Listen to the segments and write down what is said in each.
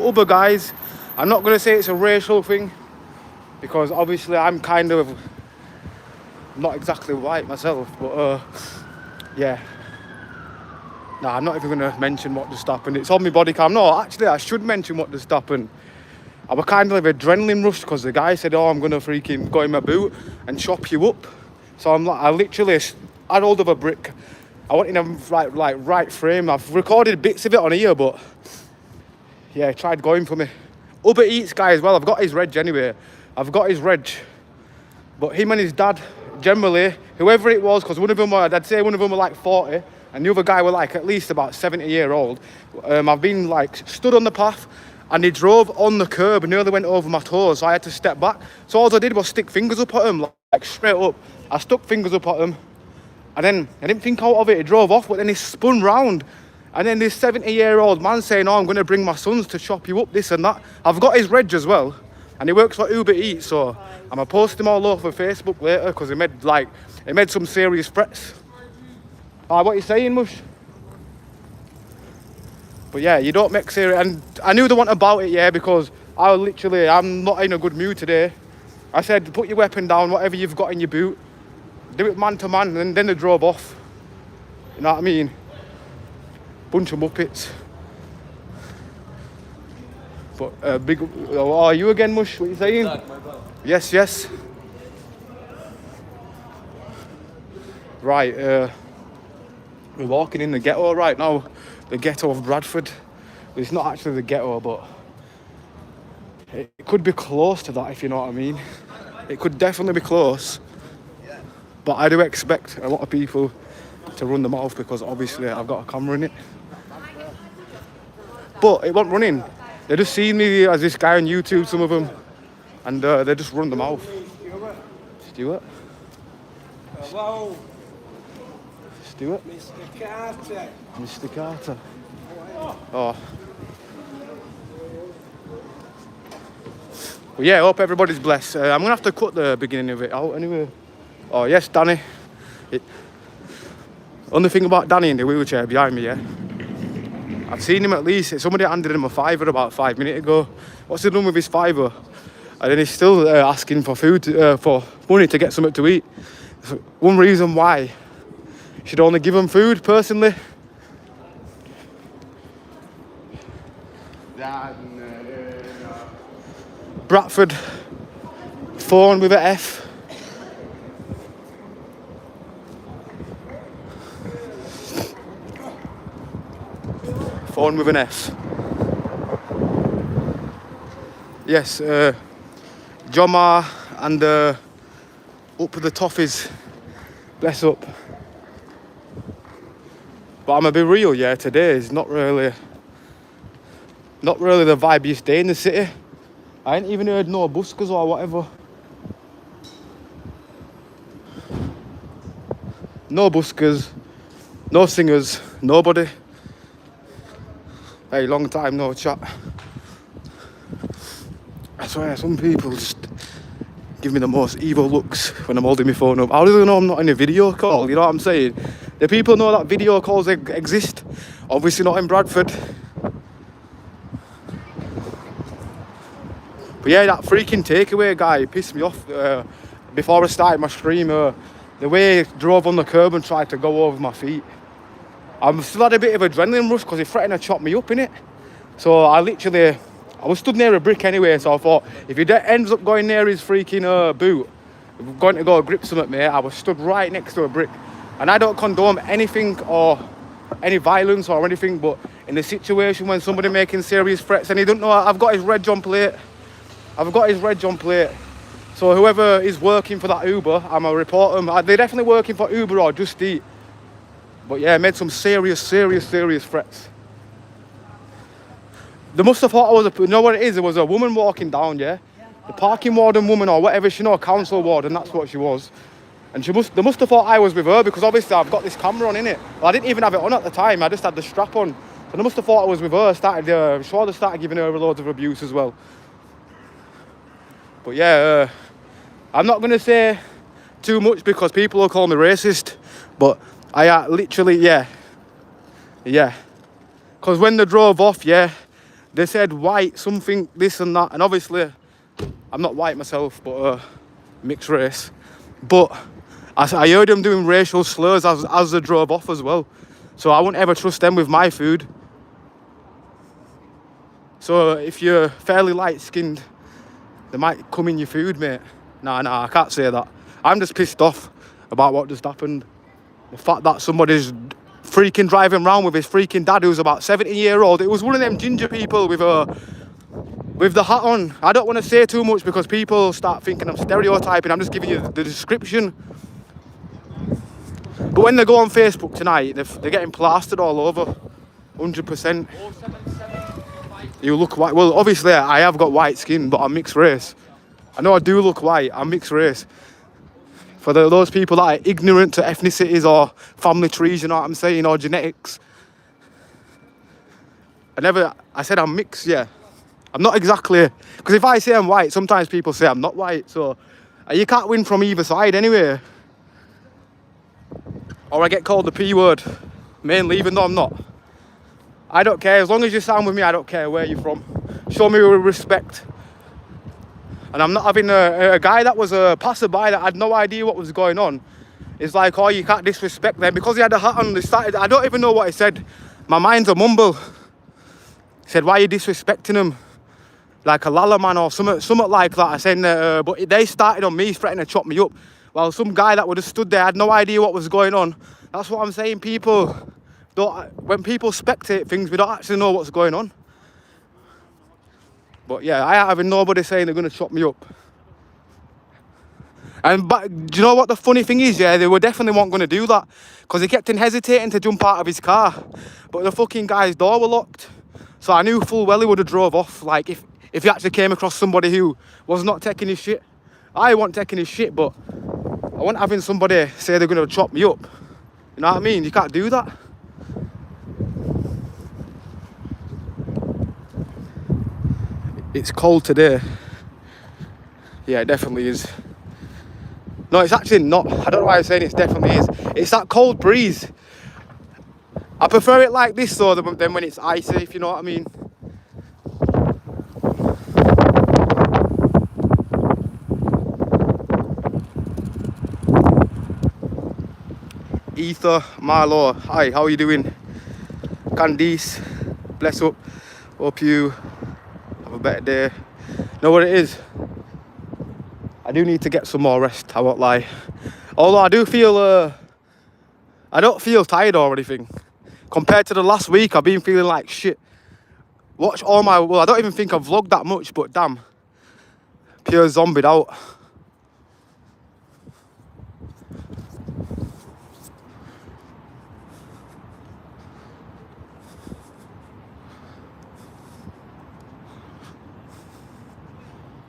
Uber guys. I'm not going to say it's a racial thing, because obviously I'm kind of not exactly white myself, but yeah. Nah, I'm not even going to mention what just happened. It's on my body cam. No, actually, I should mention what just happened. I was kind of adrenaline rush because the guy said, oh, I'm going to freaking go in my boot and chop you up. So I literally had hold of a brick. I went in a right frame. I've recorded bits of it on here, but yeah, he tried going for me. Uber Eats guy as well. I've got his reg anyway. I've got his reg. But him and his dad, generally, whoever it was, because one of them were, I'd say one of them were like 40, and the other guy were like at least about 70-year-old. I've been like stood on the path, and he drove on the curb and nearly went over my toes, so I had to step back. So all I did was stick fingers up at him, like straight up. I stuck fingers up at him, and then I didn't think out of it. He drove off, but then he spun round. And then this 70-year-old man saying, oh, I'm going to bring my sons to chop you up, this and that. I've got his reg as well, and he works for Uber Eats, so I'm going to post him all over Facebook later, because he made some serious threats. What are you saying, Mush? But yeah, you don't make serious, and I knew the one about it, yeah, because I'm not in a good mood today. I said, put your weapon down, whatever you've got in your boot, do it man to man, and then they drove off. You know what I mean? Bunch of muppets. But are you again, Mush? What are you saying? Yes. Right, we're walking in the ghetto right now. The ghetto of Bradford. It's not actually the ghetto, but it could be close to that, if you know what I mean. It could definitely be close. But I do expect a lot of people to run them off, because obviously I've got a camera in it. But it wasn't running. They just seen me as this guy on YouTube, some of them, and they just run them off. Stuart? Hello. Stuart? Mr. Carter. Mr. Carter. Oh. Well, yeah, I hope everybody's blessed. I'm going to have to cut the beginning of it out anyway. Oh, yes, Danny. Only thing about Danny in the wheelchair behind me, yeah? I've seen him at least. Somebody handed him a fiver about 5 minutes ago. What's he done with his fiver? And then he's still asking for food, for money to get something to eat. So one reason why you should only give him food, personally. Bradford, phone with an F. Phone with an F. Yes, Jomar and up the Toffees. Bless up. But I'm gonna be real, yeah, today is not really the vibiest day in the city. I ain't even heard no buskers or whatever. No buskers, no singers, nobody. Hey, long time no chat. I swear, some people just give me the most evil looks when I'm holding my phone up. How do they know I'm not in a video call? You know what I'm saying? The people know that video calls exist. Obviously not in Bradford. But yeah, that freaking takeaway guy pissed me off before I started my stream. The way he drove on the curb and tried to go over my feet. I still had a bit of adrenaline rush because he threatened to chop me up in it. So I was stood near a brick anyway, so I thought if he ends up going near his freaking boot, going to go grip something, mate, I was stood right next to a brick. And I don't condone anything or any violence or anything, but in a situation when somebody making serious threats, and he don't know, I've got his reg on plate. So whoever is working for that Uber, I'm going to report them. They're definitely working for Uber or Just Eat. But yeah, made some serious threats. They must have thought you know what it is? There was a woman walking down, yeah? The parking warden woman or whatever, council warden, that's what she was. And they must have thought I was with her, because obviously I've got this camera on, innit? Well, I didn't even have it on at the time, I just had the strap on. So they must have thought I was with her, I'm sure they started giving her loads of abuse as well. But yeah, I'm not going to say too much because people will call me racist, but I literally, yeah. Because when they drove off, yeah, They said white, something, this and that. And obviously, I'm not white myself, but mixed race. But I heard them doing racial slurs as they drove off as well. So I wouldn't ever trust them with my food. So if you're fairly light-skinned, they might come in your food, mate. Nah, I can't say that. I'm just pissed off about what just happened. The fact that somebody's freaking driving around with his freaking dad who's about 70-year-old. It was one of them ginger people with the hat on. I don't want to say too much because people start thinking I'm stereotyping. I'm just giving you the description. But when they go on Facebook tonight, they're getting plastered all over. 100%. You look white. Well, obviously I have got white skin, but I'm mixed race. I know I do look white. I'm mixed race. For those people that are ignorant to ethnicities or family trees, you know what I'm saying, or genetics. I said I'm mixed, yeah. I'm not exactly, because if I say I'm white, sometimes people say I'm not white, so you can't win from either side anyway. Or I get called the P word, mainly, even though I'm not. I don't care, as long as you sound with me, I don't care where you're from. Show me respect. And I'm not having a guy that was a passerby that had no idea what was going on. It's like, oh, you can't disrespect them. Because he had a hat on, I don't even know what he said. My mind's a mumble. He said, why are you disrespecting him? Like a lala man or something like that. I said, but they started on me, threatening to chop me up. While some guy that would have stood there had no idea what was going on. That's what I'm saying, people. When people spectate things, we don't actually know what's going on. But yeah, I having nobody saying they're going to chop me up. But do you know what the funny thing is? Yeah, they were definitely weren't going to do that. Because he kept hesitating to jump out of his car. But the fucking guy's door were locked. So I knew full well he would have drove off. Like if he actually came across somebody who was not taking his shit. I wasn't taking his shit, but I wasn't having somebody say they're going to chop me up. You know what I mean? You can't do that. It's cold today. Yeah, it definitely is. No, it's actually not. I don't know why I'm saying it definitely is. It's that cold breeze. I prefer it like this though than when it's icy, if you know what I mean. Ether, Marlo, hi, how are you doing? Candice, bless up. Hope you have a better day. Know what it is? I do need to get some more rest, I won't lie. Although I don't feel tired or anything. Compared to the last week, I've been feeling like shit. Watch all my, well, I don't even think I've vlogged that much, but damn. Pure zombied out.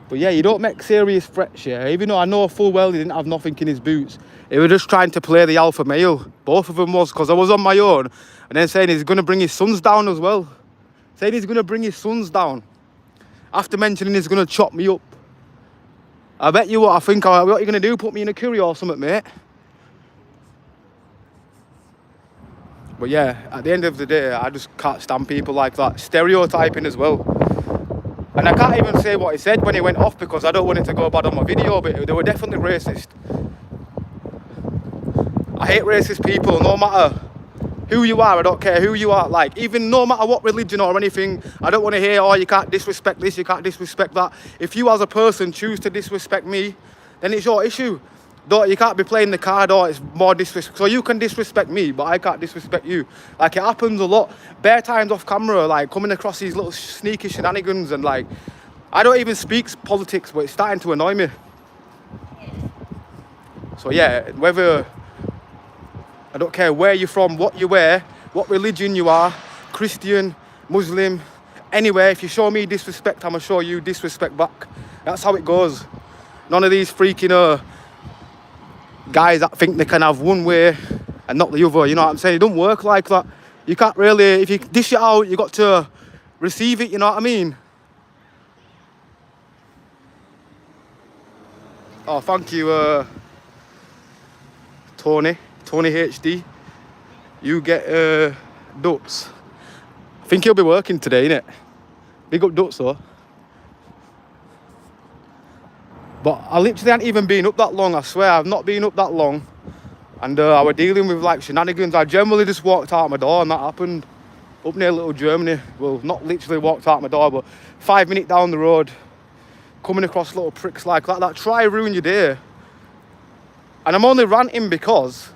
But yeah, you don't make serious threats, yeah. Even though I know full well he didn't have nothing in his boots. He was just trying to play the alpha male. Both of them was, because I was on my own. And then saying he's going to bring his sons down as well. Saying he's going to bring his sons down. After mentioning he's going to chop me up. I bet you what I think, what are you going to do? Put me in a curry or something, mate? But yeah, at the end of the day, I just can't stand people like that. Stereotyping as well. And I can't even say what he said when he went off because I don't want it to go bad on my video, but they were definitely racist. I hate racist people, no matter who you are, I don't care who you are. Like, even no matter what religion or anything, I don't want to hear, oh, you can't disrespect this, you can't disrespect that. If you as a person choose to disrespect me, then it's your issue. You can't be playing the card, or it's more disrespect. So you can disrespect me, but I can't disrespect you. Like, it happens a lot. Bare times off camera, like, coming across these little sneaky shenanigans, and like, I don't even speak politics, but it's starting to annoy me. So yeah, whether, I don't care where you're from, what you wear, what religion you are, Christian, Muslim, anywhere, if you show me disrespect, I'm gonna show you disrespect back. That's how it goes. None of these freaking guys that think they can have one way and not the other, you know what I'm saying? It don't work like that. You can't really, if you dish it out, you got to receive it, you know what I mean? Oh, thank you, Tony HD. You get ducks. I think he'll be working today, innit? Big up Duts though. But I literally hadn't even been up that long, I swear. I've not been up that long. And I was dealing with like shenanigans. I generally just walked out my door and that happened. Up near Little Germany. Well, not literally walked out my door, but 5 minutes down the road. Coming across little pricks like that try ruin your day. And I'm only ranting because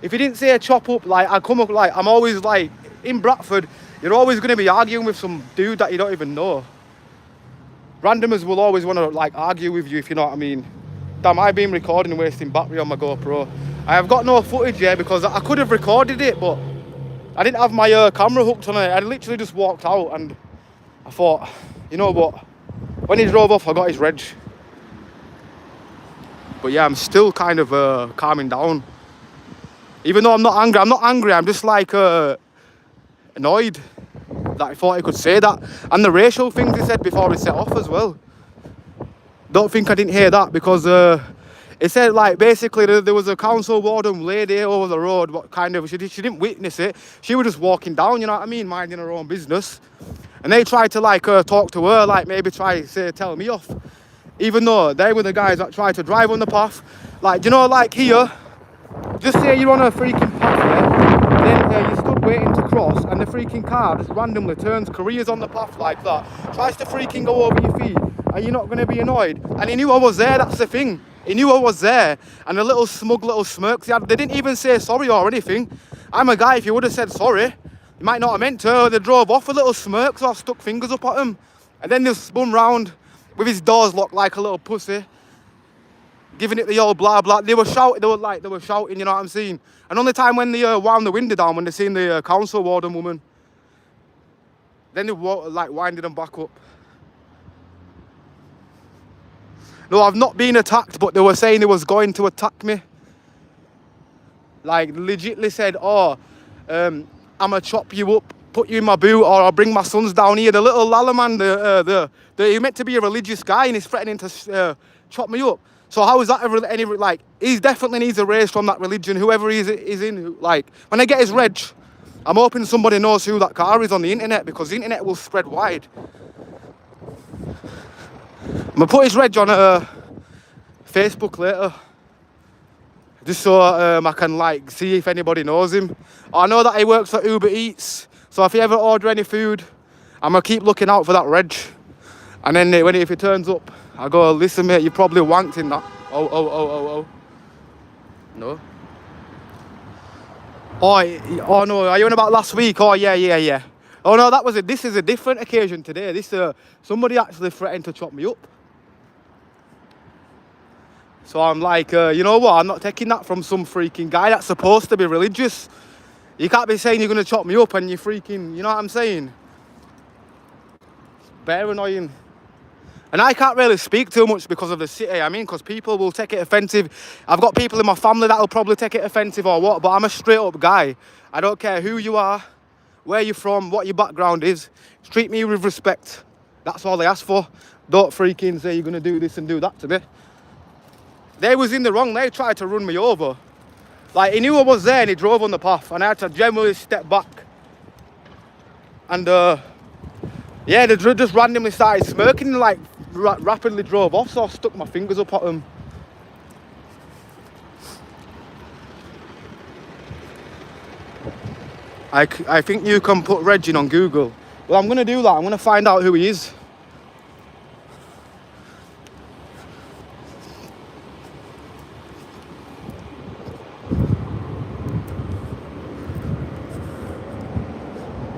if you didn't say a chop up, like I come up like, I'm always like, in Bradford, you're always going to be arguing with some dude that you don't even know. Randomers will always want to like argue with you, if you know what I mean. Damn, I've been recording and wasting battery on my GoPro. I have got no footage here because I could have recorded it, but I didn't have my camera hooked on it. I literally just walked out and I thought, you know what? When he drove off, I got his reg. But yeah, I'm still kind of calming down. Even though I'm not angry, I'm just like annoyed that I thought he could say that. And the racial things he said before he set off as well. Don't think I didn't hear that because it said like basically there was a council warden lady over the road, what kind of, she didn't witness it. She was just walking down, you know what I mean, minding her own business. And they tried to like talk to her, like maybe try to say, tell me off. Even though they were the guys that tried to drive on the path. Like, you know, like here, just say you're on a freaking path, then you stood waiting to cross and the freaking car just randomly turns careers on the path like that, tries to freaking go over your feet. Are you not going to be annoyed? And he knew I was there, that's the thing. He knew I was there. And the little smug little smirks he had, they didn't even say sorry or anything. I'm a guy, if you would have said sorry, you might not have meant to. They drove off with little smirks or stuck fingers up at him. And then they spun round with his doors locked like a little pussy, giving it the old blah blah. They were shouting, you know what I'm saying? And only time when they wound the window down, when they seen the council warden woman, then they like winded them back up. No, I've not been attacked, but they were saying they was going to attack me. Like, legitly said, oh, I'ma chop you up, put you in my boot, or I'll bring my sons down here. The little lala man, he meant to be a religious guy and he's threatening to chop me up. So how is that ever any, like, he definitely needs a race from that religion, whoever he's in. Like, when I get his reg, I'm hoping somebody knows who that car is on the internet, because the internet will spread wide. I'm gonna put his reg on Facebook later, just so I can like see if anybody knows him. I know that he works at Uber Eats, so if you ever order any food, I'm gonna keep looking out for that reg. And then if he turns up, I go, listen mate, you probably wanked in that. Oh. No. Oh no, are you on about last week? Oh yeah. Oh no, this is a different occasion today. This somebody actually threatened to chop me up. So I'm like, you know what? I'm not taking that from some freaking guy that's supposed to be religious. You can't be saying you're going to chop me up and you're freaking, you know what I'm saying? It's bare annoying. And I can't really speak too much because of the city, I mean, because people will take it offensive. I've got people in my family that'll probably take it offensive or what, but I'm a straight up guy. I don't care who you are, where you're from, what your background is. Treat me with respect. That's all they ask for. Don't freaking say you're going to do this and do that to me. They was in the wrong, they tried to run me over. Like, he knew I was there and he drove on the path and I had to generally step back. And yeah, they just randomly started smirking and like rapidly drove off, so I stuck my fingers up at them. I think you can put Reg in on Google. Well, I'm going to do that, I'm going to find out who he is.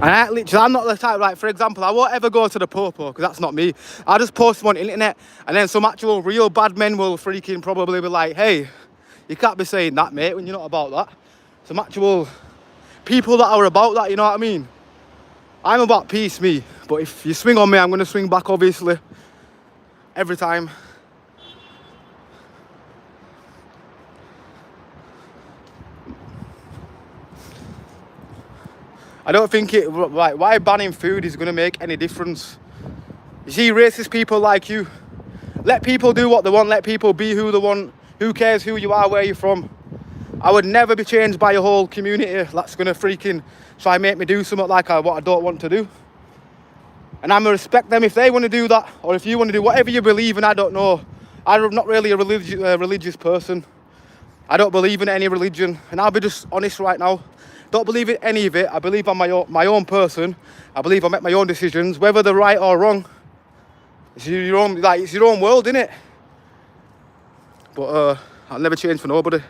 And I'm not the type, like, for example, I won't ever go to the popo, because that's not me. I'll just post them on the internet, and then some actual real bad men will freaking probably be like, hey, you can't be saying that, mate, when you're not about that. Some actual people that are about that, you know what I mean? I'm about peace, me. But if you swing on me, I'm going to swing back, obviously. Every time. I don't think like, why banning food is going to make any difference. You see, racist people like you, let people do what they want, let people be who they want. Who cares who you are, where you're from? I would never be changed by a whole community that's going to freaking try and make me do something like what I don't want to do. And I'm gonna respect them if they want to do that, or if you want to do whatever you believe in. I don't know. I'm not really a religious person. I don't believe in any religion, and I'll be just honest right now. Don't believe in any of it. I believe I'm my own person. I believe I make my own decisions, whether they're right or wrong. It's your own, like, it's your own world, innit? But I'll never change for nobody. Do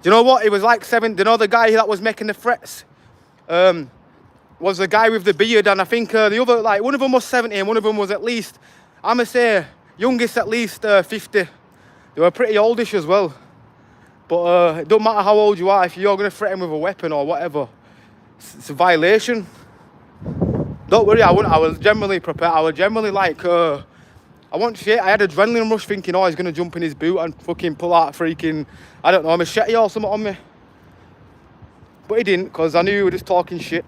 you know what? It was like do you know the guy that was making the threats? Was the guy with the beard, and I think the other, like, one of them was 70 and one of them was at least, I'm gonna say, youngest at least 50. They were pretty oldish as well. But it don't matter how old you are, if you're gonna threaten with a weapon or whatever, it's a violation. Don't worry, I was generally prepared. I was generally like, I want shit. I had adrenaline rush thinking, oh, he's gonna jump in his boot and fucking pull out freaking, I don't know, a machete or something on me. But he didn't, because I knew he was just talking shit.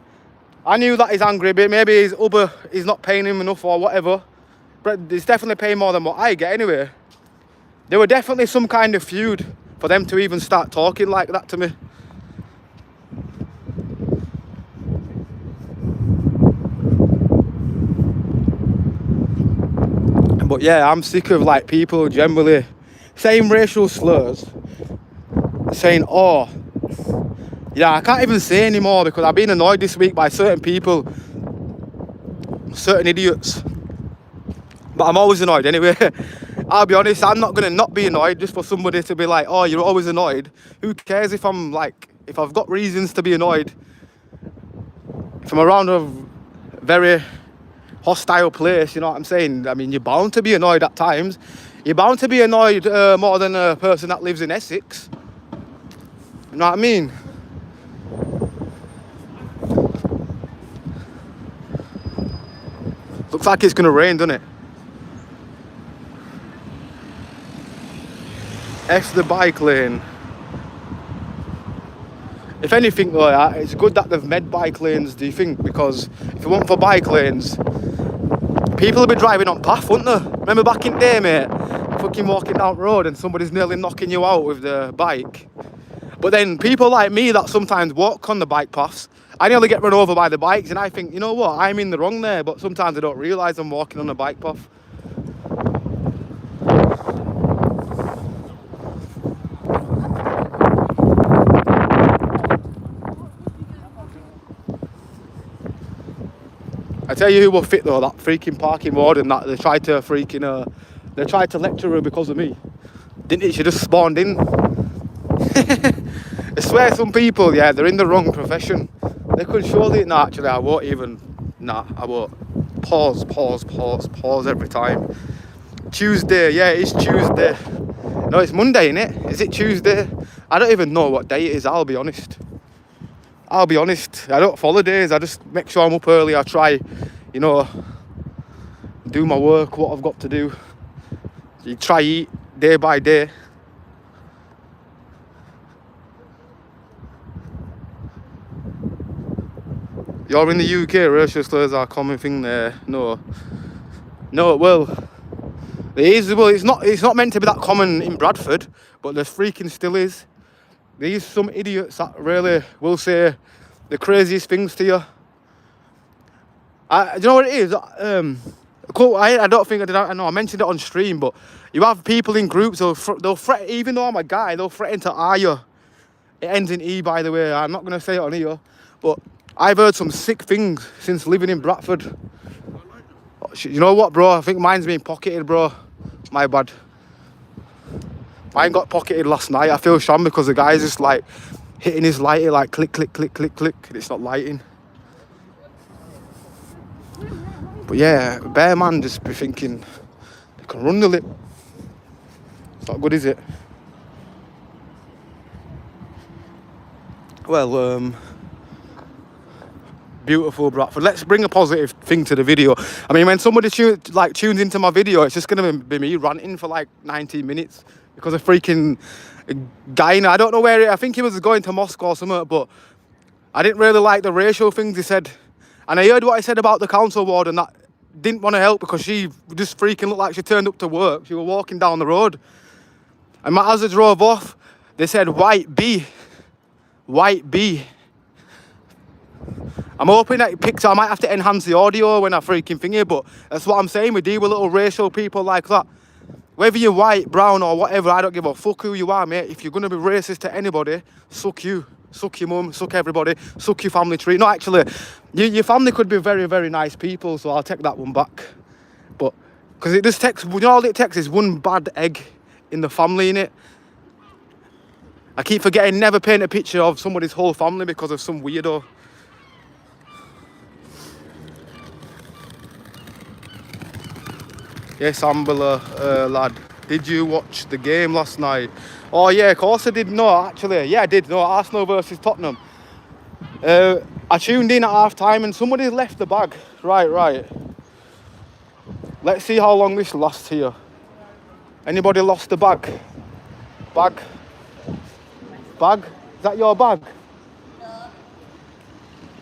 I knew that he's angry, but maybe his Uber is not paying him enough or whatever. But he's definitely paying more than what I get anyway. There were definitely some kind of feud for them to even start talking like that to me. But yeah, I'm sick of like people generally saying racial slurs, saying, oh, yeah, I can't even say anymore because I've been annoyed this week by certain people, certain idiots. But I'm always annoyed anyway. I'll be honest, I'm not gonna not be annoyed just for somebody to be like, oh, you're always annoyed. Who cares if I'm like, if I've got reasons to be annoyed? If I'm around a very hostile place, you know what I'm saying? I mean, you're bound to be annoyed at times. You're bound to be annoyed more than a person that lives in Essex. You know what I mean? Looks like it's gonna rain, doesn't it? F the bike lane. If anything though, yeah, it's good that they've made bike lanes, do you think? Because if it weren't for bike lanes, people would be driving on path, wouldn't they? Remember back in the day, mate? Fucking walking down the road and somebody's nearly knocking you out with the bike. But then people like me that sometimes walk on the bike paths, I nearly get run over by the bikes, and I think, you know what, I'm in the wrong there, but sometimes I don't realise I'm walking on a bike path. I tell you who will fit though, that freaking parking warden that they tried to freaking, they tried to lecture her because of me. Didn't it? She just spawned in. I swear some people, yeah, they're in the wrong profession. They could surely, no, actually I won't even, I won't. Pause every time. Tuesday, yeah, it is Tuesday. No, it's Monday, innit? Is it Tuesday? I don't even know what day it is, I'll be honest. I don't follow days, I just make sure I'm up early. I try, you know, do my work, what I've got to do. You try eat day by day. You're in the UK, racial slurs are a common thing there. No, well, it is, well, it's not meant to be that common in Bradford, but there freaking still is. There's some idiots that really will say the craziest things to you. Do you know what it is? I don't think I know. I mentioned it on stream, but you have people in groups. They'll threaten, even though I'm a guy, they'll threaten to R you. It ends in E, by the way. I'm not gonna say it on here, but I've heard some sick things since living in Bradford. You know what, bro? I think mine's been pocketed, bro. My bad. Mine got pocketed last night. I feel sham because the guy's just like hitting his lighter, like click, click, click, click, click, and it's not lighting. But yeah, bear man just be thinking they can run the lip. It's not good, is it? Well, beautiful Bradford. Let's bring a positive thing to the video. I mean, when somebody tunes into my video, it's just gonna be me ranting for like 19 minutes because a freaking guy. I don't know where. I think he was going to Moscow or something, but I didn't really like the racial things he said. And I heard what I said about the council warden that didn't want to help because she just freaking looked like she turned up to work. She was walking down the road, and as I drove off, they said white B. I'm hoping that it picks up. I might have to enhance the audio when I freaking thing here, but that's what I'm saying. We deal with little racial people like that. Whether you're white, brown, or whatever, I don't give a fuck who you are, mate. If you're going to be racist to anybody, suck you. Suck your mum, suck everybody, suck your family tree. No, actually, your family could be very, very nice people, so I'll take that one back. But, because it just takes, you know, all it takes is one bad egg in the family, innit? I keep forgetting never paint a picture of somebody's whole family because of some weirdo. Yes, Ambler, lad. Did you watch the game last night? Oh yeah, of course I did. No, actually, yeah, I did. No, Arsenal versus Tottenham. I tuned in at half time and somebody left the bag. Right. Let's see how long this lasts here. Anybody lost the bag? Bag? Is that your bag? No.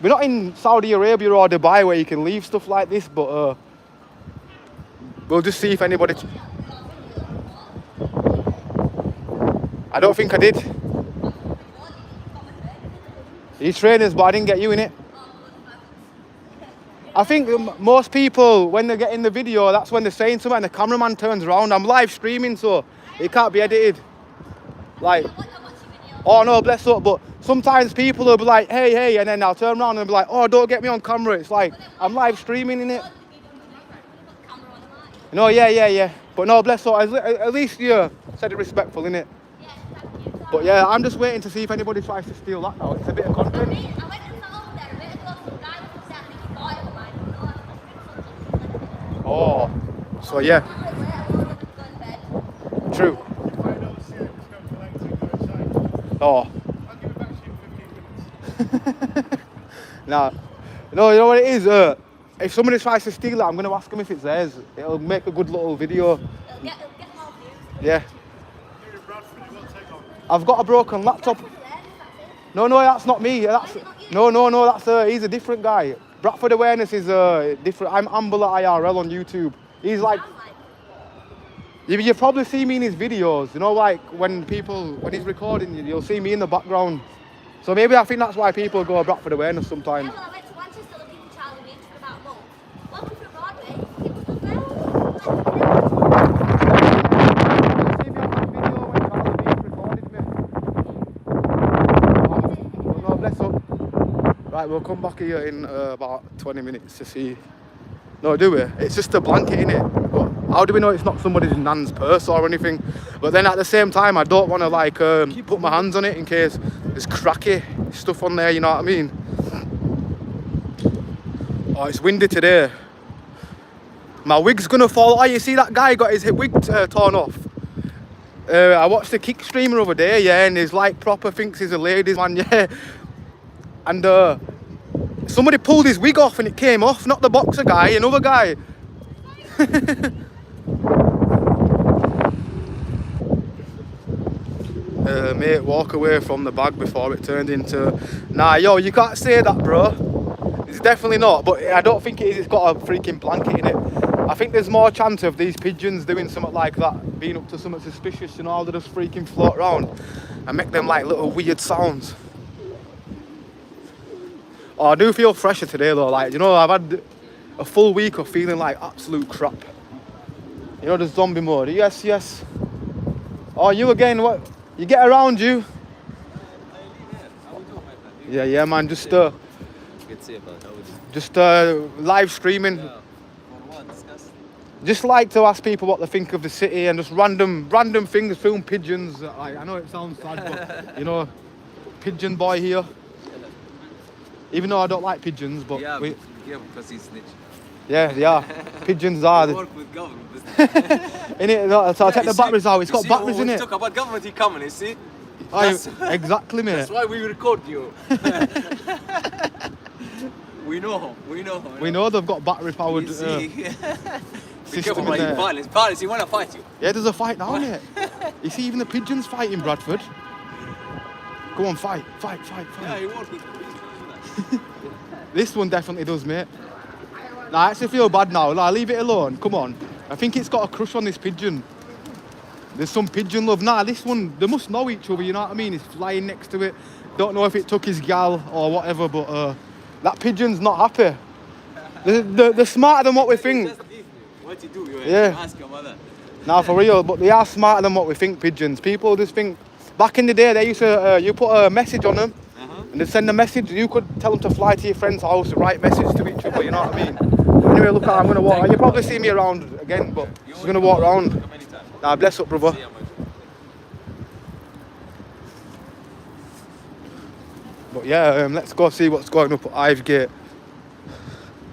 We're not in Saudi Arabia or Dubai where you can leave stuff like this, but we'll just see if anybody... I don't think I did. These trainers, but I didn't get you in it. I think most people, when they get in the video, that's when they're saying something and the cameraman turns around. I'm live streaming, so it can't be edited. Like, oh no, bless up, but sometimes people will be like, hey, and then I'll turn around and be like, oh, don't get me on camera. It's like, I'm live streaming in it. No, yeah. But no, bless up, at least you said it respectful, innit? But yeah, I'm just waiting to see if anybody tries to steal that now. It's a bit of content. I went and sat over there a bit ago, some guy was upset and he thought it was mine. Oh, so yeah, true. Oh. Nah. No, you know what it is? If somebody tries to steal it, I'm going to ask them if it's theirs. It'll make a good little video. It'll get more views. Yeah. I've got a broken laptop. No, that's not me. That's no. That's he's a different guy. Bradford Awareness is different. I'm Ambler IRL on YouTube. He's like, you probably see me in his videos. You know, like when he's recording, you'll see me in the background. So maybe I think that's why people go Bradford Awareness sometimes. Yeah, well, I went to Manchester looking for Charlie Beach for about a month. Walking through Broadway, it was well. Right, we'll come back here in about 20 minutes to see. No, do we? It's just a blanket, innit? But how do we know it's not somebody's nan's purse or anything? But then at the same time, I don't want to like put my hands on it in case there's cracky stuff on there, you know what I mean? Oh, it's windy today. My wig's gonna fall. Oh, you see that guy got his wig torn off? I watched the kick streamer over there, yeah, and he's like proper thinks he's a ladies man, yeah. And somebody pulled his wig off and it came off, not the boxer guy, another guy. Mate, walk away from the bag before it turned into... Nah, yo, you can't say that, bro. It's definitely not, but I don't think it is. It's got a freaking blanket in it. I think there's more chance of these pigeons doing something like that, being up to something suspicious, you know, they just freaking float around and make them like little weird sounds. Oh, I do feel fresher today though, like, you know, I've had a full week of feeling like absolute crap. You know, the zombie mode. Yes. Oh, you again, what? You get around you. Yeah, man, just live streaming. Just like to ask people what they think of the city and just random things, film pigeons. I know it sounds sad, but you know, pigeon boy here. Even though I don't like pigeons, but yeah, because he's snitch. Yeah, pigeons are. Work with government. Innit? No, so I take the batteries out. It's got batteries in it. Talk about government, he coming. You see? Exactly, mate. That's why we record you. We know. We know they've got battery powered. Be careful, man. Violence. He wanna fight you. Yeah, there's a fight now, mate. You see, even the pigeons fight in Bradford. Go on, fight. Yeah, he works with police. This one definitely does, mate. Nah, I actually feel bad now. Nah, leave it alone. Come on. I think it's got a crush on this pigeon. There's some pigeon love. Nah, this one, they must know each other, you know what I mean? It's flying next to it. Don't know if it took his gal or whatever, but That pigeon's not happy. They're smarter than what we think. Just leave me. What you do? You Yeah. ask your mother. Nah, for real, but they are smarter than what we think, pigeons. People just think, back in the day, they used to, you put a message on them, and they send a message, you could tell them to fly to your friend's house, write message to each other, you know what I mean? Anyway, look, I'm going to walk, you probably see me around again, but I'm going to walk around. Nah, bless up, brother. But yeah, let's go see what's going up at Ivegate.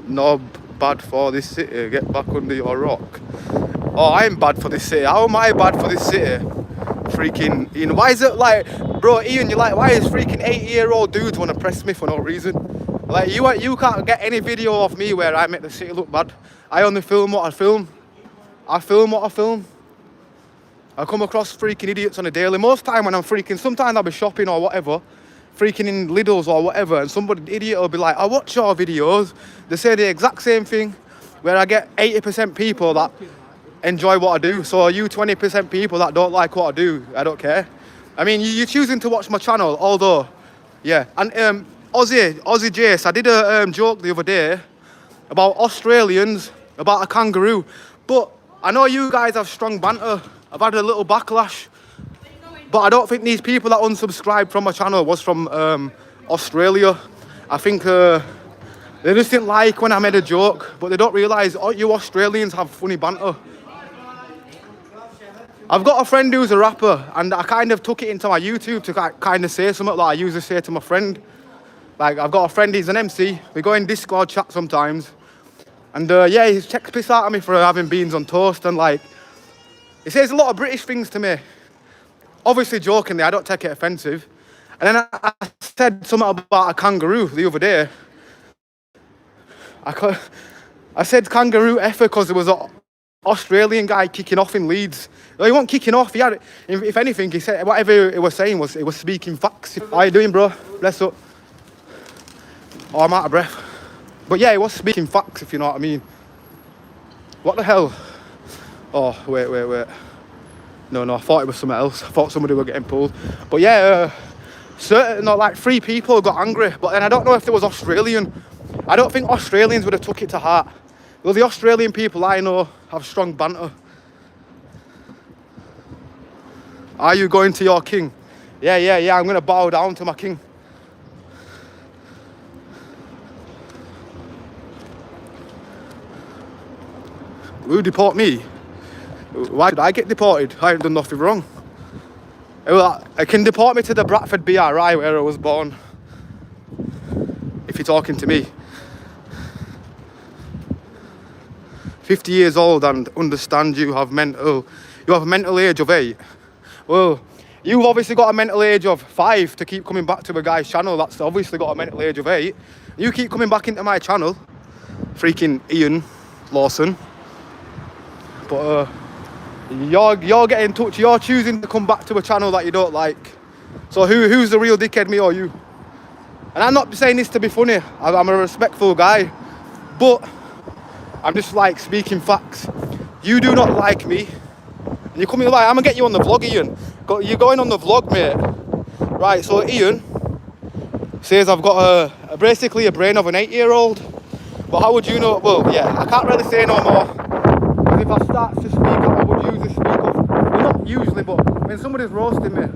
No bad for this city, get back under your rock. Oh, I'm bad for this city. How am I bad for this city? Freaking Ian. Why is it like, bro, Ian, you're like, why is freaking 80-year-old dudes want to press me for no reason? Like, you can't get any video of me where I make the city look bad. I only film what I film. I film what I film. I come across freaking idiots on a daily. Most time when I'm freaking, sometimes I'll be shopping or whatever, freaking in Lidl's or whatever, and somebody idiot will be like, I watch your videos. They say the exact same thing, where I get 80% people that enjoy what I do. So you 20% people that don't like what I do, I don't care. I mean, you're choosing to watch my channel, although, yeah. And Aussie Jace, I did a joke the other day about Australians, about a kangaroo. But I know you guys have strong banter. I've had a little backlash. But I don't think these people that unsubscribed from my channel was from Australia. I think they just didn't like when I made a joke, but they don't realise you Australians have funny banter. I've got a friend who's a rapper, and I kind of took it into my YouTube to kind of say something like I usually say to my friend. Like, I've got a friend, he's an MC. We go in Discord chat sometimes. And yeah, he takes piss out of me for having beans on toast, and like, he says a lot of British things to me. Obviously jokingly, I don't take it offensive. And then I said something about a kangaroo the other day. I said kangaroo effer because there was an Australian guy kicking off in Leeds. Well, he wasn't kicking off. He had, if anything, he said whatever he was saying was speaking facts. How you doing, bro? Bless up. Oh, I'm out of breath. But yeah, he was speaking facts, if you know what I mean. What the hell? Oh, wait. No, I thought it was something else. I thought somebody were getting pulled. But yeah, like 3 people got angry. But then I don't know if it was Australian. I don't think Australians would have took it to heart. Well, the Australian people I know have strong banter. Are you going to your king? Yeah, I'm going to bow down to my king. Who deport me? Why did I get deported? I haven't done nothing wrong. Well, I can deport me to the Bradford BRI where I was born. If you're talking to me. 50 years old and understand you have a mental age of 8. Well, you've obviously got a mental age of 5 to keep coming back to a guy's channel that's obviously got a mental age of 8. You keep coming back into my channel, freaking Ian Lawson. But you're getting in touch. You're choosing to come back to a channel that you don't like. So who's the real dickhead, me or you? And I'm not saying this to be funny. I'm a respectful guy, but I'm just like speaking facts. You do not like me. And you're coming like, I'm gonna get you on the vlog, Ian. You're going on the vlog, mate. Right, so Ian says I've got basically a brain of an 8-year-old. But how would you know? Well, yeah, I can't really say no more. Because if I start to speak up, I would usually speak up. Well, not usually, but when somebody's roasting me,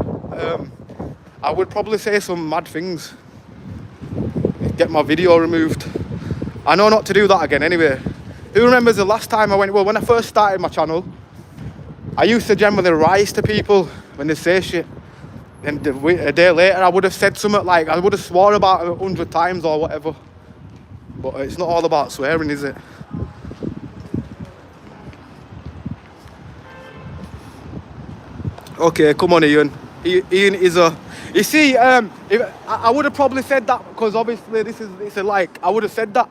I would probably say some mad things. Get my video removed. I know not to do that again anyway. Who remembers the last time I went, well, when I first started my channel, I used to generally rise to people when they say shit. And a day later, I would have said something like, I would have swore about it 100 times or whatever. But it's not all about swearing, is it? Okay, come on, Ian. Ian is a... You see, if, I would have probably said that because obviously it's a like, I would have said that.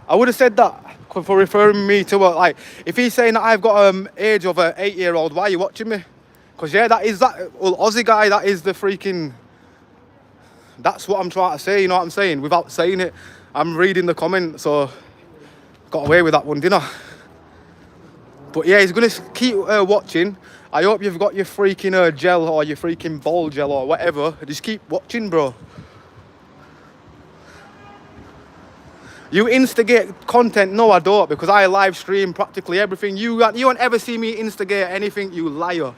I would have said that for referring me to like, if he's saying that I've got age of an 8-year-old, why are you watching me? Because yeah, that is that, well, Aussie guy, that is the freaking, that's what I'm trying to say, you know what I'm saying? Without saying it, I'm reading the comment, so got away with that one, didn't I? But yeah, he's going to keep watching. I hope you've got your freaking gel or your freaking ball gel or whatever. Just keep watching, bro. You instigate content. No, I don't, because I live stream practically everything. You won't ever see me instigate anything, you liar.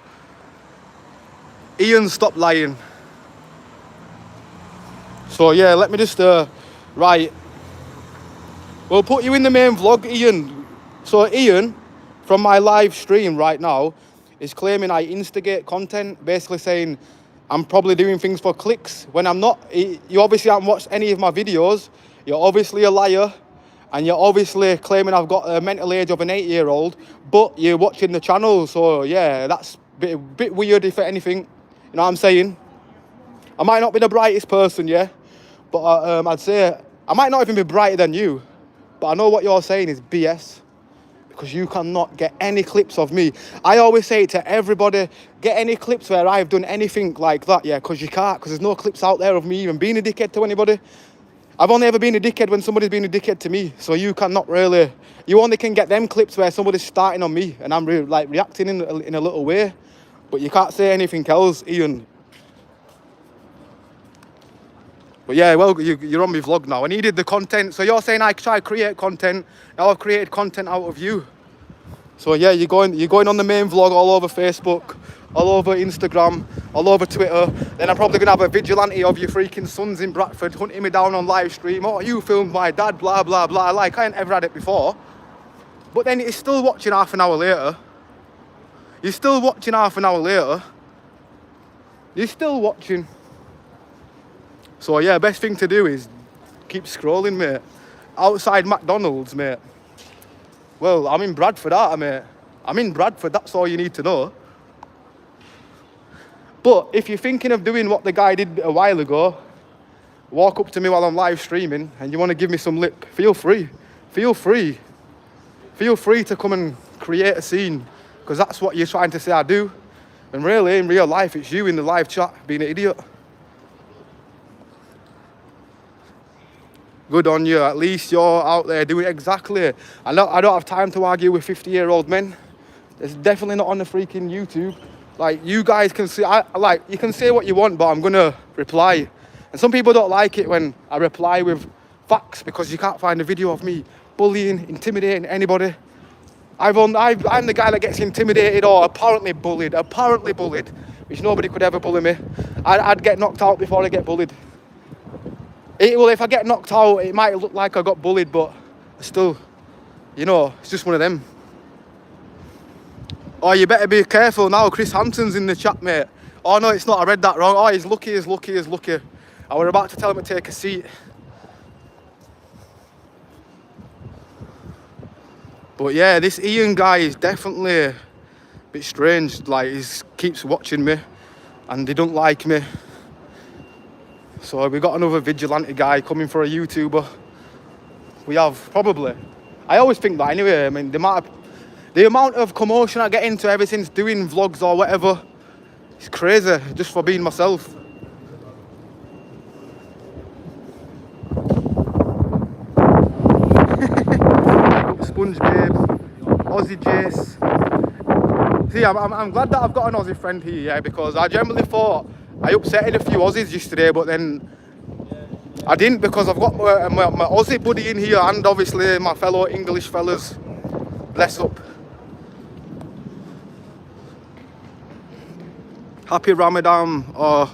Ian, stop lying. So yeah, let me just, right. We'll put you in the main vlog, Ian. So Ian, from my live stream right now, is claiming I instigate content, basically saying I'm probably doing things for clicks when I'm not. You obviously haven't watched any of my videos. You're obviously a liar, and you're obviously claiming I've got a mental age of an 8-year-old, but you're watching the channel. So yeah, that's a bit weird, if anything. You know what I'm saying? I might not be the brightest person, yeah, but I'd say I might not even be brighter than you, but I know what you're saying is BS, because you cannot get any clips of me. I always say to everybody, get any clips where I've done anything like that, yeah, because you can't, because there's no clips out there of me even being a dickhead to anybody. I've only ever been a dickhead when somebody's been a dickhead to me, so you cannot really, you only can get them clips where somebody's starting on me and I'm really, like, reacting in a little way, but you can't say anything else, Ian. But yeah, well, you're on my vlog now. I needed the content. So you're saying I try to create content. Now I've created content out of you. So yeah, you're going on the main vlog all over Facebook, all over Instagram, all over Twitter. Then I'm probably going to have a vigilante of your freaking sons in Bradford hunting me down on live stream. Oh, you filmed my dad, blah, blah, blah. Like, I ain't ever had it before. But then he's still watching half an hour later. You're still watching half an hour later. You're still watching. So yeah, best thing to do is keep scrolling, mate. Outside McDonald's, mate. Well, I'm in Bradford, aren't I, mate? I'm in Bradford, that's all you need to know. But if you're thinking of doing what the guy did a while ago, walk up to me while I'm live streaming and you want to give me some lip, feel free. Feel free. Feel free to come and create a scene, because that's what you're trying to say I do. And really, in real life, it's you in the live chat being an idiot. Good on you, at least you're out there doing exactly. I don't have time to argue with 50-year-old men. It's definitely not on the freaking YouTube. Like, you guys can see, you can say what you want, but I'm gonna reply. And some people don't like it when I reply with facts, because you can't find a video of me bullying, intimidating anybody. I'm the guy that gets intimidated or apparently bullied, which nobody could ever bully me. I'd get knocked out before I get bullied. Well, if I get knocked out, it might look like I got bullied, but still, you know, it's just one of them. Oh, you better be careful now. Chris Hampton's in the chat, mate. Oh, no, it's not. I read that wrong. Oh, he's lucky. I was about to tell him to take a seat. But yeah, this Ian guy is definitely a bit strange. Like, he keeps watching me and he don't like me. So we got another vigilante guy coming for a YouTuber. We have, probably. I always think that anyway. I mean, the amount of commotion I get into ever since doing vlogs or whatever, it's crazy, just for being myself. Sponge Babes, Aussie Jace. See, I'm glad that I've got an Aussie friend here, yeah, because I generally thought I upsetted a few Aussies yesterday, but then I didn't, because I've got my Aussie buddy in here and obviously my fellow English fellas. Bless up. Happy Ramadan or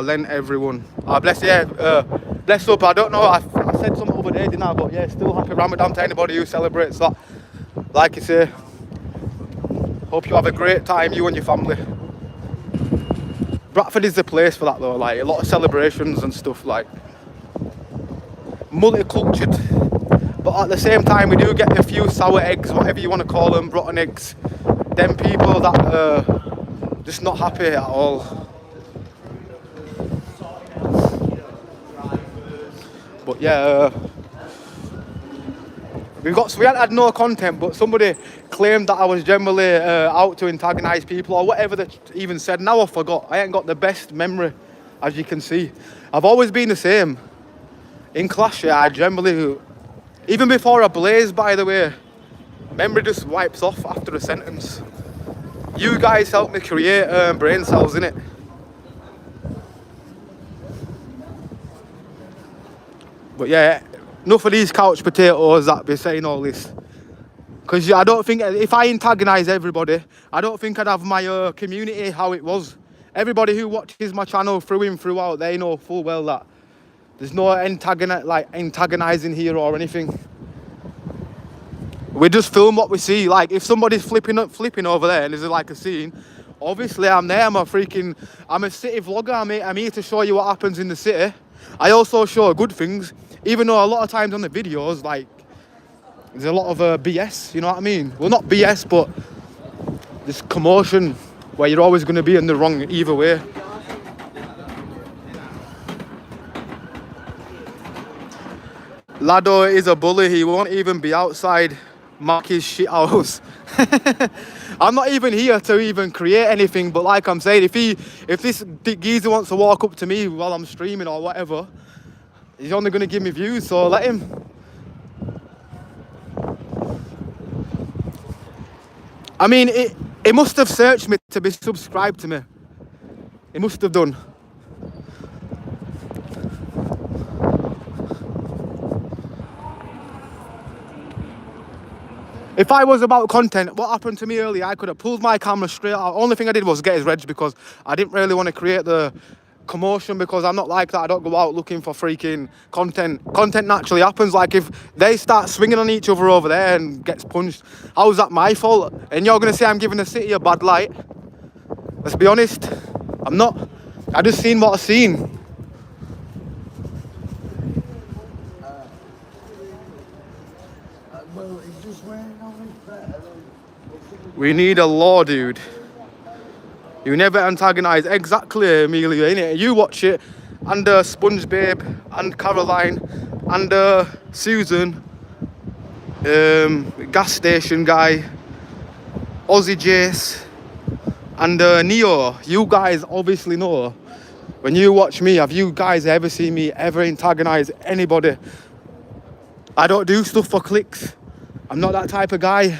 Lent, everyone. Bless, yeah, bless up. I don't know, I said something over there, didn't I? But yeah, still happy Ramadan to anybody who celebrates that. Like I say, hope you have a great time, you and your family. Bradford is the place for that though, like a lot of celebrations and stuff, like multicultured. But at the same time, we do get a few sour eggs, whatever you want to call them, rotten eggs. Them people that are just not happy at all. But yeah, we hadn't had no content, but somebody claimed that I was generally out to antagonise people or whatever they even said. Now I forgot. I ain't got the best memory, as you can see. I've always been the same. In class, yeah, I generally, even before I blaze, by the way, memory just wipes off after a sentence. You guys help me create brain cells, innit? But yeah, enough of these couch potatoes that be saying all this. Because I don't think, if I antagonise everybody, I don't think I'd have my community how it was. Everybody who watches my channel through and throughout, they know full well that there's no antagonising here or anything. We just film what we see. Like, if somebody's flipping over there and there's like a scene, obviously I'm there. I'm a city vlogger. I'm here to show you what happens in the city. I also show good things, even though a lot of times on the videos, like, there's a lot of BS, you know what I mean? Well, not BS, but this commotion where you're always going to be in the wrong either way. Lado is a bully. He won't even be outside Mackie's shit house. I'm not even here to even create anything, but like I'm saying, if this geezer wants to walk up to me while I'm streaming or whatever, he's only going to give me views, so let him. I mean, it must have searched me to be subscribed to me. It must have done. If I was about content, what happened to me earlier, I could have pulled my camera straight out. Only thing I did was get his reg because I didn't really want to create the commotion, because I'm not like that. I don't go out looking for freaking content. Content naturally happens. Like, if they start swinging on each other over there and gets punched, how is that my fault? And you're going to say I'm giving the city a bad light? Let's be honest. I'm not. I just seen what I seen. We need a law, dude. You never antagonise. Exactly, Amelia, innit? You watch it, and Sponge Babe, and Caroline, and Susan, gas station guy, Aussie Jace, and Neo. You guys obviously know. When you watch me, have you guys ever seen me ever antagonise anybody? I don't do stuff for clicks. I'm not that type of guy.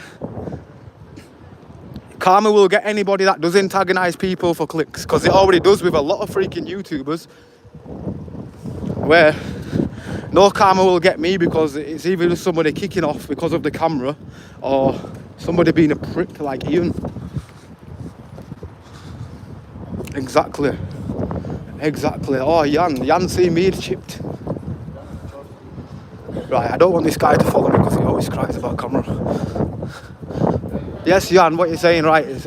Karma will get anybody that does antagonise people for clicks, because it already does with a lot of freaking YouTubers, where no karma will get me because it's either just somebody kicking off because of the camera or somebody being a prick like Ian. Exactly. Oh, Jan see me chipped. Right, I don't want this guy to follow me because he always cries about camera. Yes, Jan, what you're saying, right? You're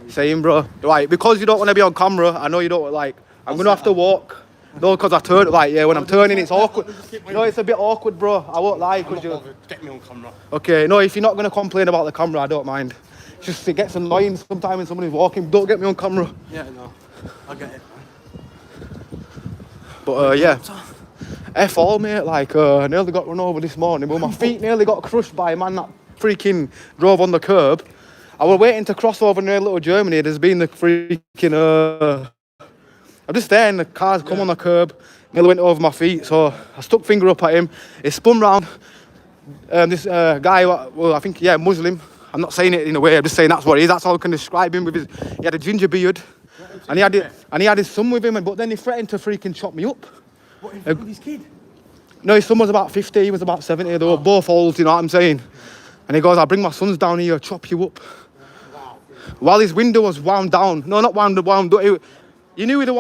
saying, bro. Right, because you don't want to be on camera, I know you don't like, I'm going to have to walk. No, because I turn, like, yeah, when I'm turning, it's awkward. No, it's a bit awkward, bro. I won't lie. Get me on camera. Okay, no, if you're not going to complain about the camera, I don't mind. It's just, it gets annoying sometimes when somebody's walking. Don't get me on camera. Yeah, no, I get it. But, yeah. F all, mate. Like, I nearly got run over this morning, but my feet nearly got crushed by a man that freaking drove on the curb. I was waiting to cross over near Little Germany. There's been the freaking I'm just there and the car's come on the curb, nearly went over my feet, so I stuck finger up at him. He spun round. This guy, well, I think, yeah, Muslim. I'm not saying it in a way, I'm just saying that's what he is. That's all I can describe him with. He had a ginger beard, and he had his son with him, but then he threatened to freaking chop me up. What, in front of his kid? No, his son was about 50, he was about 70. They were both old, you know what I'm saying? And he goes, I'll bring my sons down here, chop you up. Wow. While his window was wound down. No, not wound. You knew they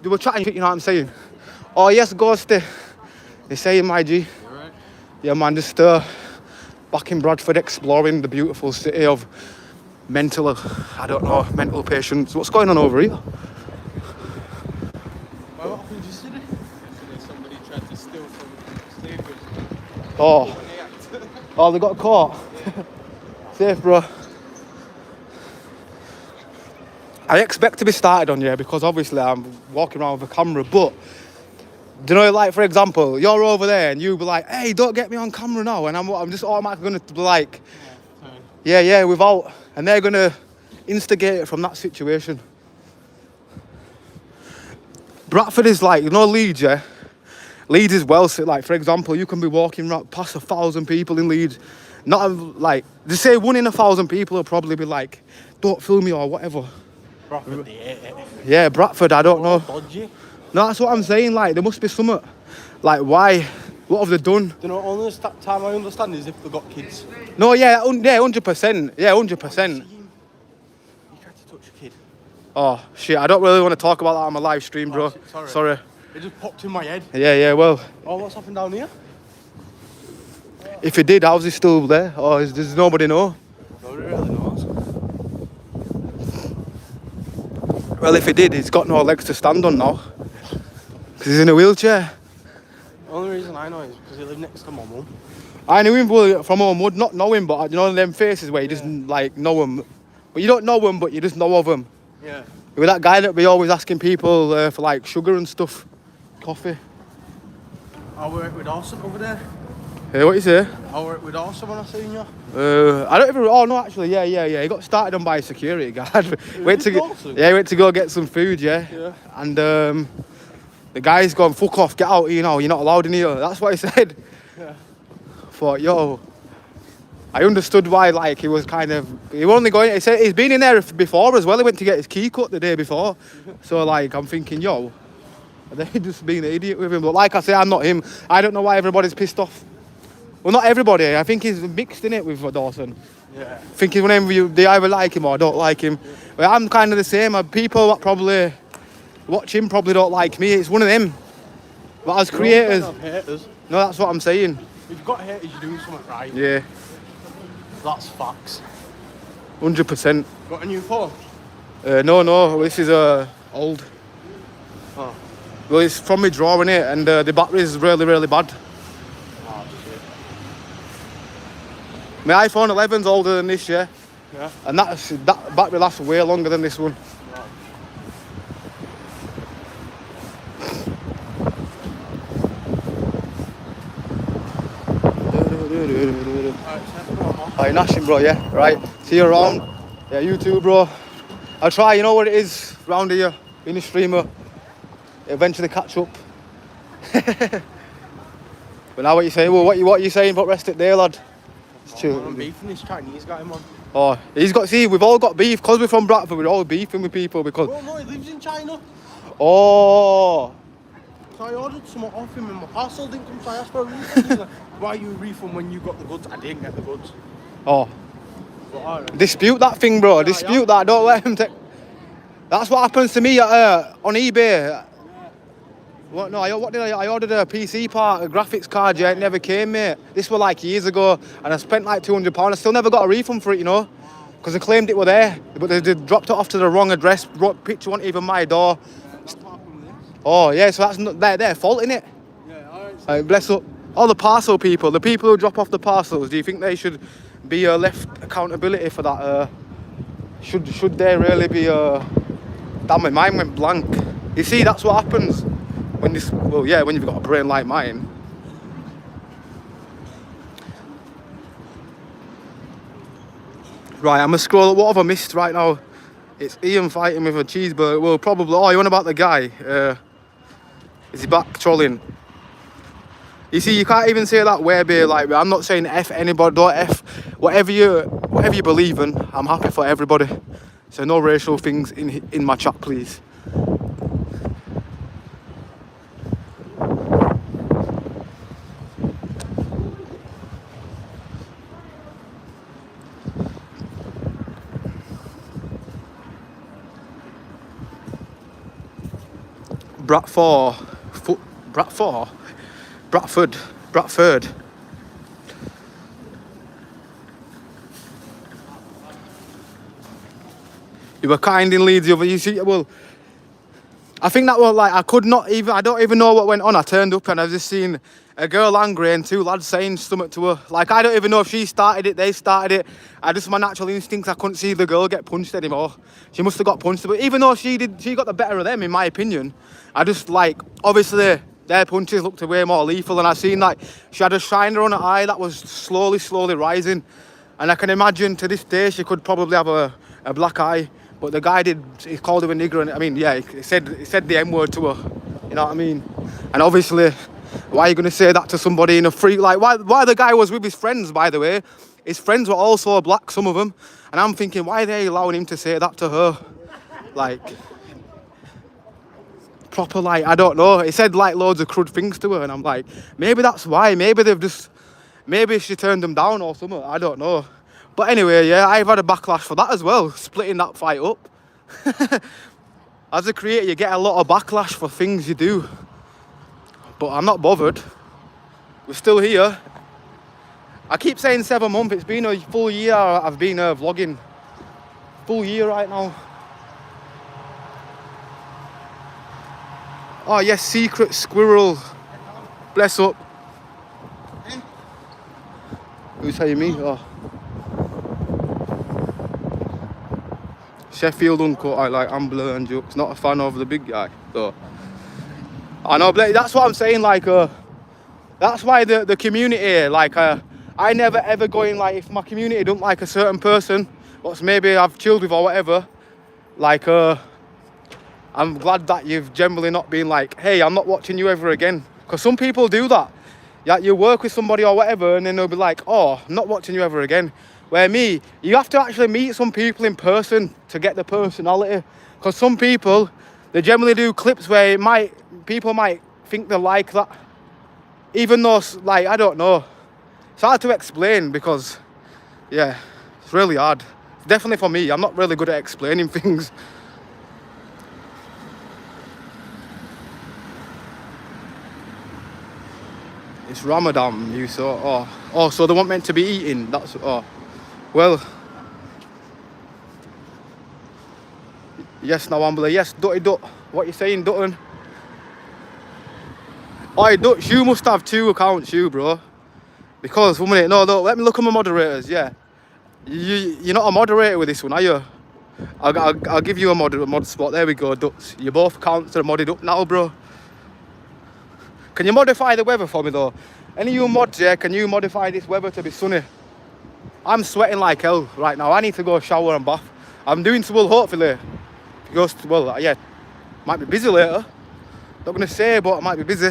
were chatting shit, you know what I'm saying? Oh, yes, Ghosty. They say, my G. You alright? Yeah, man, just back in Bradford, exploring the beautiful city of mental patients. What's going on over here? Well, what happened yesterday? Yesterday somebody tried to steal from Staples. Oh, they got caught. Safe, bro. I expect to be started on, yeah, because obviously I'm walking around with a camera, but do you know, like, for example, you're over there and you be like, hey, don't get me on camera now, and I'm just automatically going to be like, yeah, without, and they're going to instigate it from that situation. Bradford is like, you know, Leeds, yeah? Leeds is well, like, for example, you can be walking right past 1,000 people in Leeds. Not like, they say 1 in 1,000 people will probably be like, don't film me or whatever. Bradford, yeah, Bradford, I don't know. Dodgy. No, that's what I'm saying, like, there must be something. Like, why What have they done? You know, only time I understand is if they've got kids. No, yeah, 100%. Yeah, 100%. You tried to touch a kid. Oh, shit, I don't really want to talk about that on my live stream, bro. shit, sorry. Sorry. It just popped in my head. Yeah, well, Oh, what's happened down here? if he did, how's he still there? Or does nobody know? Nobody really knows. Well, if he did, he's got no legs to stand on now. Because he's in a wheelchair. The only reason I know is because he lived next to my mum. I knew him from home, would not know him, but you know them faces where you just like know him. But you don't know him, but you just know of him. Yeah. With that guy that be always asking people for like sugar and stuff. Coffee. I work with Dawson over there. Hey, what you say? I work with Dawson when I seen you. I don't even. Oh no, actually, yeah. He got started on by a security guard. Went to he went to go get some food, yeah. And the guy's gone, fuck off, get out. You know, you're not allowed in here. That's what he said. Yeah. Thought, yo, I understood why. Like he was kind of. He was only going. He said he's been in there before as well. He went to get his key cut the day before. So like, I'm thinking, yo, are they just being an idiot with him? But like I say, I'm not him. I don't know why everybody's pissed off. Well, not everybody. I think he's mixed in it with Dawson. Yeah. I think whenever they either like him or don't like him. But I'm kind of the same. People that probably watch him probably don't like me. It's one of them. But as creators, Haters. no, that's what I'm saying. If you've got haters, you're doing something right. Yeah, That's facts. 100%. Got a new phone? No. This is old. Oh. Well, it's from me drawing it, and the battery is really, really bad. Oh, shit. My iPhone 11's older than this, yeah. Yeah. And that battery lasts way longer than this one. Alright, Nashing, bro, yeah. Right. See you around. Yeah, you too, bro. I'll try, you know what it is round here, being a streamer. Eventually catch up. But now what you saying? Well, what you saying? But rest it there, lad. It's chill. I'm beefing this Chinese guy, man. Oh, we've all got beef. Because we're from Bradford, we're all beefing with people because... Oh, no, he lives in China. Oh. So I ordered something off him and my parcel didn't come, so I asked for a refund. He's like, why you refund when you got the goods? I didn't get the goods. Oh. But, alright. Dispute that thing, bro. Yeah, Dispute that. Don't let him take... That's what happens to me on eBay. What? No, what did I ordered a PC part, a graphics card, yeah, it never came, mate. This was like years ago, and I spent like £200. I still never got a refund for it, you know, because they claimed it were there, but they dropped it off to the wrong address. Picture wasn't even my door. Oh yeah, so that's not their fault, innit? Yeah, alright. Bless up all the parcel people, the people who drop off the parcels. Do you think they should be left accountability for that? Should they really be? Damn, my mind went blank. You see, that's what happens. When you've got a brain like mine. Right, I'm gonna scroll up. What have I missed right now? It's Ian fighting with a cheeseburger. Well, probably. Oh, you on about the guy? Is he back trolling? You see, you can't even say that whereby, like, I'm not saying F anybody, don't F. Whatever you believe in, I'm happy for everybody. So no racial things in my chat, please. Bradford. You were kind in Leeds the other. You see, well, I think that was like I don't even know what went on. I turned up and I just seen a girl angry and two lads saying something to her. Like I don't even know if she started it, they started it. My natural instincts, I couldn't see the girl get punched anymore. She must have got punched, but even though she got the better of them, in my opinion. I just like obviously their punches looked way more lethal, and I seen like she had a shiner on her eye that was slowly rising, and I can imagine to this day she could probably have a black eye. But the guy he called her a nigger, and I mean, yeah, he said the M-word to her, you know what I mean? And obviously, why are you going to say that to somebody in a free, like, why the guy was with his friends, by the way, his friends were also black, some of them, and I'm thinking, why are they allowing him to say that to her? Like, proper like, I don't know. He said like loads of crud things to her, and I'm like, maybe that's why. Maybe she turned them down or something. I don't know. But anyway, yeah, I've had a backlash for that as well, splitting that fight up. As a creator, you get a lot of backlash for things you do. But I'm not bothered. We're still here. I keep saying 7 months. It's been a full year I've been vlogging. Full year right now. Oh yes, secret squirrel. Bless up. Who's saying me? Oh. Sheffield uncut, I like Ambler and jokes. Not a fan of the big guy, though. I know, but that's what I'm saying, like, that's why the community, like, I never ever go in, like, if my community don't like a certain person, what's maybe I've chilled with or whatever, like, I'm glad that you've generally not been like, hey, I'm not watching you ever again. Because some people do that. Yeah, you work with somebody or whatever, and then they'll be like, oh, I'm not watching you ever again. Where me, you have to actually meet some people in person to get the personality. Because some people, they generally do clips where people might think they like that. Even though, like, I don't know. It's hard to explain because, yeah, it's really hard. Definitely for me, I'm not really good at explaining things. It's Ramadan, you saw. Oh, so they weren't meant to be eating. That's, oh. Well, yes, now Ambler, yes, Dutty Dut. What you saying, Dutton? Oi, Dutch, you must have 2 accounts, you, bro. Because, 1 minute, no, let me look at my moderators, yeah. You're not a moderator with this one, are you? I'll give you a mod spot. There we go, Dutch. Your both accounts are modded up now, bro. Can you modify the weather for me, though? Any of you mods, yeah, can you modify this weather to be sunny? I'm sweating like hell right now. I need to go shower and bath. I'm doing so well, hopefully. Well, yeah, might be busy later. Not gonna say, but I might be busy.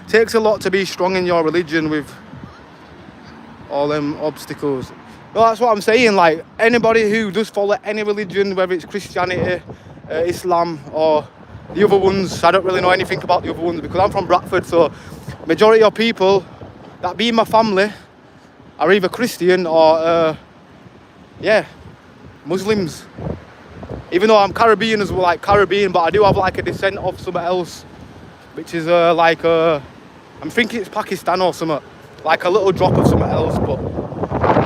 Takes a lot to be strong in your religion with all them obstacles. Well, that's what I'm saying. Like, anybody who does follow any religion, whether it's Christianity, Islam, or the other ones, I don't really know anything about the other ones because I'm from Bradford, so majority of people that be in my family are either Christian or, yeah, Muslims. Even though I'm Caribbean as well, like Caribbean, but I do have like a descent of something else, which is like, I'm thinking it's Pakistan or something, like a little drop of something else, but that's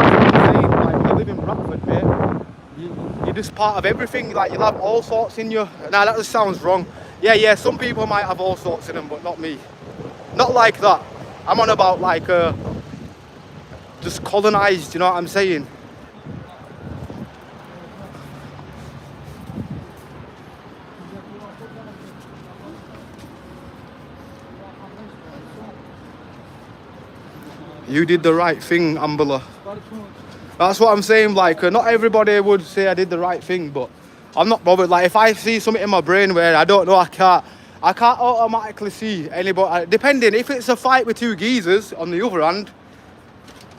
what I'm saying, like, you live in Bradford, mate, you're just part of everything, like, you'll have all sorts in you. Nah, that just sounds wrong. Yeah, some people might have all sorts in them, but not me. Not like that. I'm on about, like, just colonised, you know what I'm saying? You did the right thing, Ambler. That's what I'm saying, like, not everybody would say I did the right thing, but I'm not bothered. Like, if I see something in my brain where I don't know, I can't automatically see anybody, depending, if it's a fight with 2 geezers, on the other hand,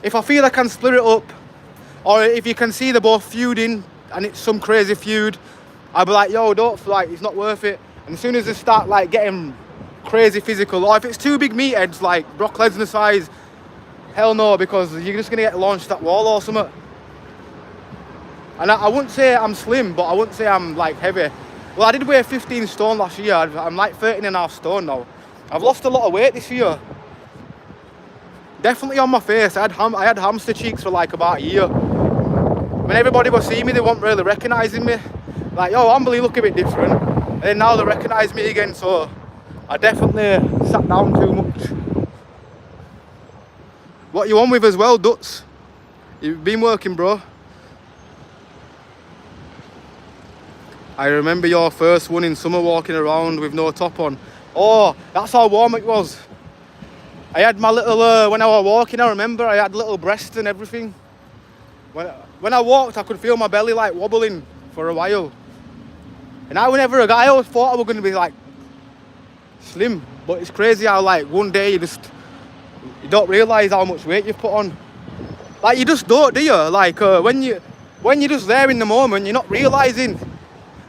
if I feel I can split it up, or if you can see they're both feuding, and it's some crazy feud, I'll be like, yo, don't, like, it's not worth it. And as soon as they start, like, getting crazy physical, or if it's 2 big meatheads, like Brock Lesnar size, hell no, because you're just going to get launched at wall or something. And I wouldn't say I'm slim, but I wouldn't say I'm, like, heavy. Well, I did weigh 15 stone last year. I'm like 13.5 stone now. I've lost a lot of weight this year. Definitely on my face. I had hamster cheeks for like about a year. When everybody was seeing me, they weren't really recognising me. Like, yo, Amber, you look a bit different. And then now they recognise me again, so I definitely sat down too much. What you on with as well, Duts? You've been working, bro. I remember your first one in summer walking around with no top on. Oh, that's how warm it was. I had my little, when I was walking, I remember I had little breasts and everything. When I walked, I could feel my belly like wobbling for a while. And I always thought I was going to be like slim. But it's crazy how like one day you don't realise how much weight you've put on. Like you just don't, do you? Like when when you're just there in the moment, you're not realising.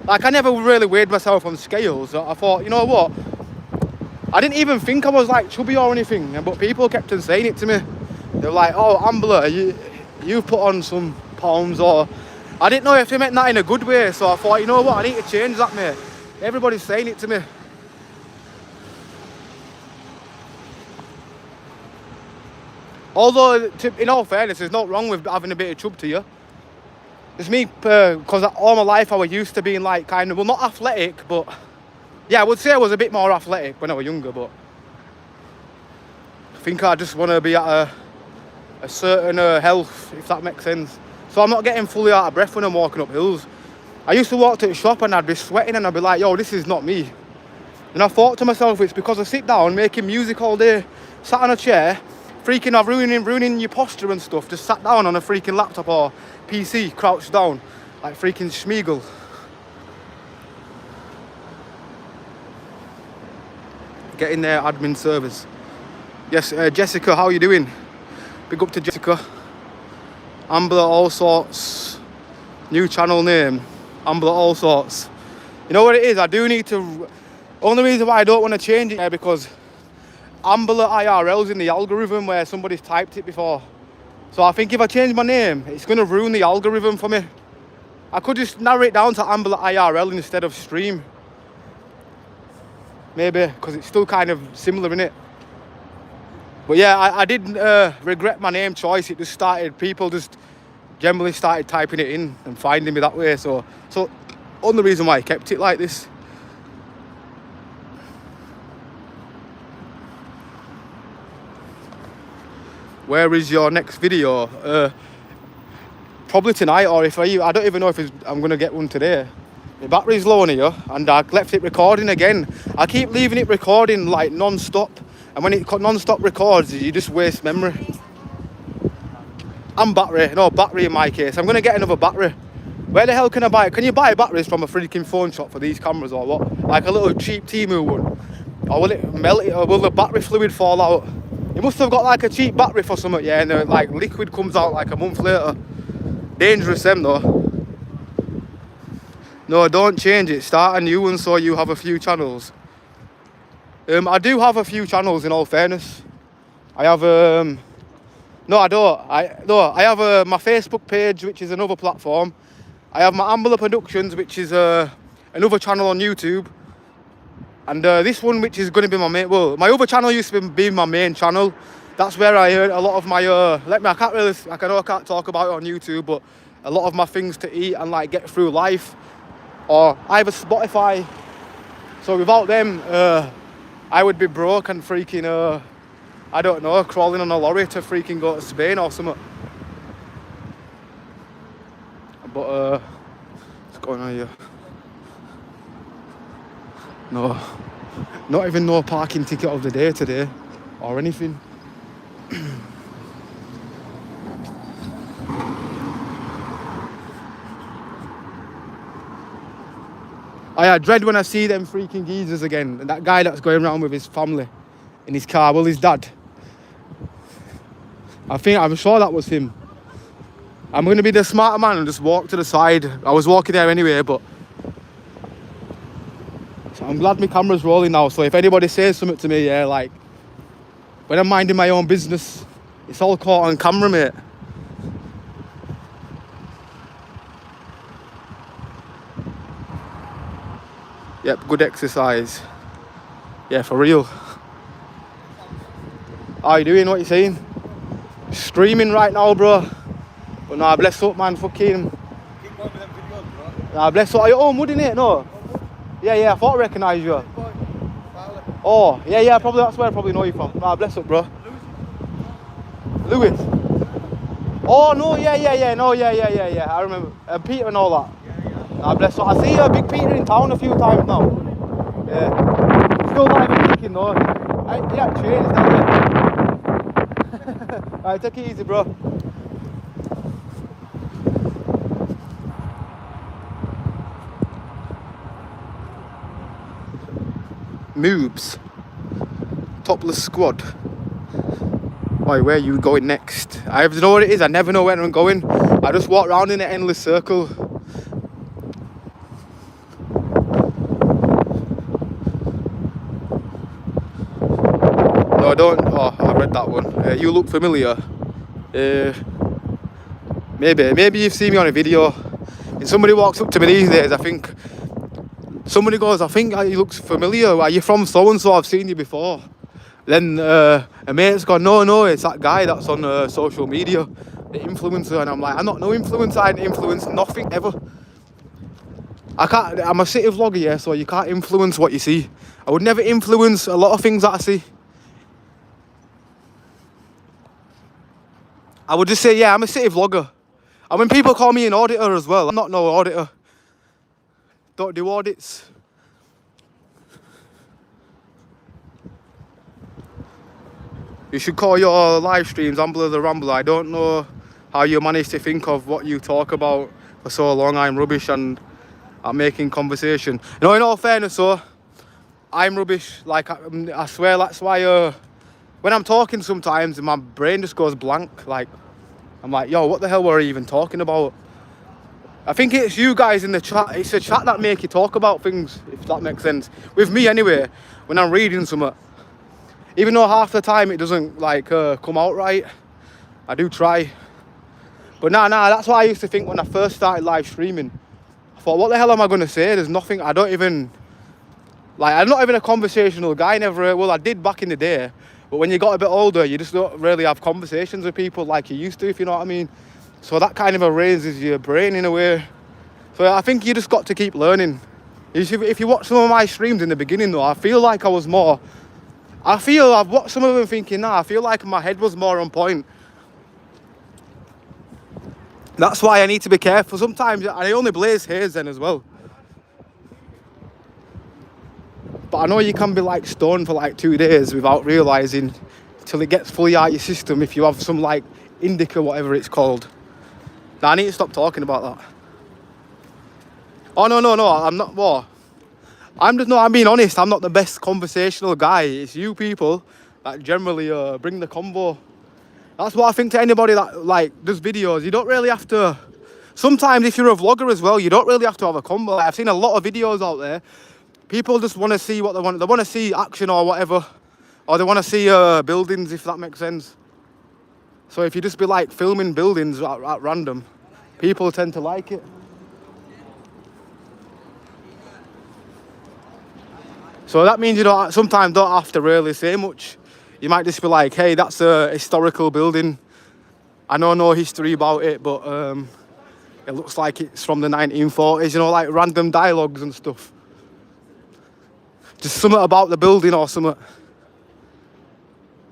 Like, I never really weighed myself on scales. I thought, you know what? I didn't even think I was like chubby or anything, but people kept on saying it to me. They were like, oh, Ambler, you've put on some pounds, or I didn't know if they meant that in a good way, so I thought, you know what, I need to change that, mate. Everybody's saying it to me. Although, in all fairness, there's nothing wrong with having a bit of chub to you. It's me, because all my life I was used to being like kind of, well, not athletic, but yeah, I would say I was a bit more athletic when I was younger, but I think I just want to be at a certain health, if that makes sense. So I'm not getting fully out of breath when I'm walking up hills. I used to walk to the shop and I'd be sweating and I'd be like, yo, this is not me. And I thought to myself, it's because I sit down making music all day, sat on a chair, freaking out, ruining your posture and stuff, just sat down on a freaking laptop or PC, crouched down, like freaking Schmeagol. Get in there, admin service. Yes, Jessica, how you doing? Big up to Jessica. Ambler All Sorts. New channel name. Ambler All Sorts. You know what it is? I do need to... Only reason why I don't want to change it is because Ambler IRL's in the algorithm where somebody's typed it before. So I think if I change my name, it's going to ruin the algorithm for me. I could just narrow it down to Ambler IRL instead of stream. Maybe, because it's still kind of similar, innit? But yeah, I didn't regret my name choice. It just started, people just generally started typing it in and finding me that way. So only reason why I kept it like this. Where is your next video? Probably tonight, or if I don't even know if I'm going to get one today. My battery's low on here and I left it recording again. I keep leaving it recording like non-stop, and when it non-stop records, you just waste memory. And battery in my case. I'm going to get another battery. Where the hell can I buy it? Can you buy batteries from a freaking phone shop for these cameras or what? Like a little cheap Temu one? Or will it melt it, or will the battery fluid fall out? You must have got like a cheap battery for something, yeah, and the like liquid comes out like a month later. Dangerous them though. No, don't change it. Start a new one so you have a few channels. I do have a few channels in all fairness. I have no, I don't. I have my Facebook page, which is another platform. I have my Ambler Productions, which is another channel on YouTube. And this one, which is going to be my main, well, my other channel used to be my main channel. That's where I earn a lot of my, I can't talk about it on YouTube, but a lot of my things to eat and like get through life. Or I have a Spotify. So without them, I would be broke and freaking, I don't know, crawling on a lorry to freaking go to Spain or something. But, what's going on here? No, not even no parking ticket of the day today, or anything. I dread when I see them freaking geezers again. And that guy that's going around with his family in his car, well, his dad. I'm sure that was him. I'm going to be the smarter man and just walk to the side. I was walking there anyway, but... So I'm glad my camera's rolling now, so if anybody says something to me, yeah, like... When I'm minding my own business, it's all caught on camera, mate. Yep, good exercise. Yeah, for real. How you doing? What you saying? Streaming right now, bro. But nah, bless up, man. Fucking. Keep going with them videos, bro. Nah, bless up. Are you home, wouldn't it? No. Yeah. I thought I recognised you. Oh, yeah. Probably that's where I probably know you from. Nah, bless up, bro. Lewis. Oh no, yeah. No, yeah. I remember. Peter and all that. Nah, bless up. I see Big Peter in town a few times now. Yeah. Still not even thinking though. Yeah, changed, hasn't it? Alright, take it easy, bro. Moobs. Topless squad. Why, where are you going next? I don't know what it is. I never know where I'm going. I just walk around in an endless circle. No, I don't. Oh, I read that one. You look familiar. Maybe you've seen me on a video. And somebody walks up to me these days, I think. Somebody goes, I think you look familiar. Are you from so and so? I've seen you before. Then a mate's gone, no, it's that guy that's on social media, the influencer. And I'm like, I'm not no influencer. I didn't influence nothing ever. I can't. I'm a city vlogger, yeah, so you can't influence what you see. I would never influence a lot of things that I see. I would just say, yeah, I'm a city vlogger. And when people call me an auditor as well, I'm not no auditor. Don't do audits. You should call your live streams Ambler the Rambler. I don't know how you manage to think of what you talk about for so long. I'm rubbish and I'm making conversation. You know, in all fairness, so I'm rubbish. Like, I swear that's why when I'm talking sometimes my brain just goes blank. Like, I'm like, yo, what the hell were I even talking about? I think it's you guys in the chat. It's the chat that make you talk about things, if that makes sense. With me anyway, when I'm reading something. Even though half the time it doesn't like come out right, I do try. But nah, that's what I used to think when I first started live streaming. I thought, what the hell am I going to say? There's nothing, I'm not even a conversational guy, never, well, I did back in the day. But when you got a bit older, you just don't really have conversations with people like you used to, if you know what I mean. So that kind of erases your brain in a way. So I think you just got to keep learning. If you watch some of my streams in the beginning though, I feel like I've watched some of them thinking, I feel like my head was more on point. That's why I need to be careful. Sometimes I only blaze haze then as well. But I know you can be like stoned for like 2 days without realising till it gets fully out your system if you have some like indica, whatever it's called. Now I need to stop talking about that. Oh no, I'm not more. I'm being honest, I'm not the best conversational guy. It's you people that generally bring the convo. That's what I think to anybody that like does videos. You don't really have to, sometimes if you're a vlogger as well, you don't really have to have a convo. I've seen a lot of videos out there. People just want to see what they want. They want to see action or whatever. Or they want to see buildings, if that makes sense. So if you just be like filming buildings at random, people tend to like it. So that means you sometimes don't have to really say much. You might just be like, hey, that's a historical building. I know no history about it, but it looks like it's from the 1940s, you know, like random dialogues and stuff. Just something about the building or something.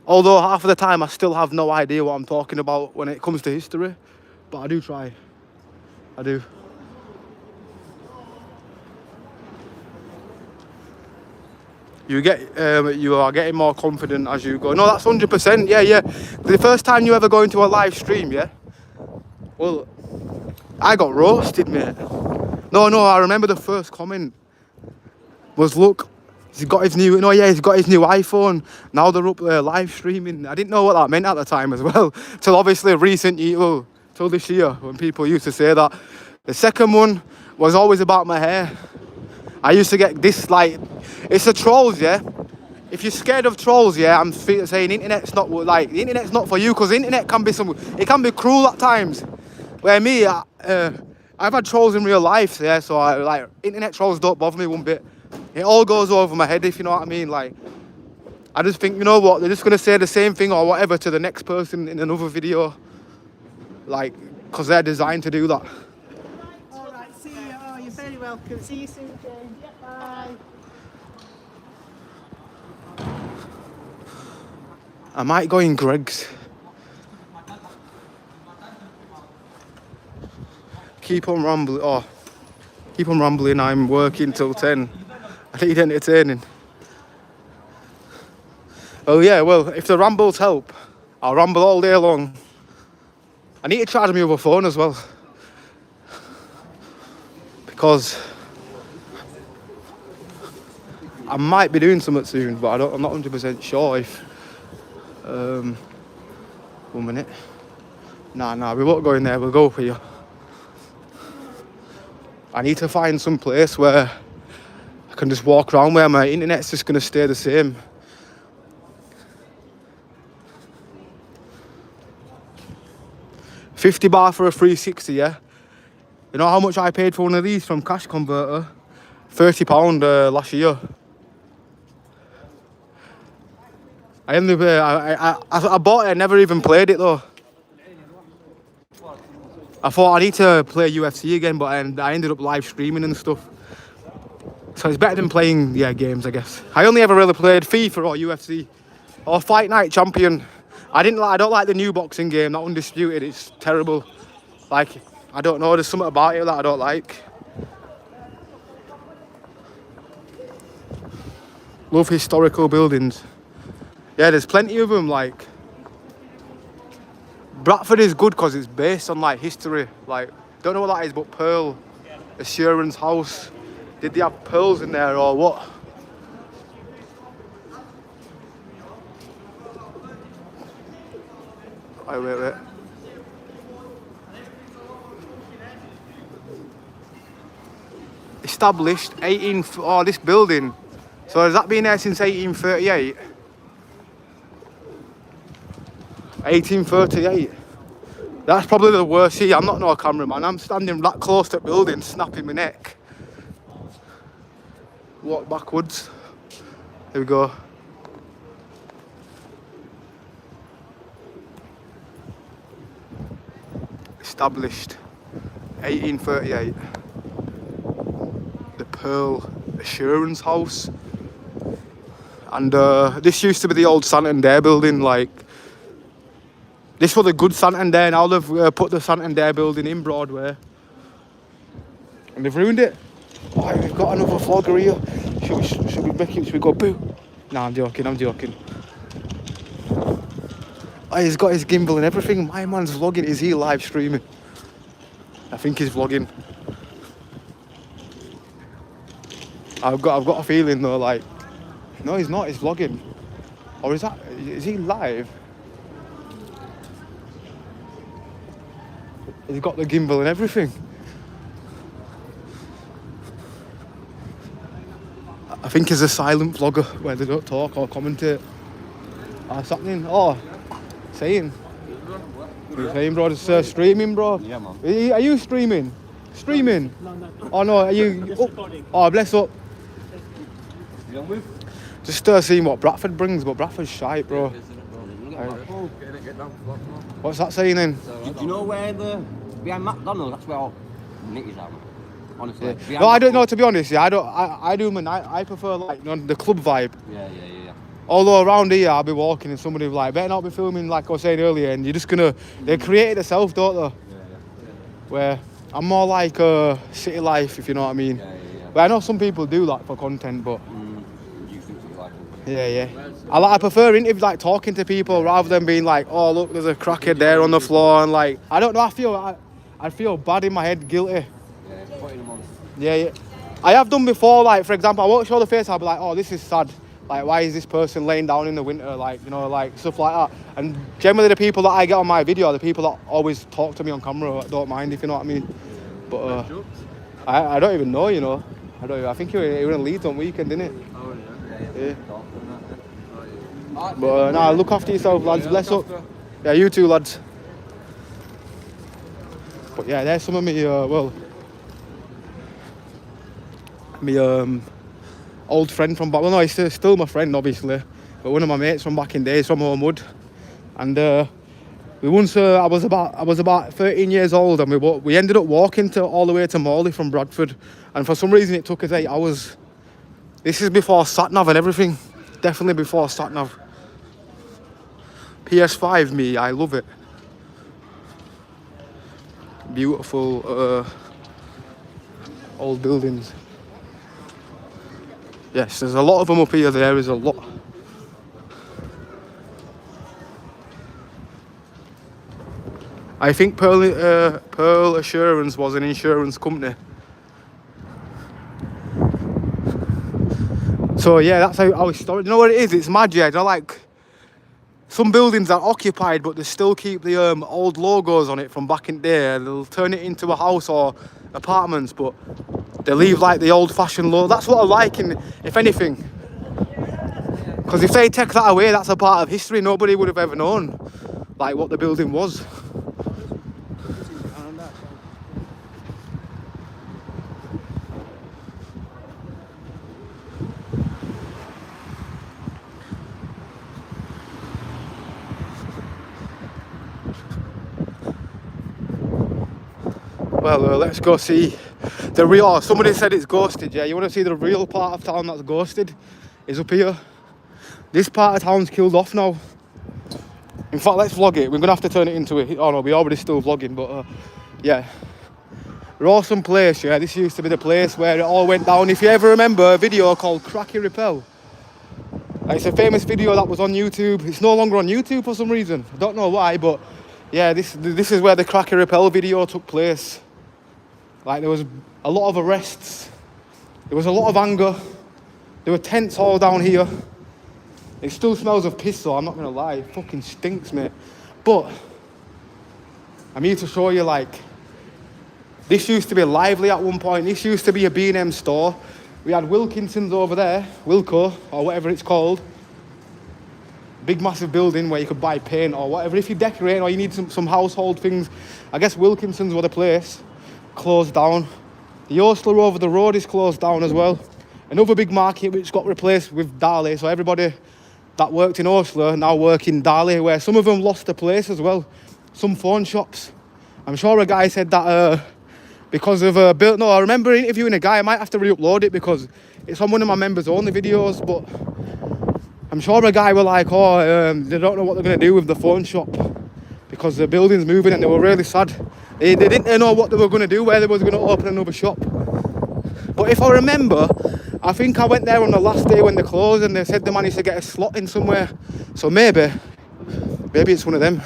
Although half of the time I still have no idea what I'm talking about when it comes to history. But I do try. I do. You are getting more confident as you go. No, that's 100%. Yeah. The first time you ever go into a live stream, yeah? Well, I got roasted, mate. No, I remember the first comment was, look, he's got his new iPhone. Now they're up there live streaming. I didn't know what that meant at the time as well. Till obviously till this year when people used to say that. The second one was always about my hair. I used to get this like, it's the trolls, yeah? If you're scared of trolls, yeah, I'm saying the internet's not for you, because the internet can be cruel at times. Where me, I've had trolls in real life, yeah, so internet trolls don't bother me one bit. It all goes over my head, if you know what I mean. Like, I just think, you know what, they're just gonna say the same thing or whatever to the next person in another video. Like, because they're designed to do that. All right, see you. Oh, you're very welcome. See you soon, Jane. Yeah, bye. I might go in Greg's. Keep on rambling. I'm working till 10. I need entertaining. Oh yeah, well, if the rambles help, I'll ramble all day long. I need to charge my other phone as well. Because I might be doing something soon, but I'm not 100% sure if... 1 minute. Nah, we won't go in there, we'll go for you. I need to find some place where I can just walk around where my internet's just gonna stay the same. £50 for a 360, yeah? You know how much I paid for one of these from Cash Converter? £30 last year. I bought it, I never even played it though. I thought I need to play UFC again, but I ended up live streaming and stuff. So it's better than playing, games, I guess. I only ever really played FIFA or UFC or Fight Night Champion. I don't like the new boxing game, that Undisputed. It's terrible. Like, I don't know, there's something about it that I don't like. Love historical buildings. Yeah, there's plenty of them. Like, Bradford is good because it's based on like history. Like, don't know what that is, but Pearl Assurance House. Did they have pearls in there or what? Wait. Established 18. Oh, this building. So has that been there since 1838? 1838. That's probably the worst. See, I'm not no cameraman. I'm standing that close to the building, snapping my neck. Walk backwards. Here we go. Established 1838. The Pearl Assurance House. And this used to be the old Santander building. Like, this was a good Santander. Now they've put the Santander building in Broadway, and they've ruined it. Oh, we've got another vlogger here. Should we make it? Should we go boo? Nah, I'm joking. Oh, he's got his gimbal and everything. My man's vlogging. Is he live streaming? I think he's vlogging. I've got a feeling though, like, no, he's not. He's vlogging. Or is he live? He's got the gimbal and everything. I think he's a silent vlogger where they don't talk or commentate. What's happening? Oh, saying. What are you saying, bro? Just streaming, bro? Yeah, man. Are you streaming? Streaming? No. Oh, no, are you... Oh, bless up. You on with? Just seeing what Bradford brings, but Bradford's shite, bro. What's that saying then? Do you know where behind McDonald's, that's where all niggas are, man. Honestly. Yeah. No, I don't know, to be honest. Yeah, I do, man. I prefer, like, you know, the club vibe. Yeah. Although around here, I'll be walking and somebody will, like, better not be filming, like I was saying earlier, and you're just gonna... They create it themselves, don't they? Yeah. Where I'm more like city life, if you know what I mean. Yeah. But I know some people do that for content, but... You think you like Yeah. it? I prefer interviews, like talking to people rather than being like, oh look, there's a crackhead there on the floor, and like, I don't know, I feel bad in my head, guilty. Yeah, putting them on. Yeah. I have done before, like, for example, I won't show the face, I'll be like, oh, this is sad. Like, why is this person laying down in the winter? Like, you know, like, stuff like that. And generally the people that I get on my video are the people that always talk to me on camera. I don't mind, if you know what I mean. But I don't even know, you know. I think you were in Leeds on weekend, didn't it? Oh, Yeah. But nah, look after yourself, lads. Bless up. Yeah, you too, lads. But yeah, there's some of me, old friend from back. Well, no, he's still my friend, obviously. But one of my mates from back in days, from Homewood. And we once, I was about 13 years old, and we ended up walking all the way to Morley from Bradford. And for some reason, it took us 8 hours. This is before sat-nav and everything. Definitely before sat-nav. PS5, me, I love it. Beautiful old buildings. Yes, there's a lot of them up here. There is a lot. I think Pearl Assurance was an insurance company. So yeah, that's how historic. You know what it is? It's mad, yeah. You know, like some buildings are occupied, but they still keep the old logos on it from back in the day. They'll turn it into a house or apartments, but they leave like the old-fashioned logo. That's what I like, if anything. Because if they take that away, that's a part of history. Nobody would have ever known, like, what the building was. Well, let's go see the real. Somebody said it's ghosted. Yeah, you want to see the real part of town that's ghosted? Is up here. This part of town's killed off now. In fact, let's vlog it. We're gonna have to turn it into a. Oh no, we're already still vlogging, but yeah. Rawson Place. Yeah, this used to be the place where it all went down. If you ever remember a video called Cracky Repel, it's a famous video that was on YouTube. It's no longer on YouTube for some reason. I don't know why, but yeah, this is where the Cracky Repel video took place. Like, there was a lot of arrests, there was a lot of anger, there were tents all down here. It still smells of piss though, I'm not gonna lie, it fucking stinks, mate. But I'm here to show you, like, this used to be lively at one point. This used to be a B&M store. We had Wilkinson's over there, Wilco, or whatever it's called. Big massive building where you could buy paint or whatever. If you decorate or you need some household things, I guess Wilkinson's were the place. Closed down. The Osler over the road is closed down as well. Another big market which got replaced with Darley. So everybody that worked in Osler now work in Darley, where some of them lost the place as well. Some phone shops. I'm sure a guy said that because of built. No, I remember interviewing a guy. I might have to re-upload it because it's on one of my members only videos. But I'm sure a guy were like, they don't know what they're gonna do with the phone shop because the building's moving, and they were really sad. They didn't know what they were going to do, where they were going to open another shop. But if I remember, I think I went there on the last day when they closed and they said they managed to get a slot in somewhere. So maybe it's one of them.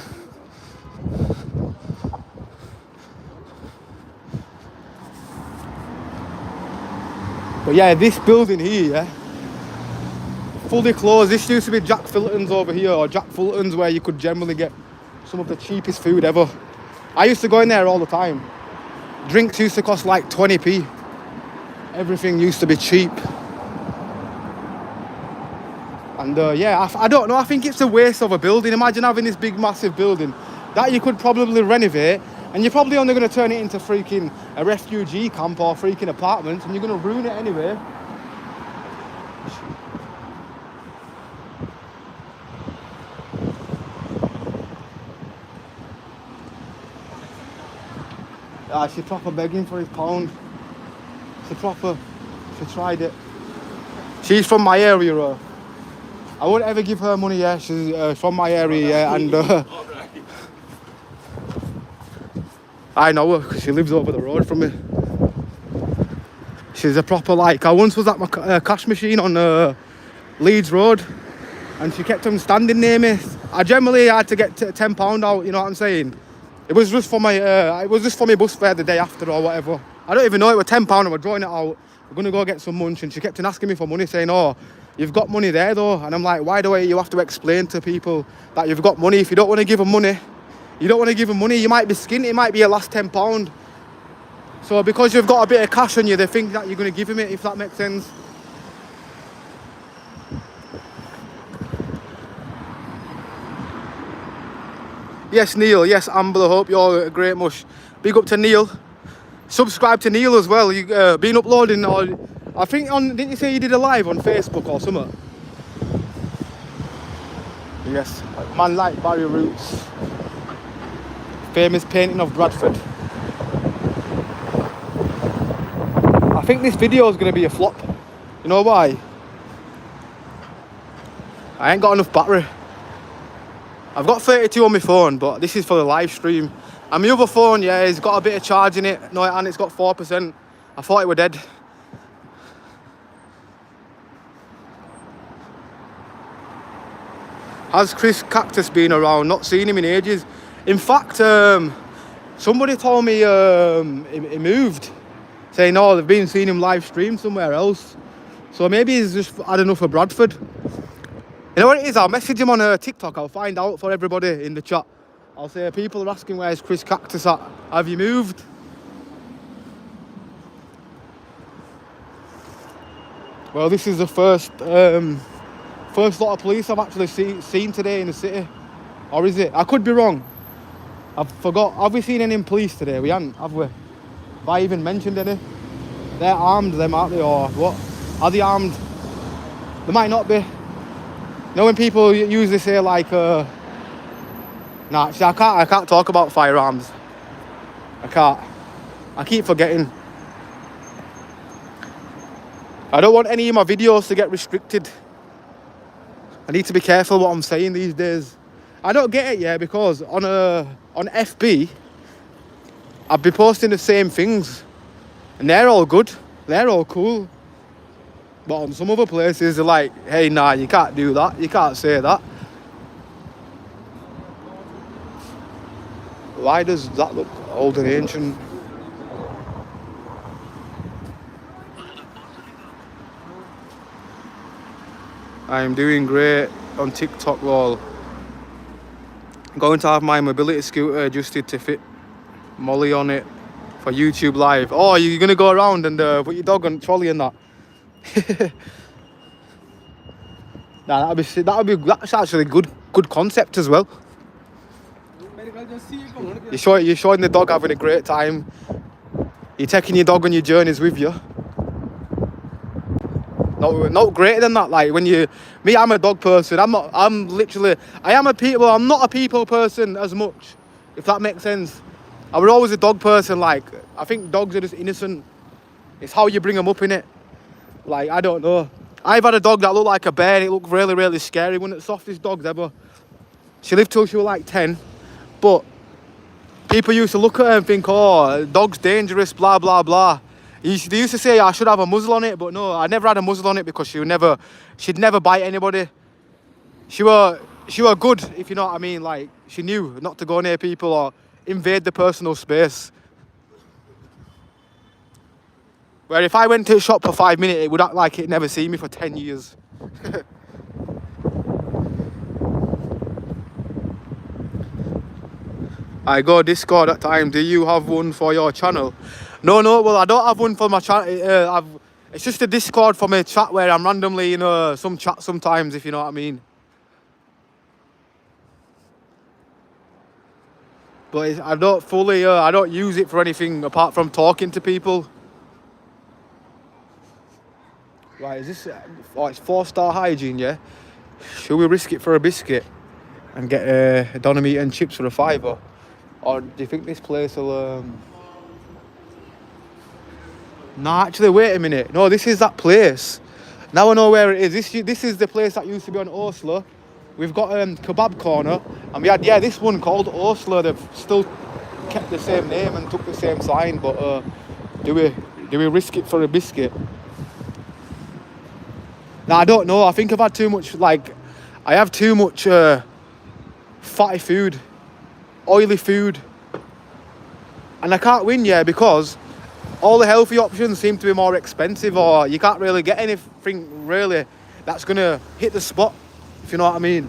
But yeah, this building here, yeah, fully closed. This used to be Jack Fullerton's over here, or Jack Fullerton's, where you could generally get some of the cheapest food ever. I used to go in there all the time. Drinks used to cost like 20p. Everything used to be cheap. And yeah, I don't know, I think it's a waste of a building. Imagine having this big massive building that you could probably renovate, and you're probably only going to turn it into freaking a refugee camp or freaking apartments, and you're going to ruin it anyway. She's proper begging for his pound. She tried it. She's from my area. I won't ever give her money, yeah. She's from my area, yeah, and I know her because she lives over the road from me. She's a proper, like, I once was at my cash machine on Leeds Road, and she kept on standing near me. I generally had to get £10 out, you know what I'm saying? It was just for my bus fare the day after or whatever. I don't even know, it was £10 and we're drawing it out. We're gonna go get some munch, and she kept on asking me for money, saying, "Oh, you've got money there though." And I'm like, why do you have to explain to people that you've got money? If you don't want to give them money, you don't want to give them money. You might be skint, it might be your last £10. So because you've got a bit of cash on you, they think that you're gonna give them it, if that makes sense. Yes, Neil. Yes, Ambler. Hope you're a great mush. Big up to Neil. Subscribe to Neil as well. You been uploading, or I think didn't you say you did a live on Facebook or something? Yes, man like Barry Roots. Famous painting of Bradford. I think this video is going to be a flop. You know why? I ain't got enough battery. I've got 32 on my phone, but this is for the live stream. And my other phone, yeah, it's got a bit of charge in it. No, and it's got 4%. I thought it were dead. Has Chris Cactus been around? Not seen him in ages. In fact, somebody told me he moved, saying, "Oh, they've been seeing him live stream somewhere else." So maybe he's just had enough of Bradford. You know what it is? I'll message him on TikTok. I'll find out for everybody in the chat. I'll say, people are asking where's Chris Cactus at. Have you moved? Well, this is the first lot of police I've actually seen today in the city. Or is it? I could be wrong. I forgot. Have we seen any police today? We haven't, have we? Have I even mentioned any? They're armed, them, aren't they? Or what? Are they armed? They might not be. You know when people usually say like, nah, actually I can't talk about firearms. I can't. I keep forgetting. I don't want any of my videos to get restricted. I need to be careful what I'm saying these days. I don't get it, yeah, because on FB, I'd be posting the same things. And they're all good. They're all cool. But on some other places, they're like, hey, nah, you can't do that. You can't say that. Why does that look old and ancient? I'm doing great on TikTok, lol. Going to have my mobility scooter adjusted to fit Molly on it for YouTube Live. Oh, you're gonna go around and put your dog on trolley and that? Nah, that's actually a good concept as well. You're showing the dog having a great time. You're taking your dog on your journeys with you. Not greater than that. Like I'm a dog person. I'm not a people person as much, if that makes sense. I was always a dog person. Like, I think dogs are just innocent. It's how you bring them up, innit? Like, I don't know. I've had a dog that looked like a bear and it looked really, really scary. One of the softest dogs ever. She lived till she was like 10. But people used to look at her and think, oh, dog's dangerous, blah, blah, blah. They used to say I should have a muzzle on it, but no, I never had a muzzle on it because she'd never bite anybody. She were good, if you know what I mean. Like, she knew not to go near people or invade the personal space. Where if I went to a shop for 5 minutes, it would act like it never seen me for 10 years. I go Discord at times. Do you have one for your channel? No, well, I don't have one for my channel. It's just a Discord for my chat where I'm randomly in some chat sometimes, if you know what I mean. But I don't use it for anything apart from talking to people. Right, is this, it's 4-star hygiene, yeah? Should we risk it for a biscuit and get a doner meat and chips for a $5? Or do you think this place will, No, actually, wait a minute. No, this is that place. Now I know where it is. This is the place that used to be on Osler. We've got Kebab Corner, and we had, yeah, this one called Osler. They've still kept the same name and took the same sign, but do we risk it for a biscuit? Now, I don't know. I think I've had too much, I have too much fatty food, oily food. And I can't win, yeah, because all the healthy options seem to be more expensive, or you can't really get anything really that's going to hit the spot, if you know what I mean.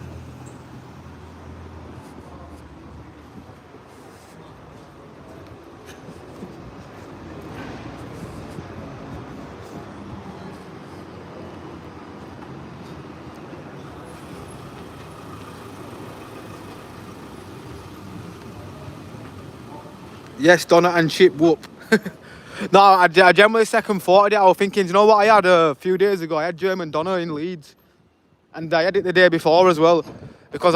Yes, donut and chip, whoop. No, I generally second thought it. I was thinking, you know what I had a few days ago? I had German doner in Leeds. And I had it the day before as well. Because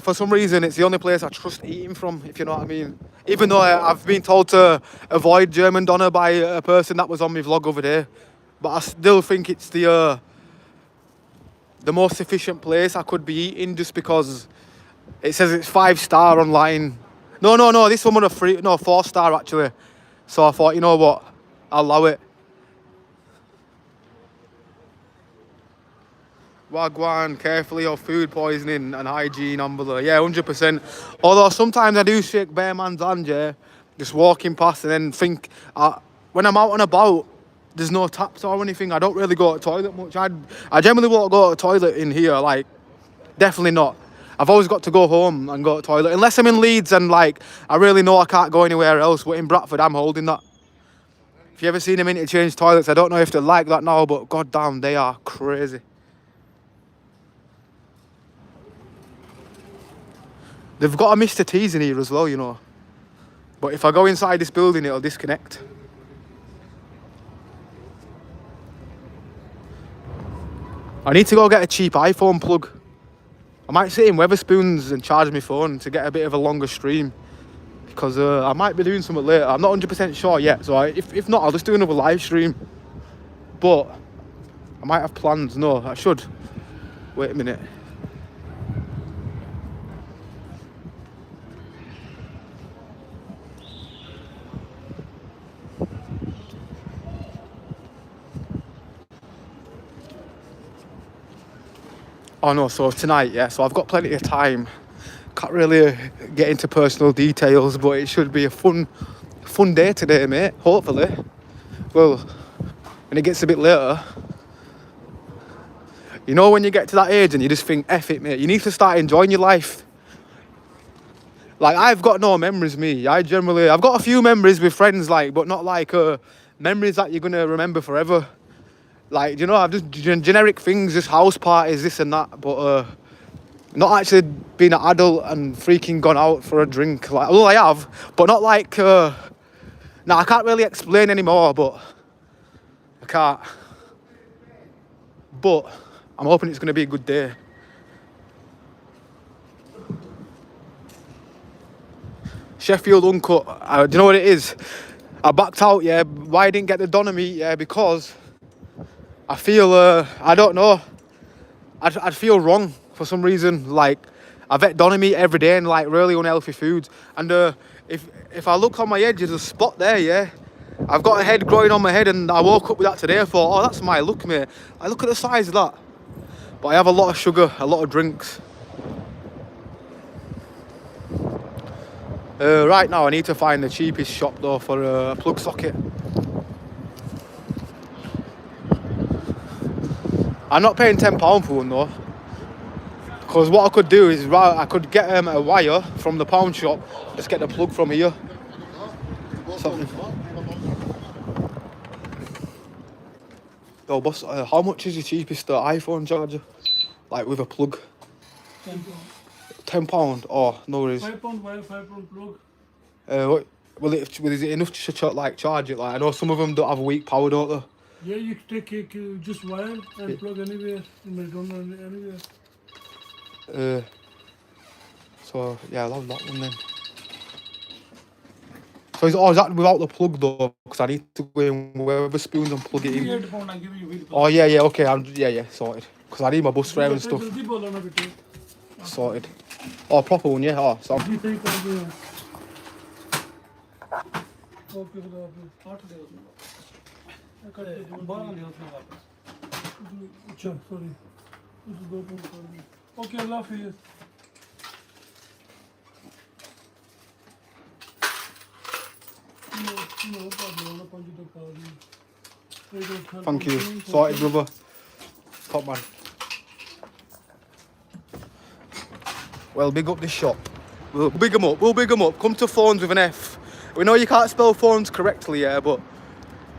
for some reason, it's the only place I trust eating from, if you know what I mean. Even though I've been told to avoid German doner by a person that was on my vlog over there. But I still think it's the most efficient place I could be eating, just because it says it's 5-star online. No, this one was 4-star actually. So I thought, you know what, I'll allow it. Wagwan, carefully of food poisoning and hygiene, Ambler. Yeah, 100%. Although sometimes I do shake bare man's hand, yeah, just walking past, and then think, when I'm out and about, there's no taps or anything. I don't really go to the toilet much. I generally won't go to the toilet in here, like, Definitely not. I've always got to go home and go to the toilet. Unless I'm in Leeds and like I really know I can't go anywhere else. But in Bradford, I'm holding that. If you ever seen them interchange toilets, I don't know if they're like that now, but goddamn, they are crazy. They've got a Mr. T's in here as well, you know. But if I go inside this building, it'll disconnect. I need to go get a cheap iPhone plug. I might sit in Weatherspoons and charge my phone to get a bit of a longer stream. Because I might be doing something later. I'm not 100% sure yet. So if not, I'll just do another live stream. But I might have plans. No, I should. Wait a minute. Oh no, so tonight, yeah, so I've got plenty of time. Can't really get into personal details, but it should be a fun day today, mate, hopefully. Well, when it gets a bit later, you know when you get to that age and you just think, F it, mate, you need to start enjoying your life. Like, I've got no memories, me. I've got a few memories with friends, like, but not like memories that you're gonna remember forever. Like, you know, I've just generic things, just house parties, this and that, but not actually been an adult and freaking gone out for a drink. Like, well, I have, but not like, nah, I can't really explain anymore, but I can't. But I'm hoping it's going to be a good day. Sheffield Uncut, do you know what it is? I backed out, yeah. Why I didn't get the Donna meat, yeah, because I feel, I don't know, I'd feel wrong for some reason. Like, I've ate Donna meat every day and like really unhealthy foods. And if I look on my head, there's a spot there, yeah. I've got a head growing on my head and I woke up with that today. I thought, oh, that's my look, mate. I look at the size of that. But I have a lot of sugar, a lot of drinks. Right now, I need to find the cheapest shop though for a plug socket. I'm not paying £10 for one though. Because what I could do is, I could get a wire from the pound shop, just get the plug from here. Something. Yo, boss, how much is your cheapest iPhone charger? Like with a plug? £10? Oh, no worries. £5 wire, £5 plug. Is it enough to charge it? Like, I know some of them don't have weak power, don't they? Yeah, you can take just wire and plug anywhere in McDonald's, anywhere. So yeah, I'll have that one then. So is that without the plug though? Because I need to go in Weatherspoons and plug it in. £8 I give you. Oh yeah, okay, yeah, sorted. Because I need my bus fare and stuff. Sorted. Oh, proper one, yeah. Oh, so. Okay, Allah Hafiz. Thank you. Sorted, brother. Top man. Well, big up this shop. We'll big them up. Come to Phones with an F. We know you can't spell phones correctly, yeah, but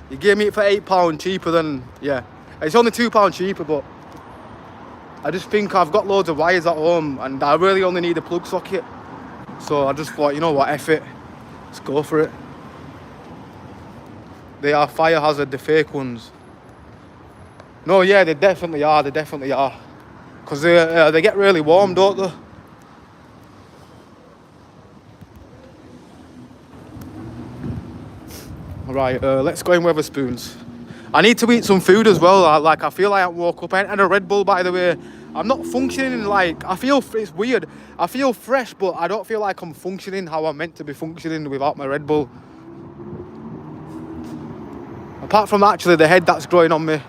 you gave me it for £8 cheaper than, yeah. It's only £2 cheaper, but I just think I've got loads of wires at home and I really only need a plug socket. So I just thought, you know what, F it. Let's go for it. They are fire hazard, the fake ones. No, yeah, they definitely are. Because they get really warm, don't they? Right, let's go in Weatherspoons. I need to eat some food as well. I feel like I woke up. I had a Red Bull, by the way. I'm not functioning like, it's weird. I feel fresh, but I don't feel like I'm functioning how I'm meant to be functioning without my Red Bull. Apart from actually the head that's growing on me.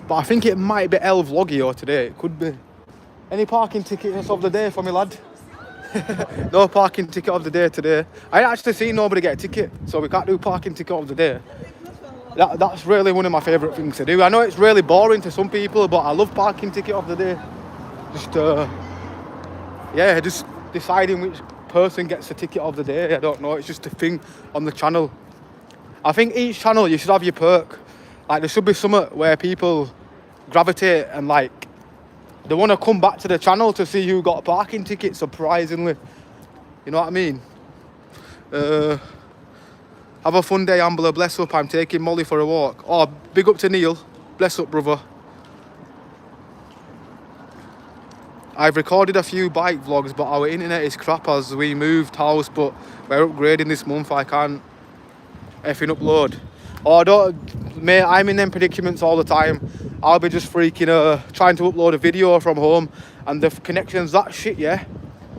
But I think it might be El Vlogio today. It could be. Any parking tickets of the day for me, lad? No parking ticket of the day today. I ain't actually seen nobody get a ticket, so we can't do parking ticket of the day. That's really one of my favourite things to do. I know it's really boring to some people, but I love parking ticket of the day. Just, yeah, just deciding which person gets the ticket of the day. I don't know, it's just a thing on the channel. I think each channel you should have your perk. Like there should be something where people gravitate and like they want to come back to the channel to see who got a parking ticket, surprisingly. You know what I mean? Have a fun day, Ambler. Bless up. I'm taking Molly for a walk. Oh, big up to Neil. Bless up, brother. I've recorded a few bike vlogs, but our internet is crap as we moved house, but we're upgrading this month. I can't effing upload. Oh, I don't, mate, I'm in them predicaments all the time. I'll be just freaking trying to upload a video from home and the connection's that shit, yeah?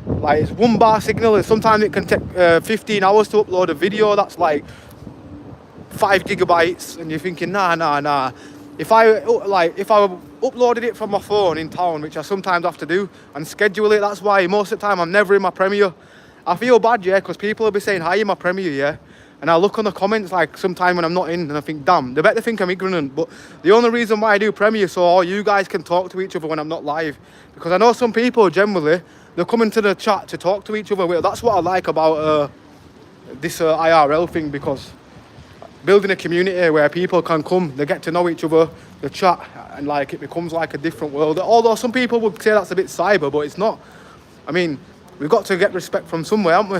Like it's 1 bar signal, and sometimes it can take 15 hours to upload a video that's like 5 gigabytes, and you're thinking, nah. If I uploaded it from my phone in town, which I sometimes have to do, and schedule it, that's why most of the time I'm never in my Premiere. I feel bad, yeah, because people will be saying hi in my Premiere, yeah? And I look on the comments like sometime when I'm not in and I think, damn, they better think I'm ignorant. But the only reason why I do Premiere so all you guys can talk to each other when I'm not live. Because I know some people generally, they're coming to the chat to talk to each other. Well, that's what I like about this IRL thing, because building a community where people can come, they get to know each other, they chat, and like it becomes like a different world. Although some people would say that's a bit cyber, but it's not. I mean, we've got to get respect from somewhere, haven't we?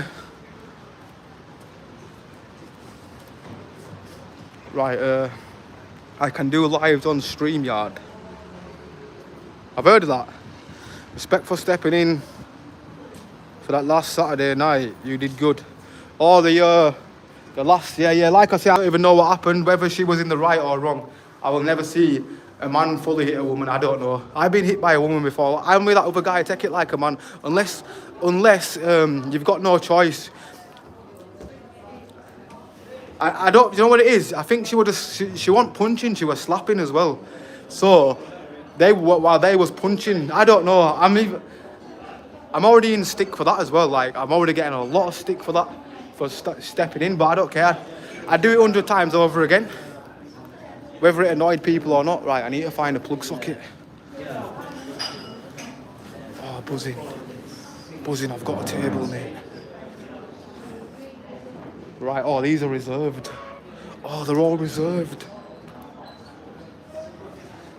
Right, I can do lives on StreamYard. I've heard of that. Respect for stepping in for that last Saturday night. You did good. Oh, the last, yeah. Like I said, I don't even know what happened, whether she was in the right or wrong. I will never see a man fully hit a woman. I don't know. I've been hit by a woman before. I'm with that other guy. Take it like a man. Unless you've got no choice. I don't, you know what it is? I think she wasn't punching, she was slapping as well. So, while they was punching, I don't know, I'm already in stick for that as well. Like, I'm already getting a lot of stick for that, for stepping in, but I don't care. I'd do it 100 times over again. Whether it annoyed people or not. Right, I need to find a plug socket. Oh, buzzing. I've got a table, mate. Right, oh, these are reserved. Oh, they're all reserved.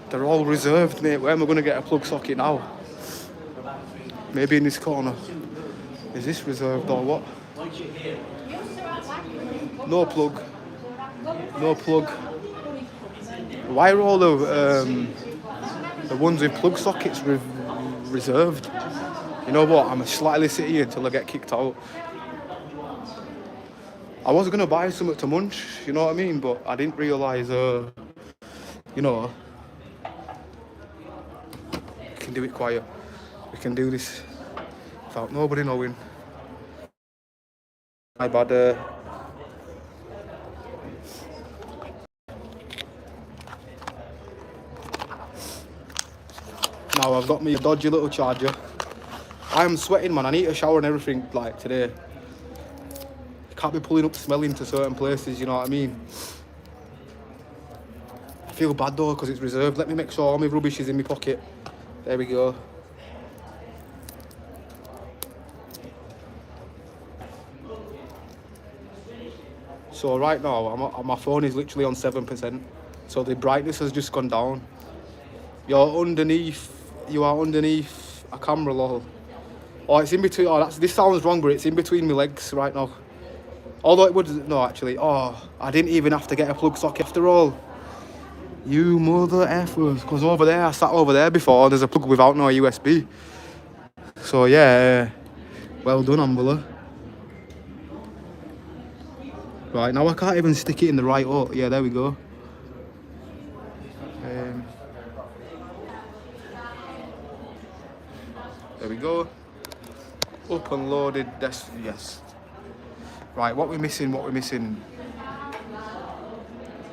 They're all reserved, mate. Where am I going to get a plug socket now? Maybe in this corner. Is this reserved or what? No plug. No plug. Why are all the ones with plug sockets reserved? You know what? I'm slightly sit here until I get kicked out. I was going to buy something to munch, you know what I mean? But I didn't realise, you know, we can do it quiet. We can do this without nobody knowing. My bad. Now I've got me a dodgy little charger. I'm sweating, man. I need a shower and everything, like, today. Can't be pulling up smelling to certain places, you know what I mean? I feel bad though because it's reserved. Let me make sure all my rubbish is in my pocket. There we go. So right now, my phone is literally on 7%. So the brightness has just gone down. You are underneath a camera, lol. Oh, it's in between. Oh, this sounds wrong, but it's in between my legs right now. Although it would, no, actually. Oh, I didn't even have to get a plug socket after all. You mother effers. Because over there, I sat over there before, there's a plug without no USB. So yeah, well done, Ambler. Right, now I can't even stick it in the right hole. Yeah, there we go. There we go. Up and loaded, yes. Right, what we're missing.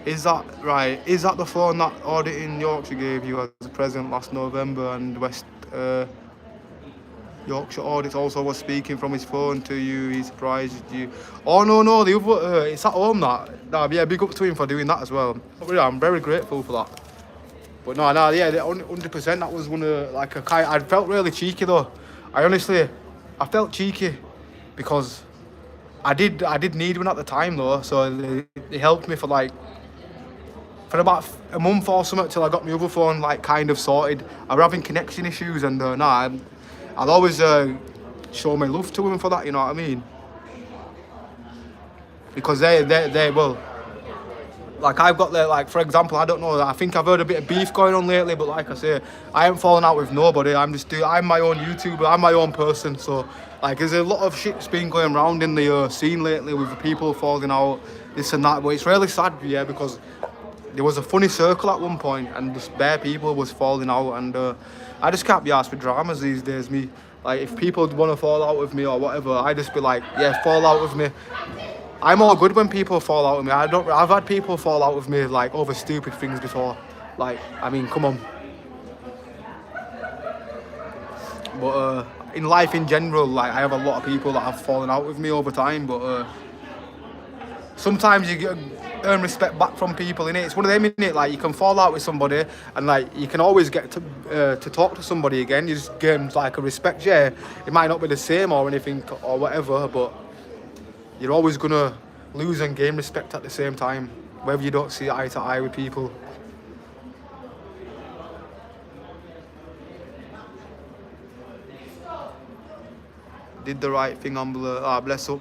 Is that the phone that Audit in Yorkshire gave you as a present last November and West Yorkshire audits also was speaking from his phone to you. He surprised you. Oh no, the other it's at home that. Nah, yeah, big up to him for doing that as well. I'm very grateful for that. But no, yeah, 100%. That was one of like a kind. I felt really cheeky though. I felt cheeky because I did need one at the time though. So it helped me for about a month or something till I got my other phone like kind of sorted. I were having connection issues and I'll always show my love to them for that, you know what I mean? Because they well, like I've got like for example, I don't know, I think I've heard a bit of beef going on lately, but like I say, I ain't falling out with nobody. I'm my own YouTuber, I'm my own person, so like there's a lot of shit's been going around in the scene lately with the people falling out, this and that, but it's really sad, yeah, because there was a funny circle at one point and just bare people was falling out, and I just can't be asked for dramas these days, me. Like if people want to fall out with me or whatever, I just be like, yeah, fall out with me. I'm all good when people fall out with me. I've had people fall out with me like over stupid things before. Like, I mean, come on. But in life in general, like I have a lot of people that have fallen out with me over time, but sometimes you earn respect back from people, innit? It's one of them, innit? Like you can fall out with somebody and like you can always get to talk to somebody again. You just gain like a respect. Yeah, it might not be the same or anything or whatever, but you're always gonna lose and gain respect at the same time, whether you don't see eye to eye with people. Did the right thing, Ambler. Ah, bless up.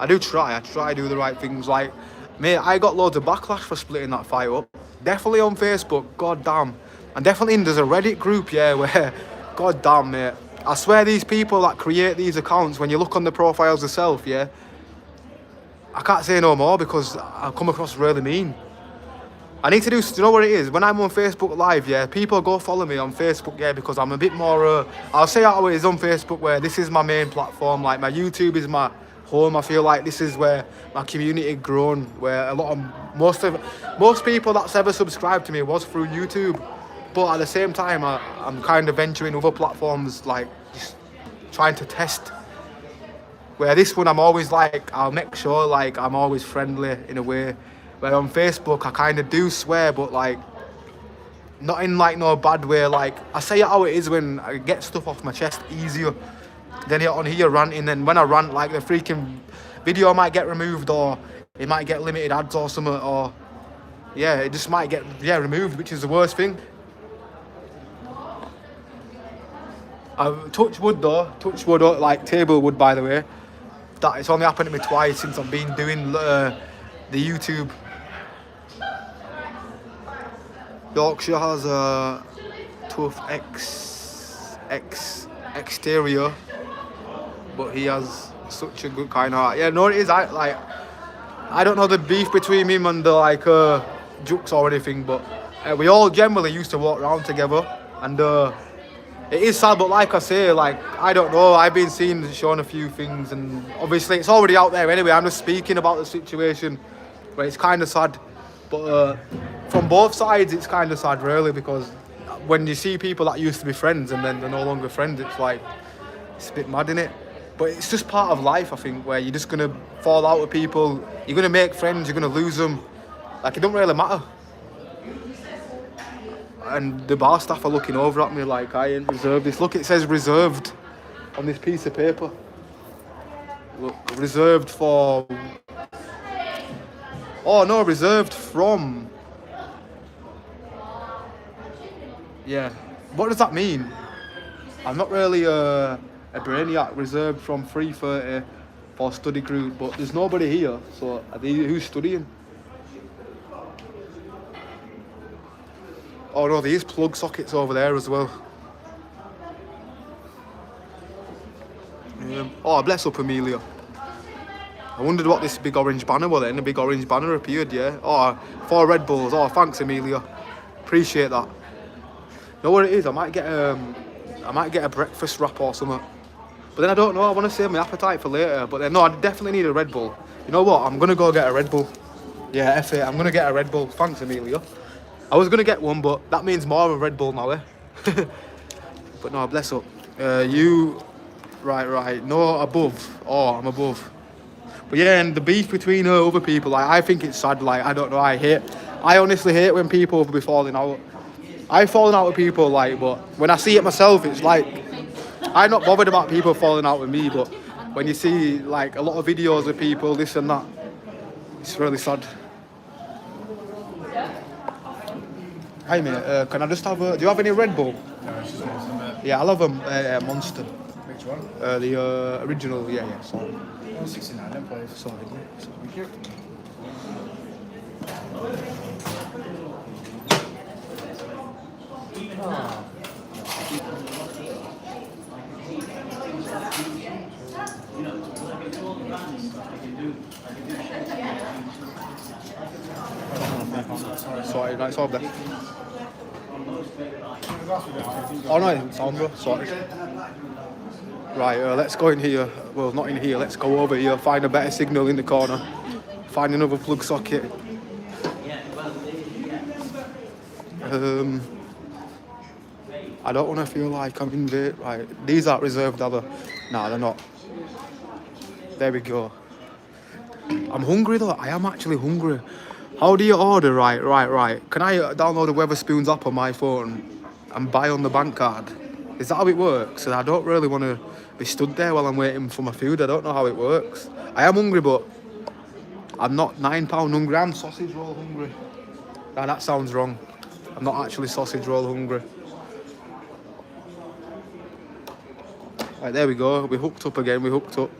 I try to do the right things. Like, mate, I got loads of backlash for splitting that fight up. Definitely on Facebook, god damn. And definitely there's a Reddit group, yeah, where, god damn, mate. I swear these people that create these accounts, when you look on the profiles themselves, yeah, I can't say no more because I come across really mean. I need to do, you know what it is? When I'm on Facebook Live, yeah, people go follow me on Facebook, yeah, because I'm a bit more, I'll say how it is on Facebook, where this is my main platform, like my YouTube is my home. I feel like this is where my community grown, where most people that's ever subscribed to me was through YouTube. But at the same time, I'm kind of venturing other platforms, like just trying to test. Where this one, I'm always like, I'll make sure like I'm always friendly in a way. Where on Facebook, I kind of do swear, but like, not in like no bad way. Like, I say it how it is when I get stuff off my chest easier. Then on here ranting, and when I rant, like the freaking video might get removed, or it might get limited ads or something, or yeah, it just might get removed, which is the worst thing. Touch wood, like table wood, by the way. That it's only happened to me twice since I've been doing the YouTube. Yorkshire has a tough exterior, but he has such a good kind of heart. Yeah, no, it is. I don't know the beef between him and Jux or anything, but we all generally used to walk around together, and it is sad. But like I say, like I don't know. I've been shown a few things, and obviously it's already out there anyway. I'm just speaking about the situation, where it's kind of sad, but from both sides, it's kind of sad, really, because when you see people that used to be friends and then they're no longer friends, it's like, it's a bit mad, innit? But it's just part of life, I think, where you're just going to fall out with people, you're going to make friends, you're going to lose them. Like, it don't really matter. And the bar staff are looking over at me like I ain't reserved this. Look, it says reserved on this piece of paper. Look, reserved for... Oh, no, reserved from... Yeah. What does that mean? I'm not really a brainiac. Reserved from 3:30 for study group, but there's nobody here, so who's studying? Oh no, there is plug sockets over there as well. Oh, bless up Amelia. I wondered what this big orange banner was then. The big orange banner appeared, yeah. Oh, 4 Red Bulls. Oh, thanks Amelia. Appreciate that. You know what it is? I might get a breakfast wrap or something. But then I don't know, I want to save my appetite for later. But then no, I definitely need a Red Bull. You know what? I'm going to go get a Red Bull. Yeah, F it. I'm going to get a Red Bull. Thanks, Amelia. I was going to get one, but that means more of a Red Bull now, eh? But no, bless up. You Right. No, above. Oh, I'm above. But yeah, and the beef between other people, like, I think it's sad. Like, I don't know, I honestly hate when people be falling out. I've fallen out with people, like, but when I see it myself, it's like, I'm not bothered about people falling out with me, but when you see, like, a lot of videos of people, this and that, it's really sad. Hi, mate, can I just have do you have any Red Bull? No, it's just Monster, mate. Yeah, I'll have a Monster. Which one? The original, yeah, sorry. 169 then, please. Sorry, mate. Thank you. Sorry, right, it's all there. Oh no, it's on, bro. Sorry. Right, let's go in here. Well, not in here. Let's go over here. Find a better signal in the corner. Find another plug socket. I don't want to feel like I'm in there. Right, these aren't reserved, are they? Nah, they're not. There we go. I'm hungry though. I am actually hungry. How do you order? Right. Can I download the Wetherspoons app on my phone and buy on the bank card? Is that how it works? And I don't really want to be stood there while I'm waiting for my food. I don't know how it works. I am hungry, but I'm not £9 hungry. I'm sausage roll hungry. Nah, that sounds wrong. I'm not actually sausage roll hungry. Right, there we go. We hooked up again. We hooked up.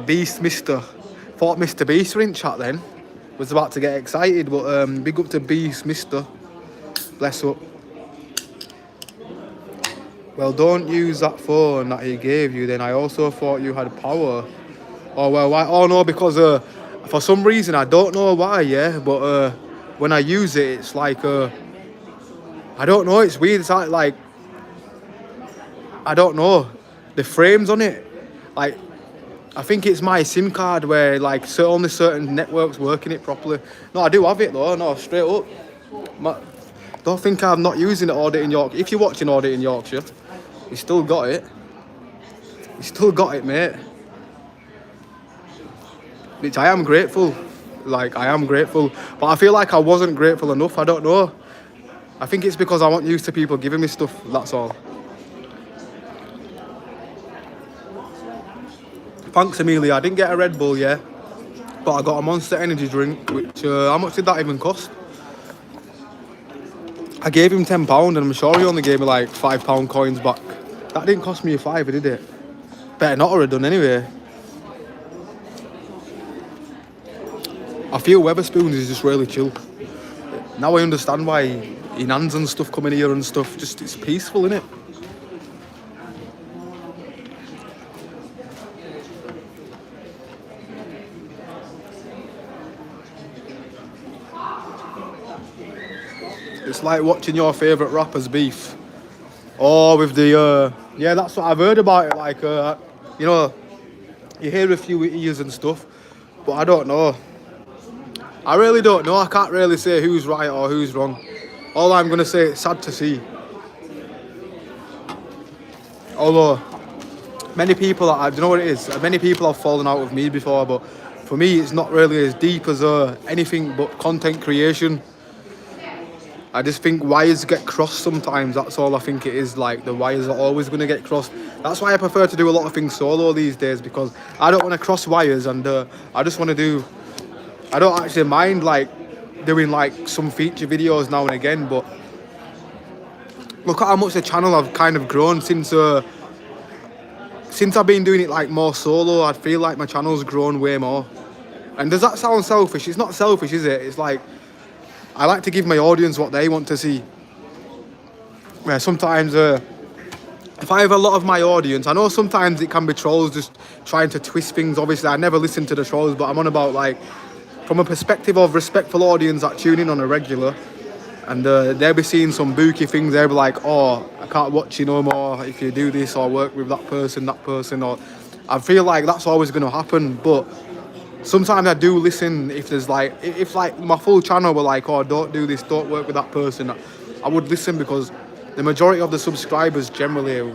Beast Mister. Thought Mr. Beast were in chat then. Was about to get excited, but big up to Beast Mister. Bless up. Well, don't use that phone that he gave you then. I also thought you had power. Oh, well, why? Oh, no, because for some reason, I don't know why, yeah, but when I use it, it's like, I don't know, it's weird. It's like, I don't know, the frames on it, like, I think it's my SIM card where, like, only certain networks work in it properly. No, I do have it, though, no, straight up. Don't think I'm not using it Audit in Yorkshire. If you're watching Audit in Yorkshire, you still got it. You still got it, mate. Which I am grateful. Like, I am grateful. But I feel like I wasn't grateful enough. I don't know. I think it's because I wasn't used to people giving me stuff. That's all. Thanks, Amelia. I didn't get a Red Bull, yeah. But I got a Monster Energy drink, which, how much did that even cost? I gave him £10 and I'm sure he only gave me like £5 coins back. That didn't cost me a fiver, did it? Better not have done anyway. I feel Wetherspoons is just really chill. Now I understand why Inans and stuff come in here and stuff. Just, it's peaceful, innit? It's like watching your favourite rappers beef. Or with the, yeah, that's what I've heard about it. Like, you know, you hear a few ears and stuff, but I don't know. I really don't know. I can't really say who's right or who's wrong. All I'm going to say, it's sad to see. Although, many people, do you know what it is? Many people have fallen out with me before, but for me, it's not really as deep as anything but content creation. I just think wires get crossed sometimes. That's all I think it is. Like, the wires are always going to get crossed. That's why I prefer to do a lot of things solo these days, because I don't want to cross wires, and I just want to do... I don't actually mind, like, doing, like, some feature videos now and again, but look at how much the channel I've kind of grown since I've been doing it, like, more solo. I feel like my channel's grown way more. And does that sound selfish? It's not selfish, is it? It's like, I like to give my audience what they want to see. Where sometimes, if I have a lot of my audience, I know sometimes it can be trolls just trying to twist things. Obviously, I never listen to the trolls, but I'm on about, like, from a perspective of respectful audience that tune in on a regular, and they'll be seeing some booky things. They'll be like, oh, I can't watch you no more if you do this or work with that person, or I feel like that's always going to happen. But sometimes I do listen. If there's like, if like my full channel were like, oh, don't do this, don't work with that person, I would listen, because the majority of the subscribers generally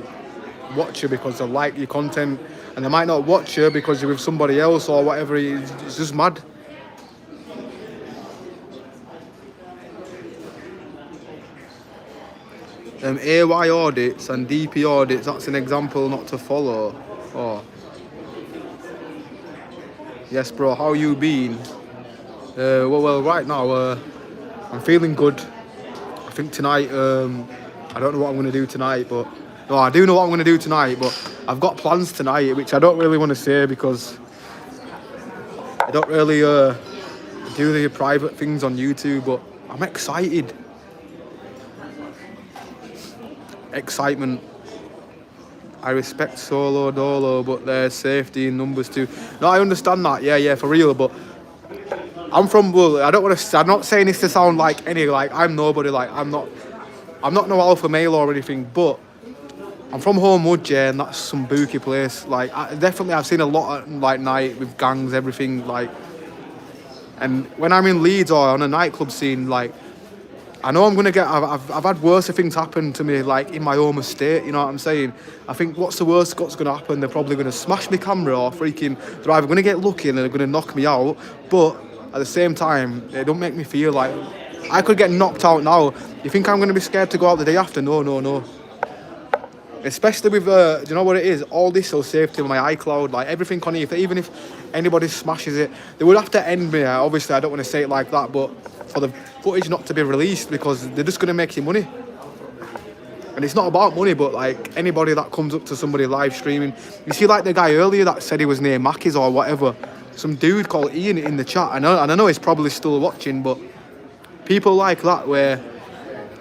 watch you because they like your content, and they might not watch you because you're with somebody else or whatever. It's just mad. AY audits and DP audits, that's an example not to follow. Oh. Yes, bro, how you been? Well, right now, I'm feeling good. I think tonight, I don't know what I'm going to do tonight, but... No, I do know what I'm going to do tonight, but I've got plans tonight, which I don't really want to say because I don't really do the private things on YouTube, but I'm excited. Excitement. I respect solo dolo, but there's safety in numbers too. No, I understand that. Yeah, for real. But I'm from. Well, I don't want to. I'm not saying this to sound like I'm nobody. Like I'm not no alpha male or anything. But I'm from Homewood, yeah, and that's some booky place. Like I've seen a lot at like night with gangs, everything. Like, and when I'm in Leeds or on a nightclub scene, like. I know I'm going to get... I've had worse things happen to me, like, in my home estate, you know what I'm saying? I think what's the worst that's going to happen? They're probably going to smash my camera or freaking... They're either going to get lucky and they're going to knock me out, but at the same time, it don't make me feel like... I could get knocked out now. You think I'm going to be scared to go out the day after? No. Especially with, do you know what it is? All this will save to my iCloud, like, everything on here. Even if anybody smashes it, they would have to end me. Obviously, I don't want to say it like that, but... for the footage not to be released because they're just going to make you money. And it's not about money, but like anybody that comes up to somebody live streaming. You see like the guy earlier that said he was near Mackey's or whatever. Some dude called Ian in the chat. And I know he's probably still watching, but people like that where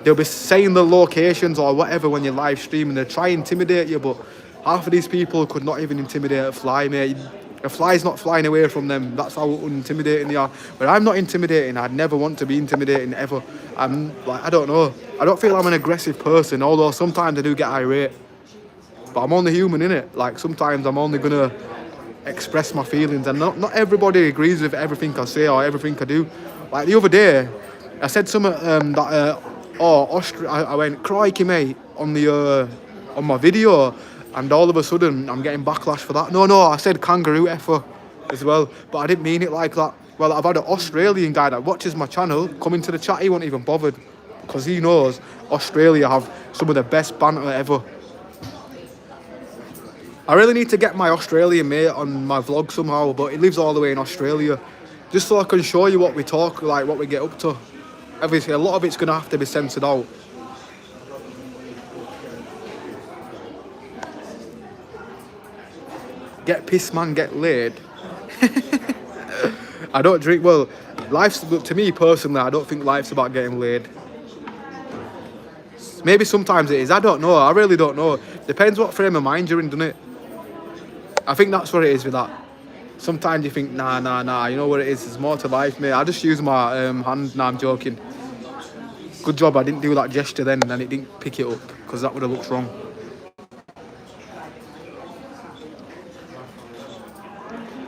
they'll be saying the locations or whatever when you're live streaming. They try and intimidate you, but half of these people could not even intimidate a fly, mate. A fly's not flying away from them. That's how intimidating they are. But I'm not intimidating. I'd never want to be intimidating ever. I'm like, I don't know. I don't feel I'm an aggressive person, although sometimes I do get irate. But I'm only human, innit? Like sometimes I'm only gonna express my feelings, and not everybody agrees with everything I say or everything I do. Like the other day, I said something I went crikey mate on my video. And all of a sudden, I'm getting backlash for that. No, I said kangaroo effer as well. But I didn't mean it like that. Well, I've had an Australian guy that watches my channel come into the chat. He wasn't even bothered. Because he knows Australia have some of the best banter ever. I really need to get my Australian mate on my vlog somehow. But he lives all the way in Australia. Just so I can show you what we talk, like what we get up to. Obviously, a lot of it's going to have to be censored out. Get pissed, man, get laid. I don't drink. Well, to me personally, I don't think life's about getting laid. Maybe sometimes it is. I don't know. I really don't know. Depends what frame of mind you're in, doesn't it? I think that's what it is with that. Sometimes you think, nah. You know what it is? There's more to life, mate. I just use my hand. Nah, I'm joking. Good job I didn't do that gesture then and it didn't pick it up because that would have looked wrong.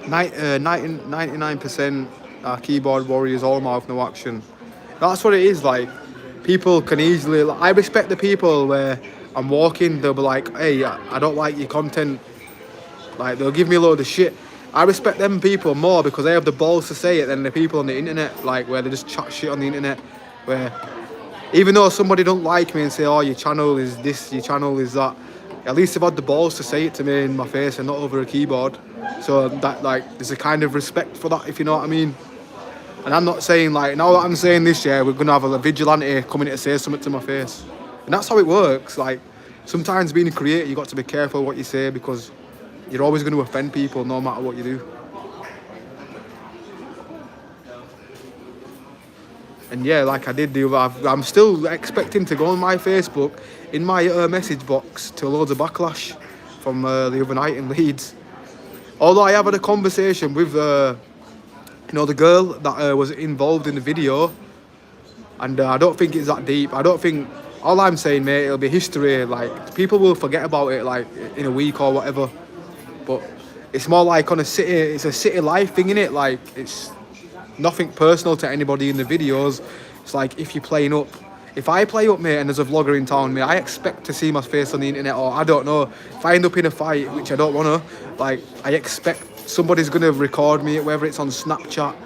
Ninety 99% are keyboard warriors, all mouth, no action. That's what it is. Like people can easily. Like, I respect the people where I'm walking, they'll be like, "Hey, I don't like your content." Like they'll give me a load of shit. I respect them people more because they have the balls to say it than the people on the internet, like where they just chat shit on the internet. Where even though somebody don't like me and say, "Oh, your channel is this, your channel is that," at least they've had the balls to say it to me in my face and not over a keyboard. So that like there's a kind of respect for that, if you know what I mean. And I'm not saying like now that I'm saying this, yeah, we're gonna have a vigilante coming to say something to my face, and that's how it works. Like sometimes being a creator, you got to be careful what you say because you're always going to offend people no matter what you do. And yeah, like I did do, I'm still expecting to go on my Facebook in my message box to loads of backlash from the other night in Leeds. Although I have had a conversation with, the girl that was involved in the video, and I don't think it's that deep. I don't think, all I'm saying, mate, it'll be history. Like people will forget about it, like in a week or whatever. But it's more like on it's a city life thing, innit? Like it's nothing personal to anybody in the videos. It's like if you're playing up, If I play up, mate, and there's a vlogger in town, mate, I expect to see my face on the internet, or I don't know. If I end up in a fight, which I don't want to, like, I expect somebody's going to record me, whether it's on Snapchat,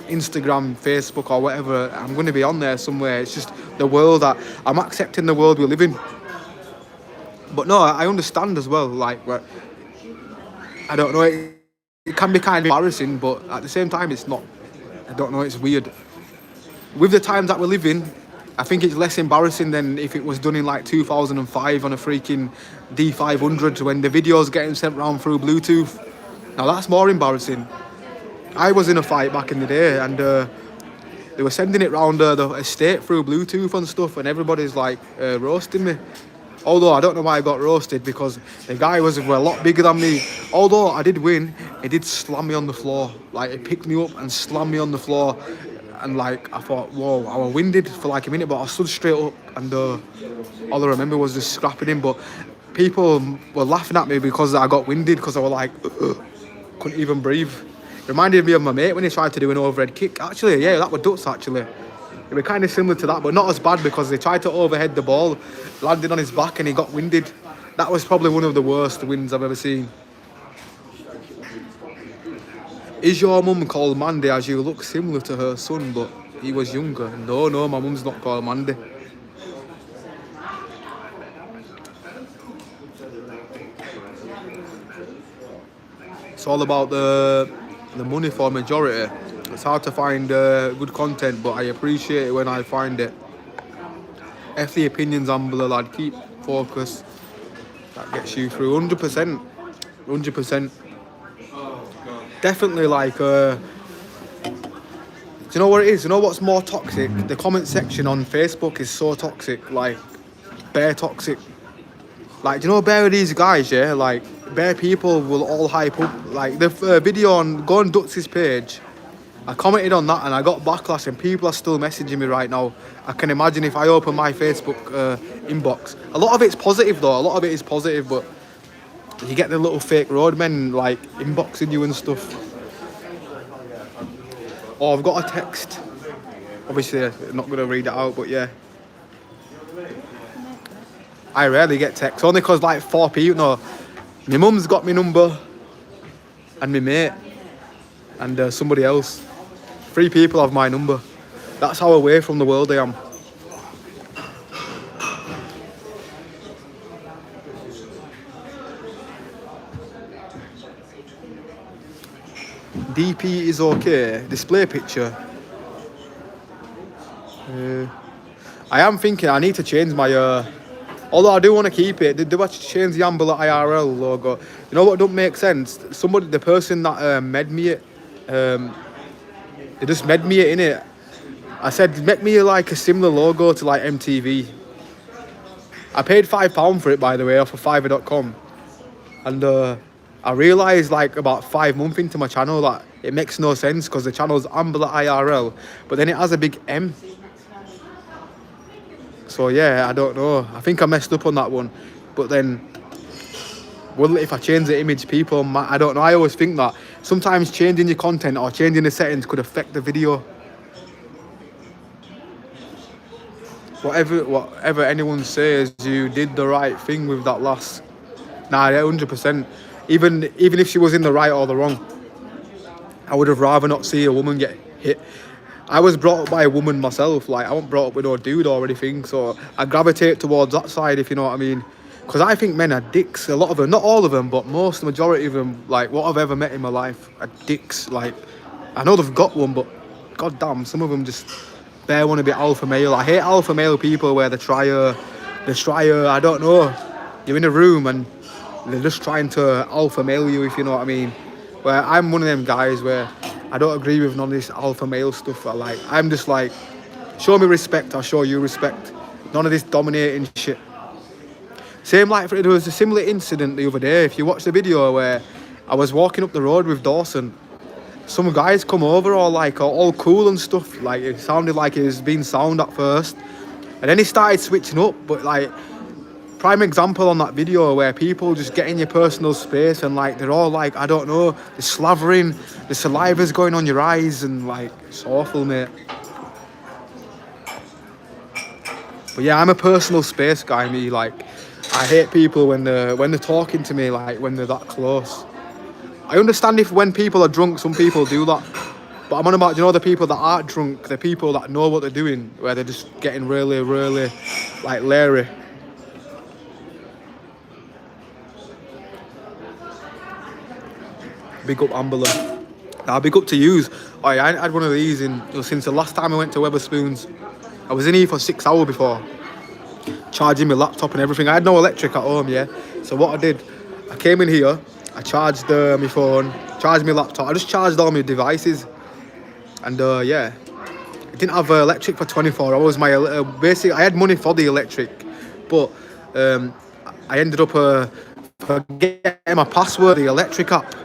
Instagram, Facebook, or whatever. I'm going to be on there somewhere. It's just the world that I'm accepting the world we live in. But no, I understand as well, like, I don't know, it can be kind of embarrassing, but at the same time, it's not. I don't know, it's weird. With the times that we live in, I think it's less embarrassing than if it was done in like 2005 on a freaking D500 when the video's getting sent round through Bluetooth. Now that's more embarrassing. I was in a fight back in the day, and they were sending it round the estate through Bluetooth and stuff, and everybody's like roasting me. Although I don't know why I got roasted, because the guy was a lot bigger than me. Although I did win, he did slam me on the floor. Like, he picked me up and slammed me on the floor. And like, I thought, whoa, I was winded for like a minute, but I stood straight up, and all I remember was just scrapping him. But people were laughing at me because I got winded, because I was like, couldn't even breathe. It reminded me of my mate when he tried to do an overhead kick. Actually, yeah, that was Dutz actually. It was kind of similar to that, but not as bad, because they tried to overhead the ball, landed on his back, and he got winded. That was probably one of the worst wins I've ever seen. Is your mum called Mandy, as you look similar to her son, but he was younger? No, my mum's not called Mandy. It's all about the money for a majority. It's hard to find good content, but I appreciate it when I find it. F the opinions, Ambler, lad. Keep focus. That gets you through 100%. 100%. Definitely, like, do you know what it is? You know what's more toxic? The comment section on Facebook is so toxic, like, bare toxic. Like, do you know bare these guys, yeah? Like, bare people will all hype up. Like, the video on, go on Dutz's page, I commented on that and I got backlash, and people are still messaging me right now. I can imagine if I open my Facebook inbox. A lot of it's positive though, a lot of it is positive, but you get the little fake roadmen like inboxing you and stuff. Oh, I've got a text. Obviously, I'm not going to read it out, but yeah. I rarely get texts, only because like 4 people, no. My mum's got my number, and my mate, and somebody else. 3 people have my number. That's how away from the world I am. DP is okay. Display picture. I am thinking I need to change my. Although I do want to keep it. They do have to change the Ambler IRL logo. You know what don't make sense? Somebody, the person that made me it, they just made me it, innit? I said, make me like a similar logo to like MTV. I paid £5 for it, by the way, off of Fiverr.com. And I realised like about 5 months into my channel that it makes no sense, because the channel's Ambler IRL, but then it has a big M. So yeah, I don't know. I think I messed up on that one. But then, well, if I change the image, people might, I don't know. I always think that sometimes changing your content or changing the settings could affect the video. Whatever anyone says, you did the right thing with that lass. Nah, yeah, 100%. Even if she was in the right or the wrong, I would have rather not see a woman get hit. I was brought up by a woman myself. Like, I wasn't brought up with no dude or anything, so I gravitate towards that side, if you know what I mean. Because I think men are dicks. A lot of them, not all of them, but most, the majority of them, like what I've ever met in my life, are dicks. Like, I know they've got one, but goddamn, some of them just bare want to be alpha male. I hate alpha male people where they try, I don't know, you're in a room and they're just trying to alpha male you, if you know what I mean. Where I'm one of them guys where I don't agree with none of this alpha male stuff. I'm just like, show me respect, I'll show you respect. None of this dominating shit. Same like, there was a similar incident the other day. If you watch the video where I was walking up the road with Dawson, some guys come over all cool and stuff. Like, it sounded like he was being sound at first, and then he started switching up. But like, prime example on that video where people just get in your personal space and like they're all like, I don't know, they're slavering, the saliva's going on your eyes, and like, it's awful, mate. But yeah, I'm a personal space guy. Me, like, I hate people when they're talking to me, like when they're that close. I understand if when people are drunk, some people do that. But I'm on about, you know, the people that aren't drunk, the people that know what they're doing, where they're just getting really, really, like, leery. Big up Ambler. Nah, big up to yous. Oh, yeah, I ain't had one of these since the last time I went to Weatherspoons. I was in here for 6 hours before, charging my laptop and everything. I had no electric at home, yeah. So what I did, I came in here, I charged my phone, charged my laptop. I just charged all my devices. And yeah, I didn't have electric for 24 hours. My basically, I had money for the electric, but I ended up forgetting my password, the electric app.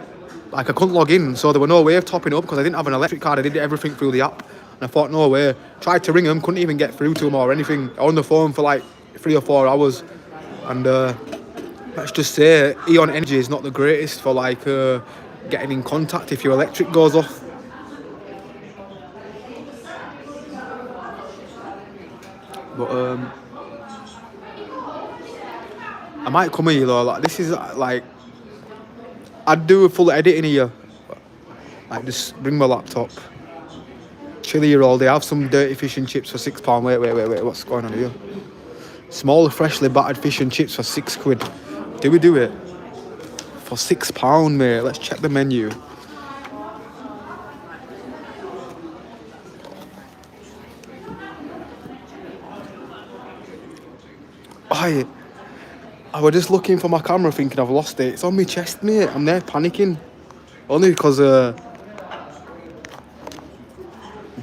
Like, I couldn't log in, so there were no way of topping up because I didn't have an electric card. I did everything through the app, and I thought, no way. Tried to ring them, couldn't even get through to them or anything. On the phone for like 3 or 4 hours, and let's just say Eon Energy is not the greatest for like getting in contact if your electric goes off. But I might come here though. Like, this is like, I'd do a full editing here. Like, just bring my laptop, chill here all day, have some dirty fish and chips for £6. Wait, what's going on here? Small, freshly battered fish and chips for £6. Do we do it? For £6, mate. Let's check the menu. I was just looking for my camera thinking I've lost it. It's on my chest, mate. I'm there panicking. Only because there's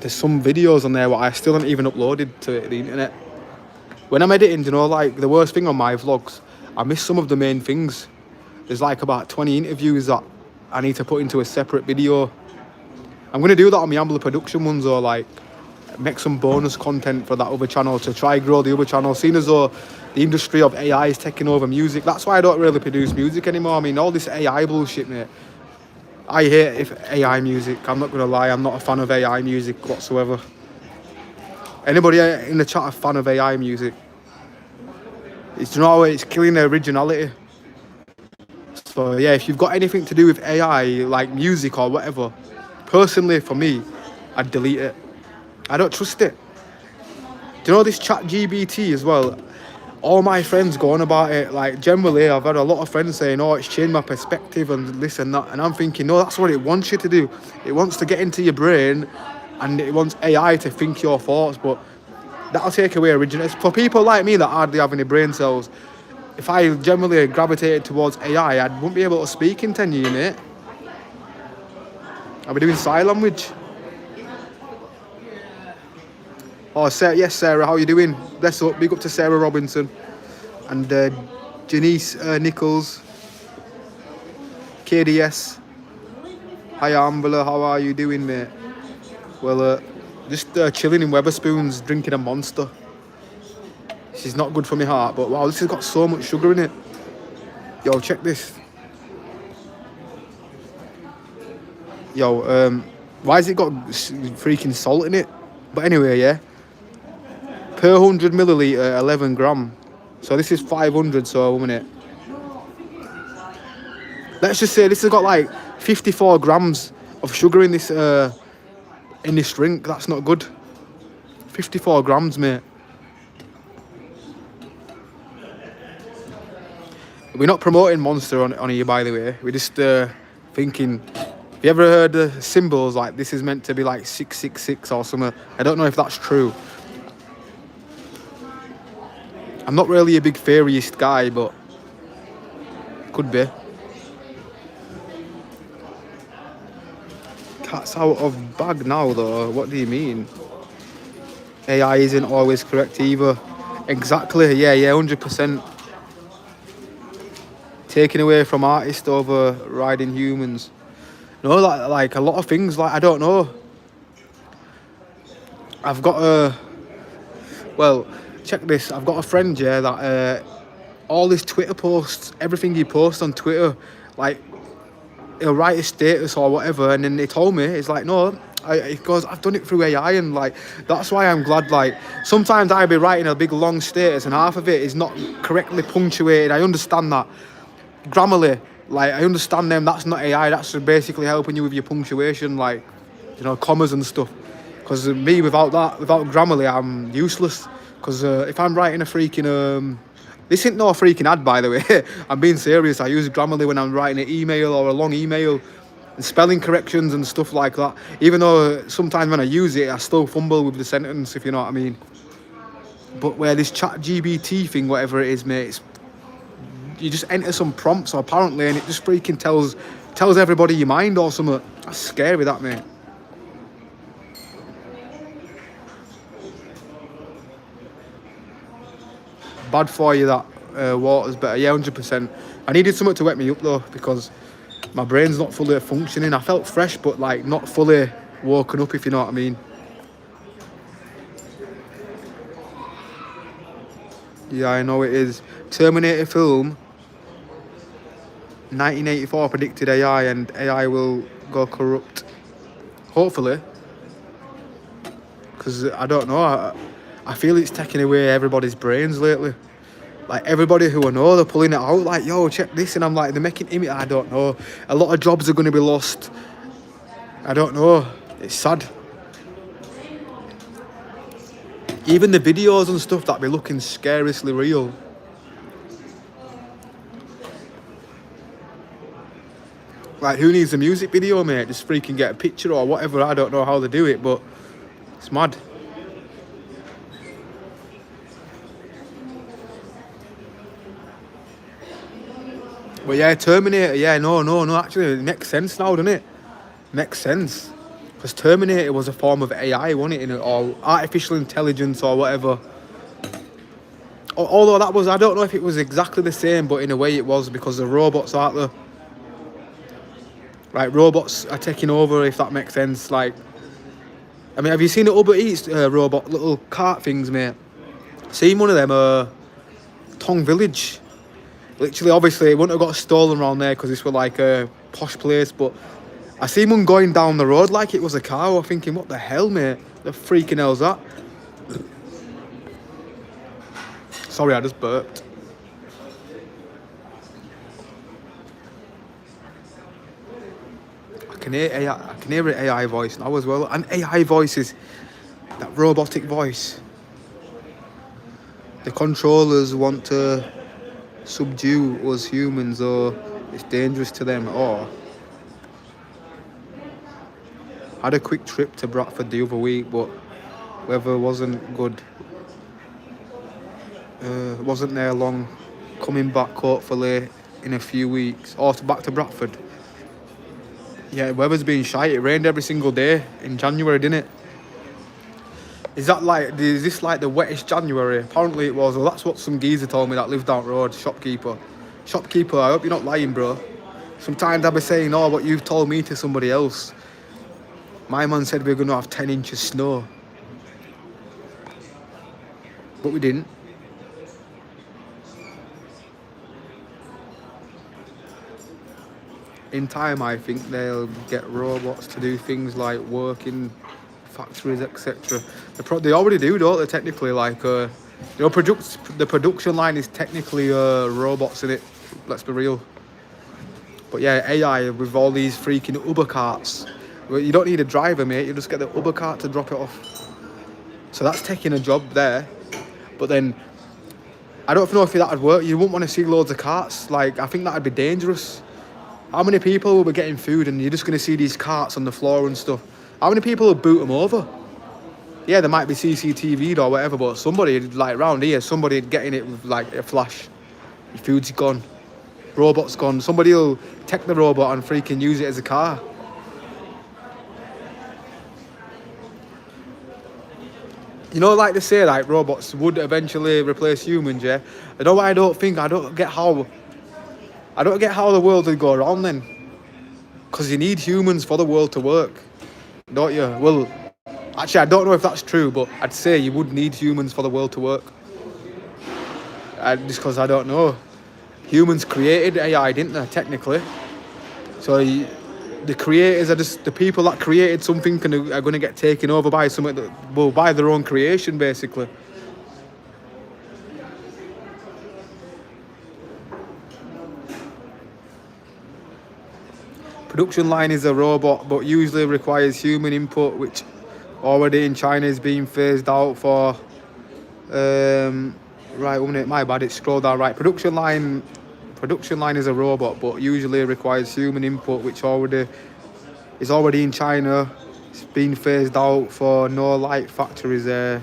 some videos on there what I still haven't even uploaded to the internet. When I'm editing, you know, like, the worst thing on my vlogs, I miss some of the main things. There's like about 20 interviews that I need to put into a separate video. I'm going to do that on my Ambler production ones, or like make some bonus content for that other channel to try grow the other channel, seeing as though the industry of AI is taking over music. That's why I don't really produce music anymore. I mean, all this AI bullshit, mate. I hate AI music. I'm not going to lie. I'm not a fan of AI music whatsoever. Anybody in the chat a fan of AI music? It's, you know, it's killing the originality. So yeah, if you've got anything to do with AI, like music or whatever, personally for me, I'd delete it. I don't trust it. Do you know this ChatGPT as well? All my friends go on about it. Like, generally, I've had a lot of friends saying, oh, it's changed my perspective and this and that. And I'm thinking, no, that's what it wants you to do. It wants to get into your brain, and it wants AI to think your thoughts. But that'll take away originality. For people like me that hardly have any brain cells, if I generally gravitated towards AI, I wouldn't be able to speak in 10 years, mate. I'll be doing sign language. Oh, Sarah, yes, Sarah, how you doing? Bless up, big up to Sarah Robinson. And Janice Nichols. KDS. Hi, Ambler, how are you doing, mate? Well, just chilling in Weatherspoons, drinking a Monster. This is not good for my heart, but wow, this has got so much sugar in it. Yo, check this. Yo, why has it got freaking salt in it? But anyway, yeah. Per 100 milliliter, 11 gram. So this is 500, so 1 minute. Let's just say this has got like 54 grams of sugar in this drink. That's not good. 54 grams, mate. We're not promoting Monster on here, by the way. We're just thinking. Have you ever heard the symbols like this is meant to be like 666 or something? I don't know if that's true. I'm not really a big fairyist guy, but could be. Cat's out of bag now, though. What do you mean? AI isn't always correct either. Exactly. Yeah, 100%. Taking away from artists over riding humans. No, like a lot of things. Like, I don't know. I've got a. Well, check this. I've got a friend, yeah, that all his Twitter posts, everything he posts on Twitter, like he'll write a status or whatever, and then he told me, it's like, no, he goes, I've done it through AI, and like, that's why I'm glad. Like, sometimes I'd be writing a big long status and half of it is not correctly punctuated. I understand that. Grammarly, like, I understand them, that's not AI, that's just basically helping you with your punctuation, like, you know, commas and stuff. Because me, without that, without Grammarly, I'm useless. Because if I'm writing a freaking, this isn't no freaking ad, by the way. I'm being serious. I use Grammarly when I'm writing an email or a long email, and spelling corrections and stuff like that. Even though sometimes when I use it, I still fumble with the sentence, if you know what I mean. But where this chat GBT thing, whatever it is, mate, you just enter some prompts apparently, and it just freaking tells everybody your mind or something. That's scary, that, mate. Bad for you, that water's better. Yeah, 100%. I needed something to wake me up though, because my brain's not fully functioning. I felt fresh, but like not fully woken up, if you know what I mean. Yeah, I know it is. Terminator film, 1984 predicted AI, and AI will go corrupt. Hopefully. Because I don't know, I feel it's taking away everybody's brains lately. Like, everybody who I know, they're pulling it out, like, yo, check this, and I'm like, they're making image. I don't know. A lot of jobs are going to be lost. I don't know. It's sad. Even the videos and stuff that be looking scariously real. Like, who needs a music video, mate? Just freaking get a picture or whatever. I don't know how they do it, but it's mad. But yeah, Terminator, yeah, no, actually, it makes sense now, doesn't it? Makes sense. Because Terminator was a form of AI, wasn't it? Or artificial intelligence or whatever. Although that was, I don't know if it was exactly the same, but in a way it was, because the robots aren't there. Like, robots are taking over, if that makes sense. Like, I mean, have you seen the Uber Eats robot little cart things, mate? Seen one of them, Tong Village. Literally, obviously, it wouldn't have got stolen around there because this were like a posh place, but I seen one going down the road like it was a car. I was thinking, what the hell, mate? The freaking hell's that? Sorry, I just burped. I can hear an AI voice now as well. And AI voices, that robotic voice. The controllers want to subdue us humans, or it's dangerous to them, or had a quick trip to Bradford the other week, but weather wasn't good. Wasn't there long. Coming back hopefully in a few weeks, or back to Bradford. Yeah, weather's been shite. It rained every single day in January, didn't it? Is this like the wettest January? Apparently it was. Well, that's what some geezer told me that lived down the road, shopkeeper. Shopkeeper, I hope you're not lying, bro. Sometimes I'll be saying, oh, what you've told me to somebody else. My man said we're going to have 10 inches snow. But we didn't. In time, I think they'll get robots to do things like work in factories, etc. They already do, don't they, technically? Like, you know, the production line is technically robots in it, let's be real. But yeah, AI with all these freaking Uber carts. Well, you don't need a driver, mate, you just get the Uber cart to drop it off. So that's taking a job there. But then, I don't know if that would work. You wouldn't want to see loads of carts. Like, I think that would be dangerous. How many people will be getting food and you're just going to see these carts on the floor and stuff? How many people will boot them over? Yeah, there might be CCTV'd or whatever, but somebody, like, round here, somebody getting it with, like, a flash. Your food's gone. Robot's gone. Somebody will take the robot and freaking use it as a car. You know, like they say, like, robots would eventually replace humans, yeah? I know what I don't get how the world would go around then. Because you need humans for the world to work, don't you? Well, actually, I don't know if that's true, but I'd say you would need humans for the world to work. Just because I don't know. Humans created AI, didn't they, technically? So the creators are just the people that created something are going to get taken over by something that will by their own creation, basically. Production line is a robot, but usually requires human input, which already in China is being phased out for. Right, 1 minute, my bad. It scrolled down. Right, production line is a robot, but usually requires human input, which is already in China. It's been phased out for no light factories there.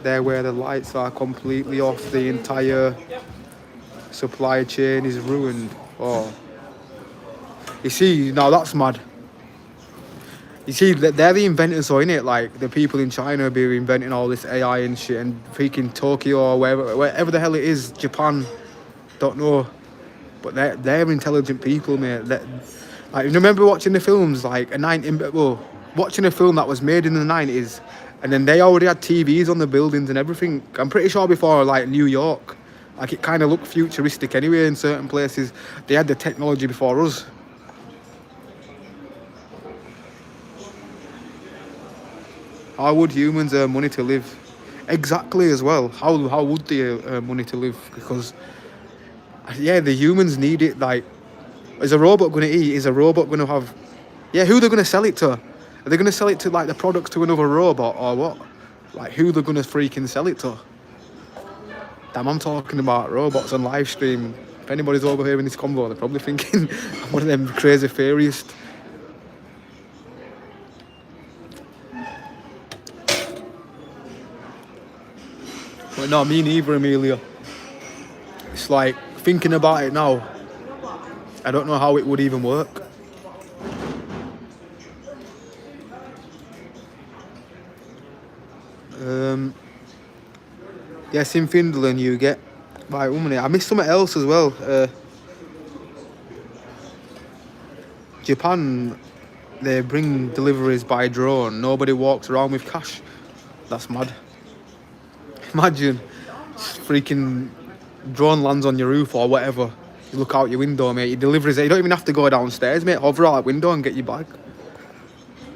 There where the lights are completely off, the entire supply chain is ruined. Oh, you see, now that's mad. You see, they're the inventors, so innit? Like the people in China be inventing all this AI and shit, and freaking Tokyo or wherever the hell it is, Japan, don't know, but they're intelligent people, mate. Like, you remember watching the films like watching a film that was made in the 90s, and then they already had TVs on the buildings and everything. I'm pretty sure before like New York, like it kind of looked futuristic anyway in certain places. They had the technology before us. How would humans earn money to live? Exactly as well. How would they earn money to live? Because yeah, the humans need it. Like, is a robot going to eat? Is a robot going to have? Yeah, who they're going to sell it to? Are they going to sell it to like the products to another robot or what? Like who they're going to freaking sell it to? Damn, I'm talking about robots on live stream. If anybody's over here in this convo, they're probably thinking I'm one of them crazy theorists. But no, me neither, Amelia. It's like, thinking about it now, I don't know how it would even work. Yes, in Finland you get... Right, 1 minute, I missed something else as well. Japan, they bring deliveries by drone. Nobody walks around with cash. That's mad. Imagine, freaking drone lands on your roof or whatever. You look out your window, mate. Your deliveries, you don't even have to go downstairs, mate. Hover out that window and get your bag.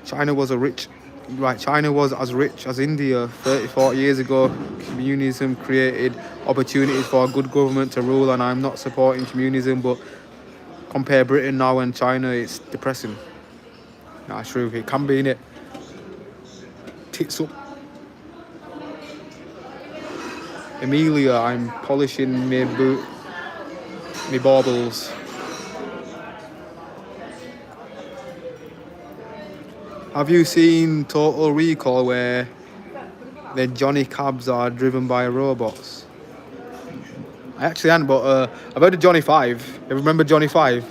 China was as rich as India 30, 40 years ago. Communism created opportunities for a good government to rule, and I'm not supporting communism, but compare Britain now and China, it's depressing. That's true, it can be, innit? Tits up. Amelia, I'm polishing me baubles. Have you seen Total Recall where the Johnny cabs are driven by robots? I actually hadn't, but I've heard of Johnny 5. You remember Johnny 5?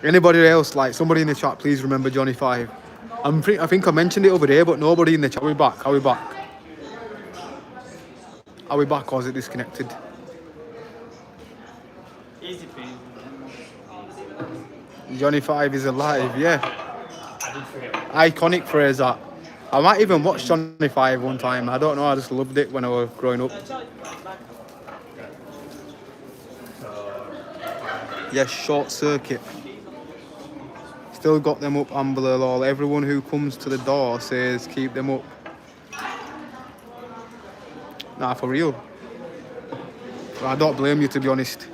Anybody else, like somebody in the chat, please remember Johnny 5. I think I mentioned it over there, but nobody in the chat. Are we back? Are we back? Are we back, or is it disconnected? Easy peasy. Johnny 5 is alive, yeah. I did forget. Iconic phrase that. I might even watch Johnny 5 one time. I don't know, I just loved it when I was growing up. Yes, Short Circuit. Still got them up, Ambler lol. Everyone who comes to the door says keep them up. Nah, for real. I don't blame you, to be honest.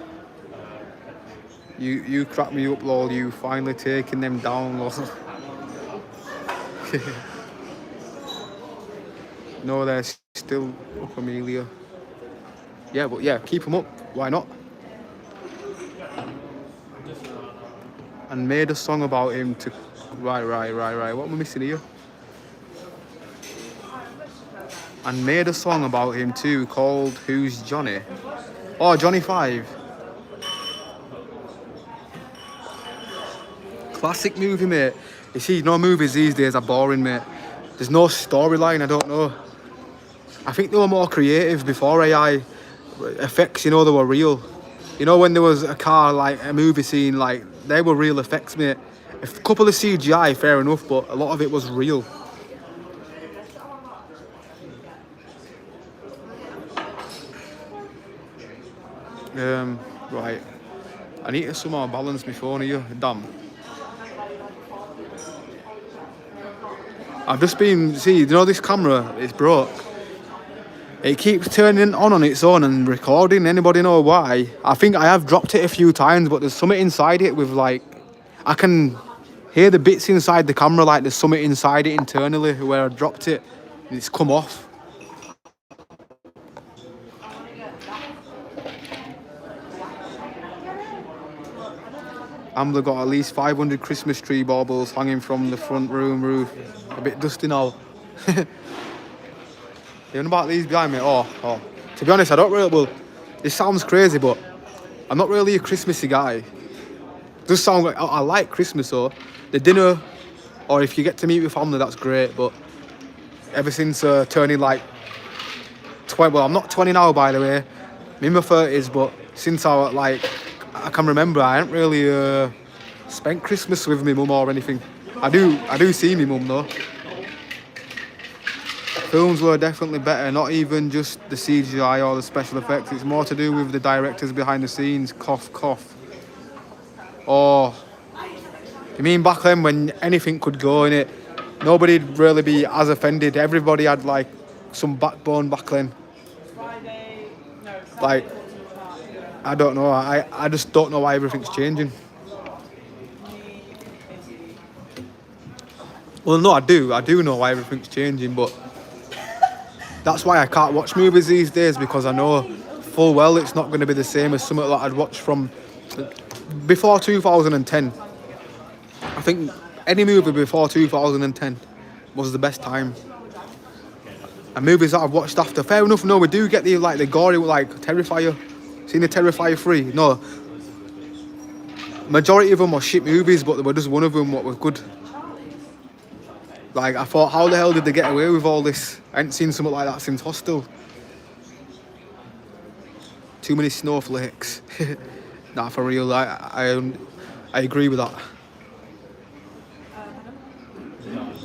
You crack me up, lol. You finally taking them down, lol. No, they're still up, Amelia. Yeah, but yeah, keep them up. Why not? And made a song about him to... Right. What am I missing here? And made a song about him too, called Who's Johnny? Oh, Johnny 5. Classic movie, mate. You see, no movies these days are boring, mate. There's no storyline, I don't know. I think they were more creative before AI effects, you know, they were real. You know, when there was a car, like a movie scene, like, they were real effects, mate. A couple of CGI, fair enough, but a lot of it was real. Right. I need to somehow balance my phone here. Damn. I've just been, see, you know this camera, it's broke. It keeps turning on its own and recording. Anybody know why? I think I have dropped it a few times, but there's something inside it with like, I can hear the bits inside the camera, like there's something inside it internally where I dropped it and it's come off. Ambler got at least 500 Christmas tree baubles hanging from the front room roof. A bit dusty now. Even about these behind me, oh. To be honest, I don't really, well, this sounds crazy, but I'm not really a Christmassy guy. It does sound like, I like Christmas though. The dinner, or if you get to meet with family, that's great, but ever since turning like 20, well, I'm not 20 now, by the way. I'm in my 30s, but since I can remember, I haven't really spent Christmas with my mum or anything. I do see my mum though. Films were definitely better, not even just the CGI or the special effects. It's more to do with the directors behind the scenes. Cough, cough. Oh, you mean back then when anything could go in it? Nobody'd really be as offended. Everybody had like some backbone back then. Like, I don't know. I just don't know why everything's changing. Well, no, I do. I do know why everything's changing, but that's why I can't watch movies these days, because I know full well it's not going to be the same as something that I'd watched from before 2010. I think any movie before 2010 was the best time. And movies that I've watched after, fair enough, no, we do get the gory, like Terrifier. Seen the Terrifier 3? No. Majority of them were shit movies, but there were just one of them what was good. Like, I thought, how the hell did they get away with all this? I ain't seen something like that since Hostel. Too many snowflakes. Nah, for real, I agree with that.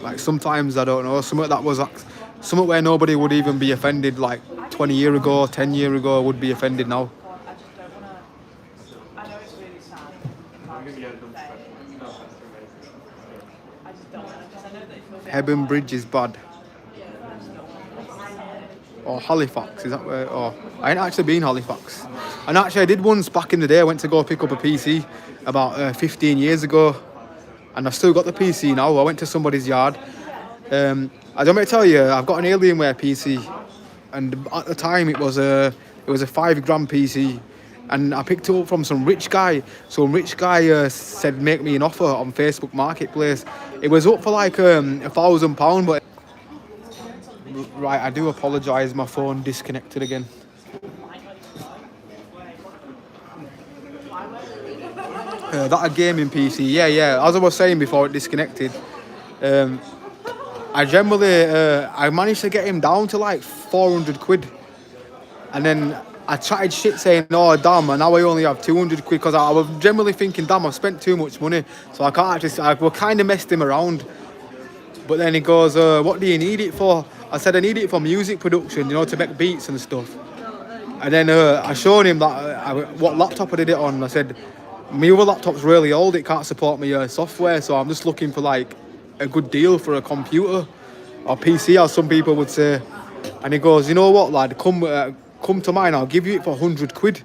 Like, sometimes, I don't know, something that was something where nobody would even be offended, like 20 years ago, 10 years ago, would be offended now. Hebburn Bridge is bad. Or Halifax, is that where? Oh, I ain't actually been Halifax. And actually I did once back in the day. I went to go pick up a PC about 15 years ago. And I've still got the PC now. I went to somebody's yard. I don't want to tell you, I've got an Alienware PC. And at the time it was a £5 grand PC. And I picked it up from some rich guy. Some rich guy said make me an offer on Facebook Marketplace. It was up for like £1,000, but right, I do apologise, my phone disconnected again. That a gaming PC, yeah. As I was saying before it disconnected, I generally I managed to get him down to like 400 quid, and then I chatted shit saying, oh damn, and now I only have 200 quid, because I was generally thinking, damn, I've spent too much money, so I can't actually, I kind of messed him around. But then he goes, what do you need it for? I said, I need it for music production, you know, to make beats and stuff. And then I showed him that what laptop I did it on. I said, my other laptop's really old, it can't support my software, so I'm just looking for like a good deal for a computer, or PC as some people would say. And he goes, you know what lad, come to mine, I'll give you it for 100 quid.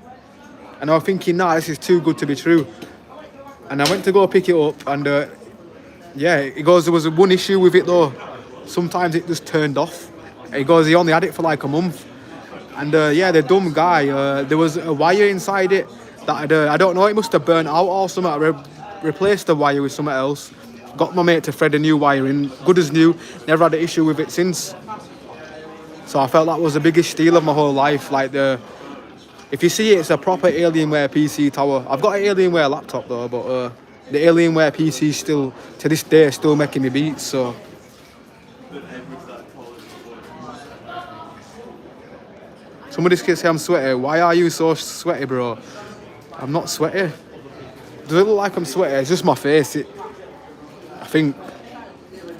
And I was thinking, nah, this is too good to be true. And I went to go pick it up, and yeah, he goes, there was one issue with it though. Sometimes it just turned off. He goes, he only had it for like a month. And yeah, the dumb guy, there was a wire inside it that I don't know, it must have burnt out or something. I replaced the wire with something else. Got my mate to thread a new wire in, good as new. Never had an issue with it since. So I felt that was the biggest steal of my whole life. Like if you see it, it's a proper Alienware PC tower. I've got an Alienware laptop though, but the Alienware PC still, to this day, still making me beats, so. Somebody's gonna say I'm sweaty. Why are you so sweaty, bro? I'm not sweaty. Does it look like I'm sweaty? It's just my face. I think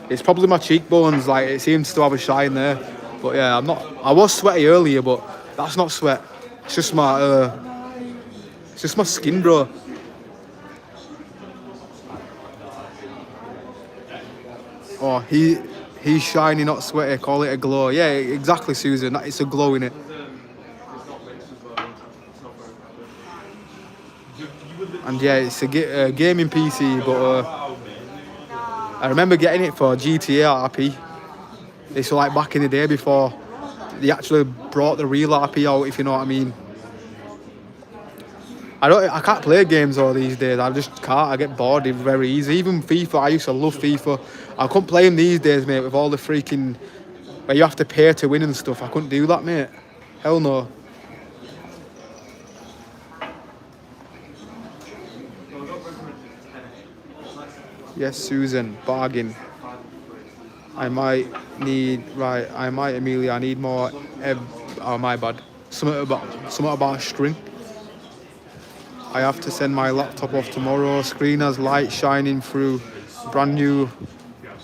it's probably my cheekbones, like it seems to have a shine there. But yeah, I'm not. I was sweaty earlier, but that's not sweat. It's just my skin, bro. Oh, he's shiny, not sweaty. Call it a glow. Yeah, exactly, Susan. It's a glow in it. And yeah, it's a gaming PC, but I remember getting it for GTA RP. This was like back in the day before they actually brought the real RP out, if you know what I mean. I can't play games all these days. I just can't. I get bored. It's very easy. Even FIFA, I used to love FIFA. I couldn't play them these days, mate, with all the freaking where you have to pay to win and stuff. I couldn't do that, mate. Hell no. Yes, Susan, bargain. I might, Amelia, I need more, oh my bad. Something about a string. I have to send my laptop off tomorrow. Screen has light shining through. Brand new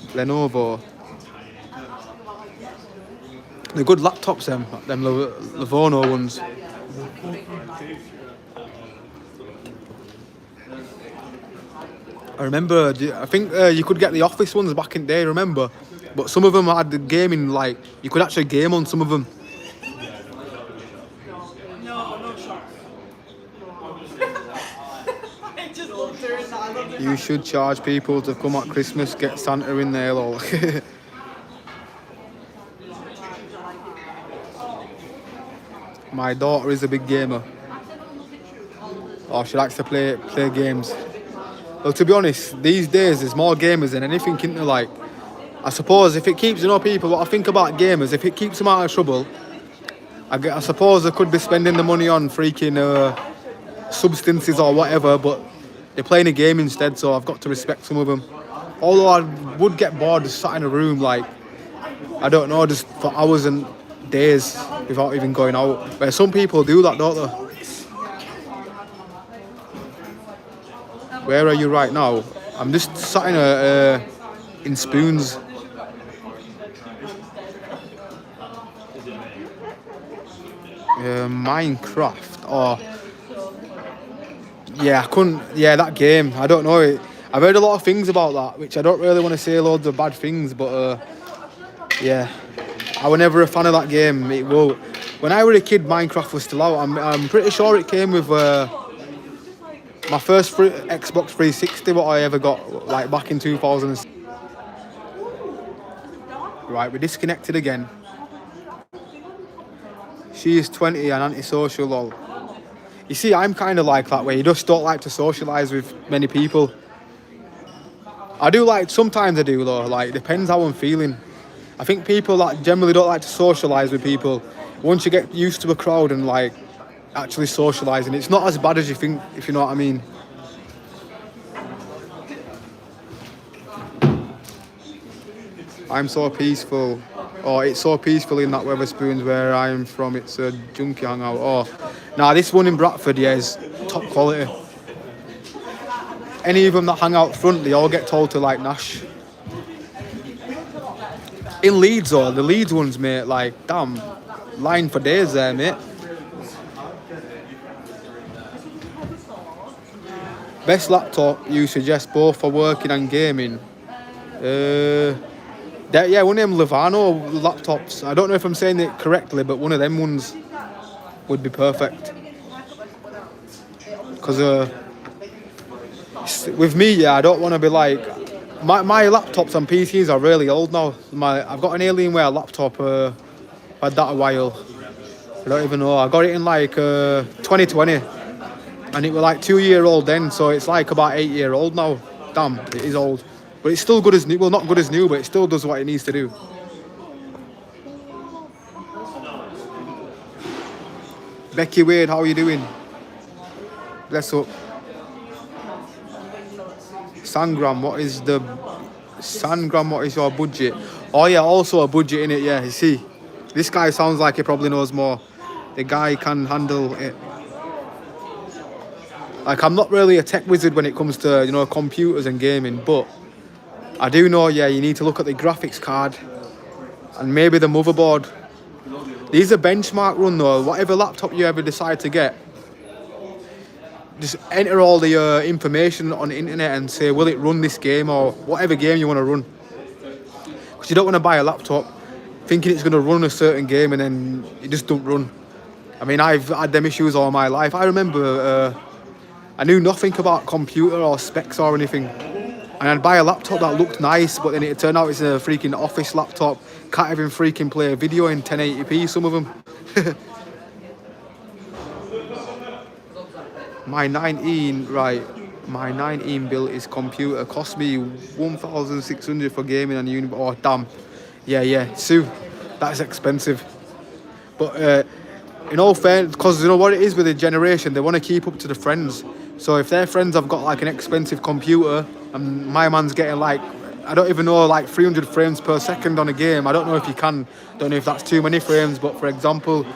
Lenovo. They're good laptops, them Lenovo ones. I remember, I think you could get the Office ones back in the day, remember? But some of them had the gaming, like, you could actually game on some of them. You should charge people to come at Christmas, get Santa in there, lol. My daughter is a big gamer. Oh, she likes to play games. Well, to be honest, these days there's more gamers than anything into, like, I suppose if it keeps, people, what I think about gamers, if it keeps them out of trouble, I suppose they could be spending the money on freaking substances or whatever, but they're playing a game instead, so I've got to respect some of them. Although I would get bored just sat in a room, like, I don't know, just for hours and days without even going out. Where some people do that, don't they? Where are you right now? I'm just sat in Spoons. Minecraft. Oh, yeah, I couldn't. Yeah, that game. I don't know. I've heard a lot of things about that, which I don't really want to say loads of bad things, but yeah, I was never a fan of that game. When I was a kid, Minecraft was still out. I'm pretty sure it came with my first Xbox 360, what I ever got, like back in 2000. Right, we're disconnected again. She is 20 and antisocial, lol. You see, I'm kind of like that, where you just don't like to socialise with many people. I do like, sometimes I do though, like, depends how I'm feeling. I think people that generally don't like to socialise with people, once you get used to a crowd and like actually socialising, it's not as bad as you think, if you know what I mean. I'm so peaceful. Oh, it's so peaceful in that Wetherspoons where I'm from. It's a junkie hangout. Oh, nah, this one in Bradford, yeah, is top quality. Any of them that hang out front, they all get told to like Nash. In Leeds, though, the Leeds ones, mate, like, damn, line for days there, mate. Best laptop you suggest both for working and gaming? Yeah, one of them Levano laptops. I don't know if I'm saying it correctly, but one of them ones would be perfect. Because with me, yeah, I don't want to be like... My laptops and PCs are really old now. I've got an Alienware laptop. I've had that a while. I don't even know. I got it in like 2020. And it was like 2-year-old then, so it's like about 8-year-old now. Damn, it is old. But it's still good as new. Well, not good as new, but it still does what it needs to do. Becky Wade, how are you doing? Bless up. Sangram, what is your budget? Oh yeah, also a budget in it, yeah, you see. This guy sounds like he probably knows more. The guy can handle it. Like, I'm not really a tech wizard when it comes to, computers and gaming, but I do know, yeah, you need to look at the graphics card and maybe the motherboard. These are benchmark run though. Whatever laptop you ever decide to get, just enter all the information on the internet and say, will it run this game or whatever game you want to run. Because you don't want to buy a laptop thinking it's going to run a certain game and then it just don't run. I mean, I've had them issues all my life. I remember I knew nothing about computer or specs or anything. And I'd buy a laptop that looked nice, but then it turned out it's a freaking office laptop. Can't even freaking play a video in 1080p, some of them. My 19 built is computer. Cost me 1,600 for gaming and uni. Oh, damn. Yeah, Sue, that's expensive. But in all fairness, because you know what it is with the generation, they want to keep up to the friends. So if their friends have got like an expensive computer and my man's getting like, I don't even know, like 300 frames per second on a game. I don't know if you can, don't know if that's too many frames, but for example,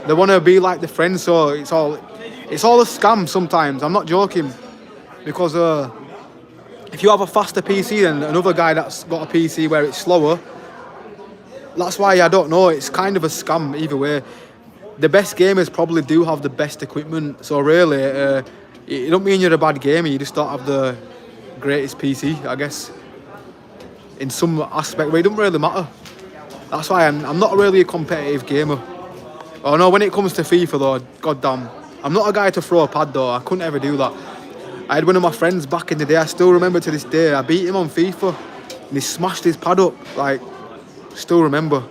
they want to be like the friends, so it's all a scam sometimes. I'm not joking, because if you have a faster PC than another guy that's got a PC where it's slower, that's why I don't know, it's kind of a scam either way. The best gamers probably do have the best equipment, so really, it don't mean you're a bad gamer, you just don't have the greatest PC, I guess. In some aspect, but it doesn't really matter. That's why I'm not really a competitive gamer. Oh no, when it comes to FIFA though, goddamn, I'm not a guy to throw a pad though, I couldn't ever do that. I had one of my friends back in the day, I still remember to this day, I beat him on FIFA, and he smashed his pad up, like, still remember.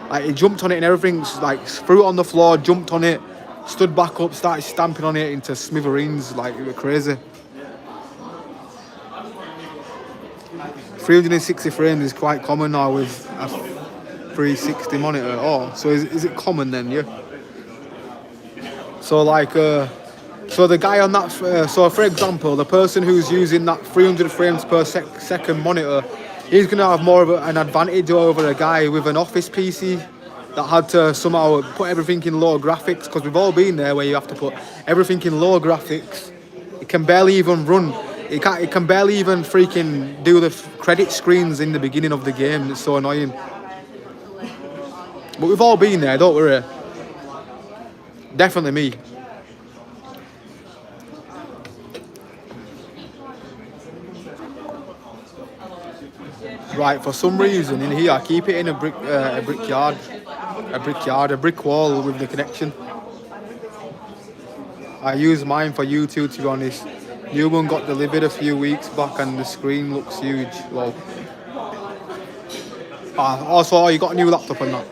Like, he jumped on it and everything, like, threw it on the floor, jumped on it, stood back up, started stamping on it into smithereens, like, it was crazy. 360 frames is quite common now with a 360 monitor. Oh, so is it common then, yeah? So like, so the guy on that, so for example, the person who's using that 300 frames per second monitor, he's going to have more of an advantage over a guy with an office PC that had to somehow put everything in low graphics, because we've all been there where you have to put everything in low graphics. It can barely even run. It can barely even freaking do the credit screens in the beginning of the game. It's so annoying. But we've all been there, don't worry. Definitely me. Right, for some reason in here I keep it in a brick wall with the connection. I use mine for YouTube, to be honest. New one got delivered a few weeks back and the screen looks huge. Well, also, you got a new laptop and that?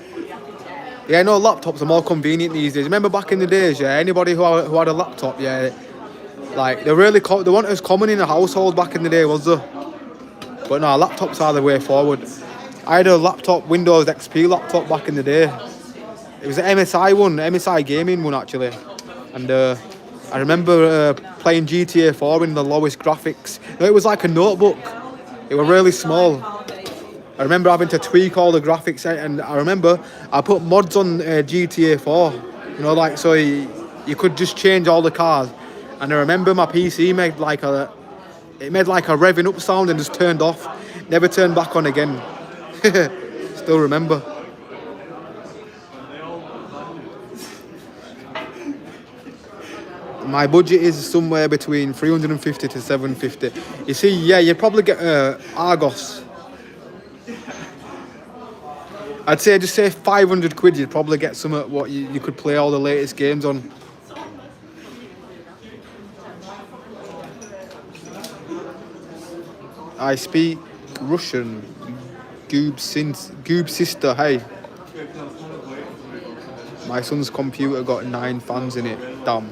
Yeah, no, laptops are more convenient these days. Remember back in the days, yeah, anybody who had a laptop, yeah, like, they weren't as common in a household back in the day, was there? But no, laptops are the way forward. I had a laptop, Windows XP laptop back in the day. It was an MSI gaming one actually. And I remember playing GTA 4 in the lowest graphics. No, it was like a notebook. It was really small. I remember having to tweak all the graphics, and I remember I put mods on GTA 4. You know, like, so you could just change all the cars. And I remember my PC made like a revving up sound and just turned off. Never turned back on again. Still remember. My budget is somewhere between 350 to 750. You see, yeah, you'd probably get Argos. I'd say, just say 500 quid, you'd probably get some of what you could play all the latest games on. I speak Russian. Goob sister, hey. My son's computer got 9 fans in it, damn.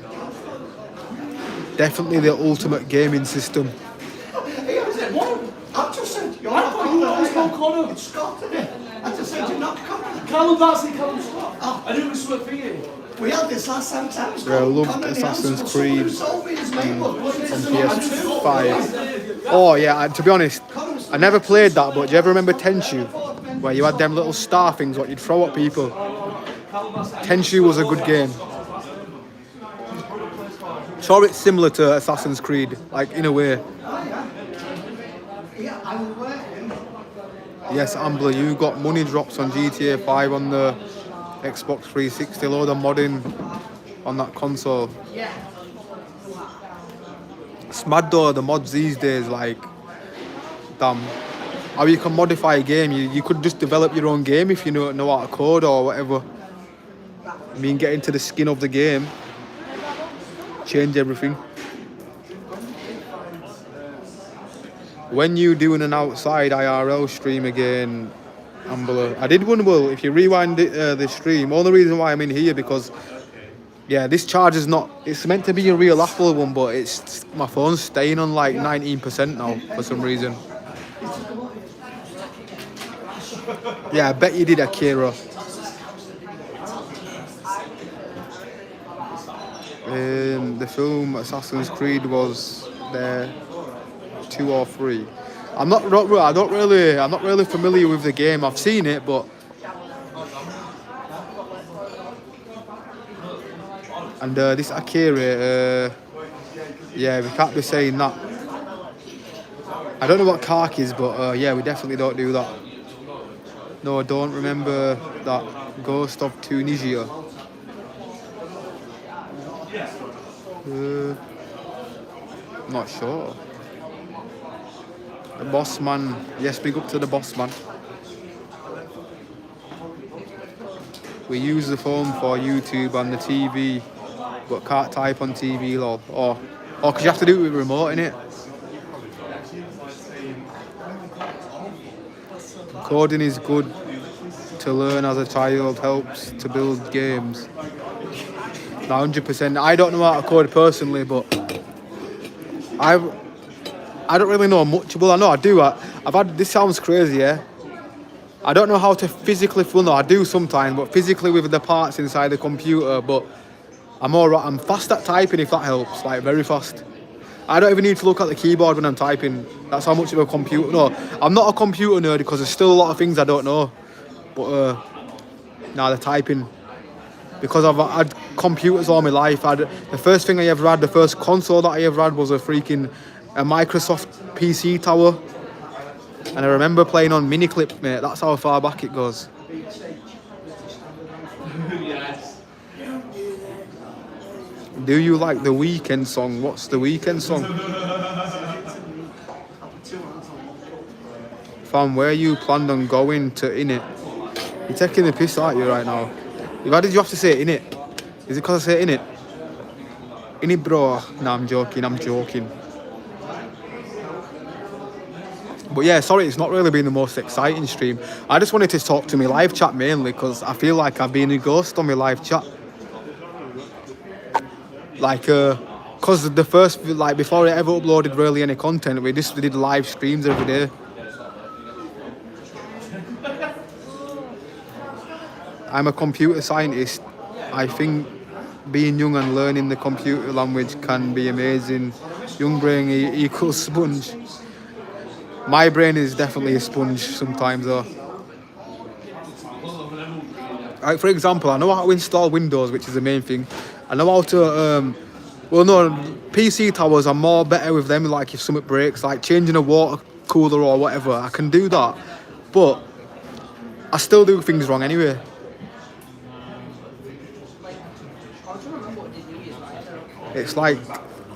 Definitely the ultimate gaming system. Hey, I said, what? I just said, I thought you always called Connor. It's Scott, isn't it? I just said, you're not Connor. Callum, that's it, Callum Scott. Oh. I knew it was for you. We had this last time. Yeah, I loved Assassin's Creed on PS5. Oh yeah, to be honest, I never played that, but do you ever remember Tenchu? Where you had them little star things what you'd throw at people. Tenchu was a good game. Sure, it's similar to Assassin's Creed, like in a way. Yes, Ambler, you got money drops on GTA 5 on the Xbox 360, load of modding on that console. It's mad though, the mods these days, like, damn. how you can modify a game. You could just develop your own game if you know how to code or whatever. I mean, get into the skin of the game, change everything. When you doing an outside IRL stream again, Ambler? I did one. Well, if you rewind the stream, only reason why I'm in here because, yeah, this charge is not. It's meant to be a real Apple one, but it's my phone's staying on like 19% now for some reason. Yeah, I bet you did, Akira. The film Assassin's Creed was there 2 or 3. I'm not really familiar with the game. I've seen it, but and this Akira, yeah, we can't be saying that. I don't know what Kark is, but yeah, we definitely don't do that. No, I don't remember that. Ghost of Tunisia. Not sure. The boss man. Yes, big up to the boss man. We use the phone for YouTube and the TV, but can't type on TV, lol. Or because you have to do it with a remote, innit? Coding is good to learn as a child, helps to build games. 100%. I don't know how to code personally, but I don't really know much. Well, I know I do. I've had, this sounds crazy, yeah? I don't know how to physically, well, no, I do sometimes, but physically with the parts inside the computer, but I'm alright. I'm fast at typing, if that helps, like very fast. I don't even need to look at the keyboard when I'm typing. That's how much of a computer, no, I'm not a computer nerd because there's still a lot of things I don't know. But, nah, the typing. Because I've had computers all my life. The first thing I ever had, the first console that I ever had was a Microsoft PC tower. And I remember playing on Miniclip, mate. That's how far back it goes. Do you like the Weekend song? What's the Weekend song? Fam, where you planned on going to Innit? You're taking the piss, aren't you, right now? Why did you have to say Innit? Is it because I say Innit? Innit, bro? Nah, I'm joking. But yeah, sorry, it's not really been the most exciting stream. I just wanted to talk to my live chat mainly because I feel like I've been a ghost on my live chat. Like, because the first, like, before I ever uploaded really any content, we did live streams every day. I'm a computer scientist. I think being young and learning the computer language can be amazing. Young brain equals sponge. My brain is definitely a sponge sometimes though. Like, for example, I know how to install Windows, which is the main thing. I know how to, well, no, PC towers, I'm more better with them, like if something breaks, like changing a water cooler or whatever, I can do that. But I still do things wrong anyway. It's like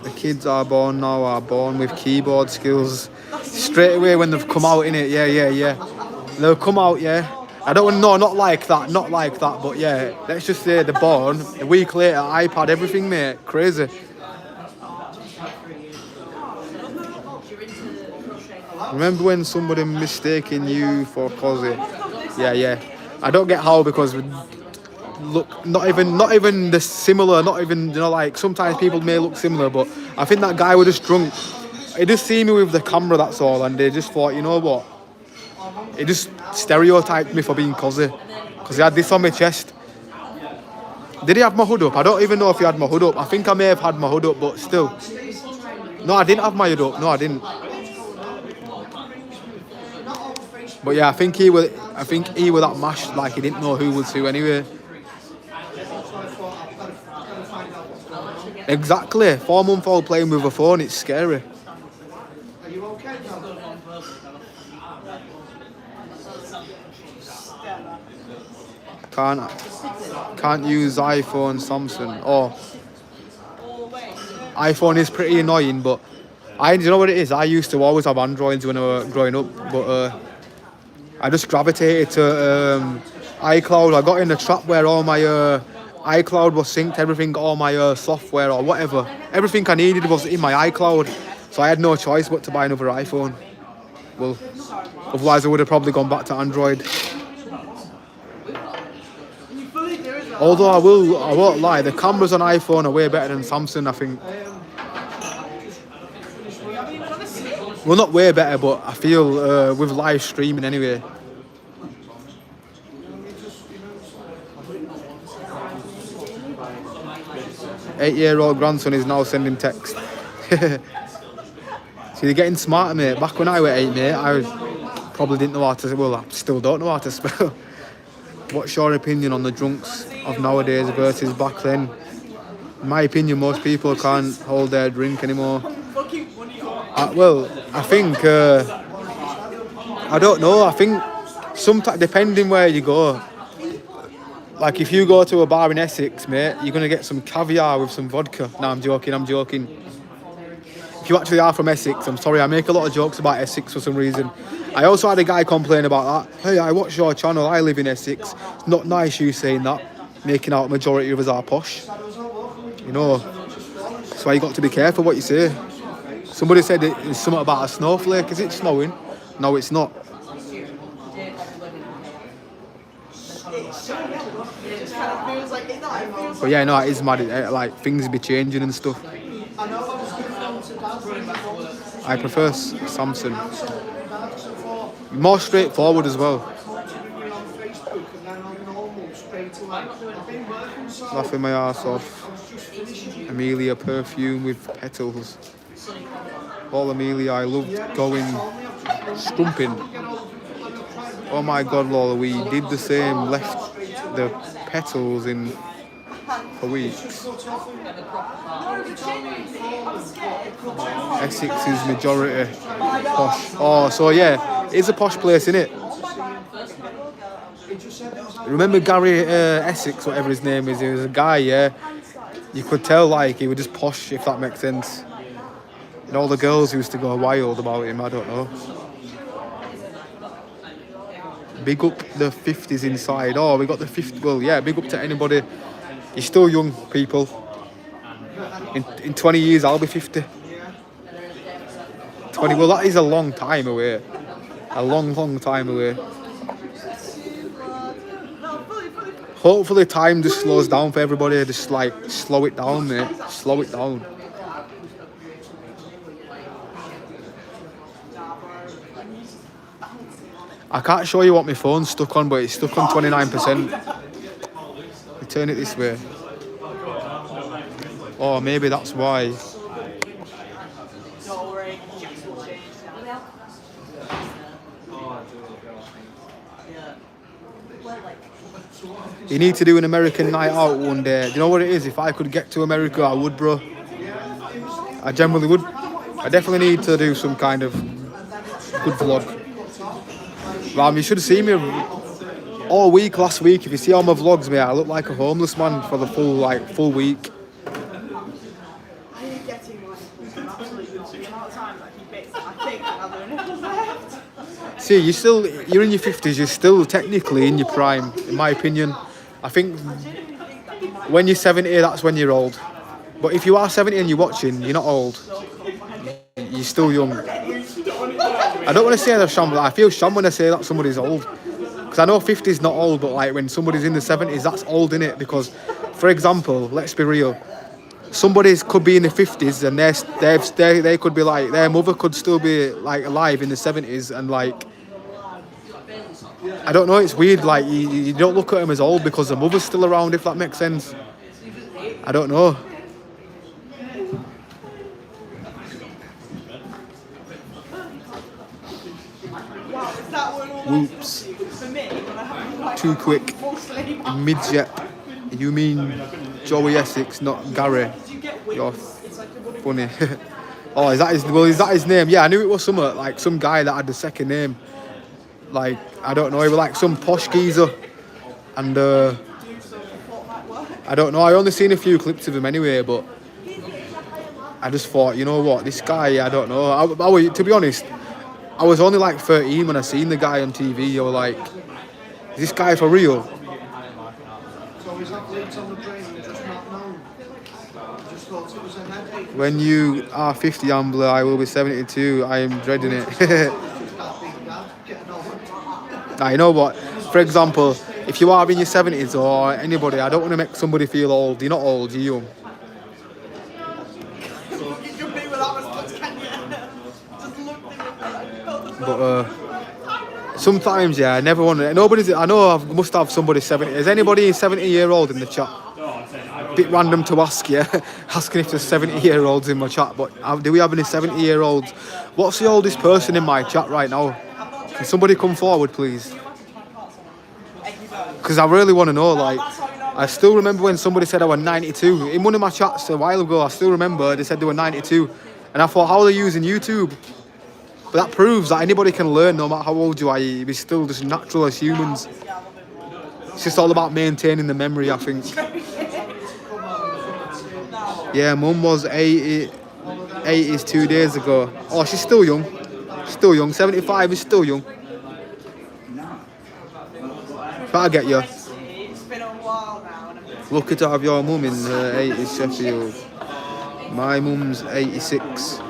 the kids are born with keyboard skills. Straight away when they've come out, innit? Yeah. They'll come out, yeah. I don't know, not like that, but yeah. Let's just say they're born. A week later, iPad, everything, mate. Crazy. Remember when somebody mistaken you for Cozzy? Yeah. I don't get how, because look, not even the similar, not even, you know, like sometimes people may look similar, but I think that guy was just drunk. He just see me with the camera, that's all, and they just thought, you know what? He just stereotyped me for being Cozzy, because he had this on my chest. Did he have my hood up? I don't even know if he had my hood up. I think I may have had my hood up, but still. No, I didn't have my hood up. No, I didn't. But yeah, I think he was that mashed, like he didn't know who was who anyway. Exactly. 4-month-old playing with a phone, it's scary. Can't use iPhone, Samsung. Oh, iPhone is pretty annoying, but you know what it is? I used to always have Androids when I was growing up, but I just gravitated to iCloud. I got in a trap where all my iCloud was synced, everything, all my software or whatever. Everything I needed was in my iCloud. So I had no choice but to buy another iPhone. Well, otherwise I would have probably gone back to Android. Although I won't lie, the cameras on iPhone are way better than Samsung, I think. Well, not way better, but I feel with live streaming anyway. Eight-year-old grandson is now sending text. So you're getting smarter, mate. Back when I was 8, mate, I probably didn't know how to, well, I still don't know how to spell. What's your opinion on the drunks of nowadays versus back then? In my opinion, most people can't hold their drink anymore. Well, I think, I don't know, I think sometimes, depending where you go, like if you go to a bar in Essex, mate, you're going to get some caviar with some vodka. No, I'm joking. If you actually are from Essex, I'm sorry, I make a lot of jokes about Essex for some reason. I also had a guy complain about that. Hey, I watch your channel, I live in Essex. It's not nice you saying that, making out majority of us are posh. You know, that's why you got to be careful what you say. Somebody said it's something about a snowflake. Is it snowing? No, it's not. But yeah, no, it is mad. Like, things be changing and stuff. I prefer Samsung. More straightforward as well. Laughing my arse off. Amelia perfume with petals. All Amelia, I loved going strumping. Oh my god, Lola, we did the same, left the petals in for weeks. Essex is majority posh. Oh, so yeah, it's a posh place, innit? Remember Gary Essex, whatever his name is? He was a guy, yeah. You could tell, like, he was just posh, if that makes sense. And all the girls used to go wild about him, I don't know. Big up the 50s inside. Oh, we got the 50s. Well, yeah, big up to anybody. You're still young, people. In 20 years, I'll be 50. 20, well, that is a long time away. A long time away. Hopefully time just slows down for everybody. Just, like, slow it down, mate. Slow it down. I can't show you what my phone's stuck on, but it's stuck on 29%. I turn it this way. Oh, maybe that's why. You need to do an American night out one day. Do you know what it is? If I could get to America, I would, bro. I generally would. I definitely need to do some kind of good vlog. Ram, you should have seen me all week last week. If you see all my vlogs, mate, I look like a homeless man for the full week. See, you're in your 50s, you're still technically in your prime, in my opinion. I think when you're 70, that's when you're old. But if you are 70 and you're watching, you're not old. You're still young. I don't want to say that sham, but I feel sham when I say that somebody's old. Because I know 50 is not old, but like when somebody's in the 70s, that's old, innit? Because, for example, let's be real. Somebody could be in the 50s and they could be like, their mother could still be like alive in the 70s and like, I don't know, it's weird, like you don't look at them as old because the mother's still around, if that makes sense. I don't know. Whoops. Too quick. Midget. You mean Joey Essex, not Gary? You're funny. Oh, is that his name? Yeah, I knew it was some guy that had the second name. Like, I don't know, he was like some posh geezer. And I don't know, I only seen a few clips of him anyway, but I just thought, you know what, this guy, I don't know. To be honest, I was only like 13 when I seen the guy on TV. I was like, is this guy for real? So he's had leaks on the brain and just not known. Just thought it was a headache. When you are 50, Ambler, I will be 72. I am dreading it. Now, you know what? For example, if you are in your 70s or anybody, I don't want to make somebody feel old. You're not old, you're young. You can be without response, can you? Just look at But sometimes, yeah, I never want to. I know I must have somebody 70. Is anybody 70-year-old in the chat? Bit random to ask you, asking if there's 70-year-olds in my chat, but do we have any 70-year-olds? What's the oldest person in my chat right now? Can somebody come forward, please? Because I really want to know, like, I still remember when somebody said I was 92. In one of my chats a while ago, I still remember they said they were 92. And I thought, how are they using YouTube? But that proves that anybody can learn no matter how old you are. We're still just natural as humans. It's just all about maintaining the memory, I think. Yeah, Mum was 80s 2 days ago. Oh, she's still young. Still young. 75 is still young. But I get you. It's been a while now. Lucky to have your mum in her 80s Sheffield. My mum's 86.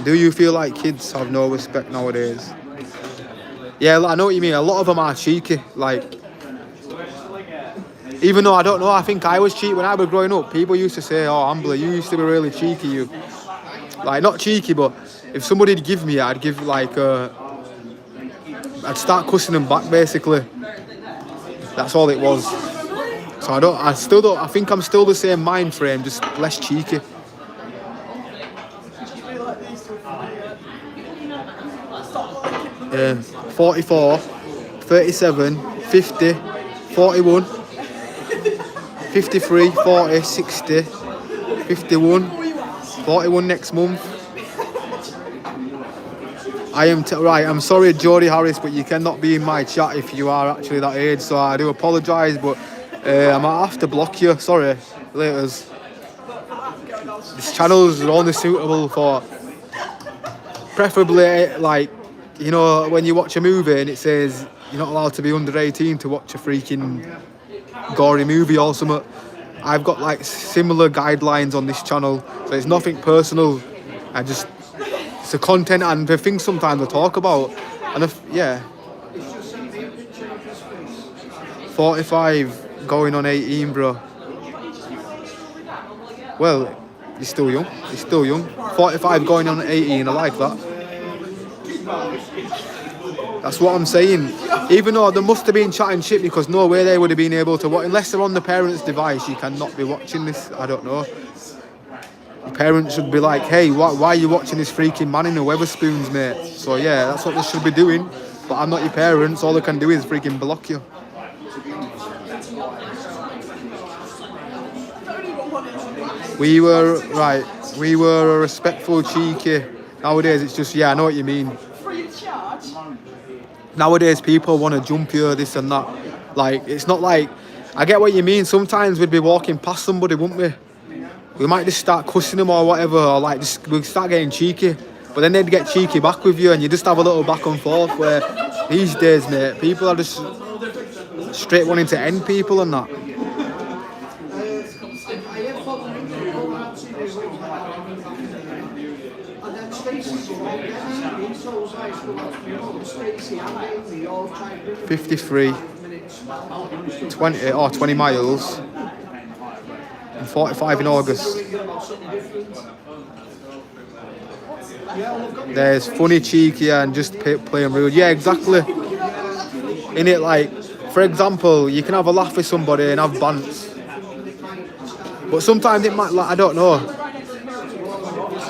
Do you feel like kids have no respect nowadays? Yeah, I know what you mean. A lot of them are cheeky. Like, even though I don't know, I think I was cheeky when I was growing up. People used to say, "Oh, Ambler, you used to be really cheeky." You, like, not cheeky, but if somebody'd give me it, I'd give like I'd start cussing them back, basically. That's all it was. So I think I'm still the same mind frame, just less cheeky. Yeah, 44, 37, 50, 41, 53, 40, 60, 51, 41 next month. Right, I'm sorry, Jodie Harris, but you cannot be in my chat if you are actually that age, so I do apologise, but I might have to block you. Sorry, laters. This channel is only suitable for, preferably, like, you know, when you watch a movie and it says you're not allowed to be under 18 to watch a freaking gory movie or something. I've got like similar guidelines on this channel, so it's nothing personal. It's the content and the things sometimes I talk about. And yeah, 45 going on 18, bro. Well, you're still young. You're still young. 45 going on 18. I like that. That's what I'm saying. Even though they must have been chatting shit, because no way they would have been able to watch. Unless they're on the parents' device, you cannot be watching this. I don't know. Your parents should be like, hey, why are you watching this freaking man in the Weatherspoons, mate? So yeah, that's what they should be doing. But I'm not your parents. All they can do is freaking block you. We were a respectful, cheeky. Nowadays it's just, yeah, I know what you mean. Nowadays people want to jump you, this and that. Like, it's not like, I get what you mean. Sometimes we'd be walking past somebody, wouldn't we? We might just start cussing them or whatever, or like we'd start getting cheeky. But then they'd get cheeky back with you and you just have a little back and forth, where these days, mate, people are just straight wanting to end people and that. And then Stacey's all getting he's so nice, Stacey and Amy all trying to 53, 20 miles, and 45 in August. There's funny, cheeky, and just playing rude. Yeah, exactly. In it, like, for example, you can have a laugh with somebody and have bants, but sometimes it might, like, I don't know.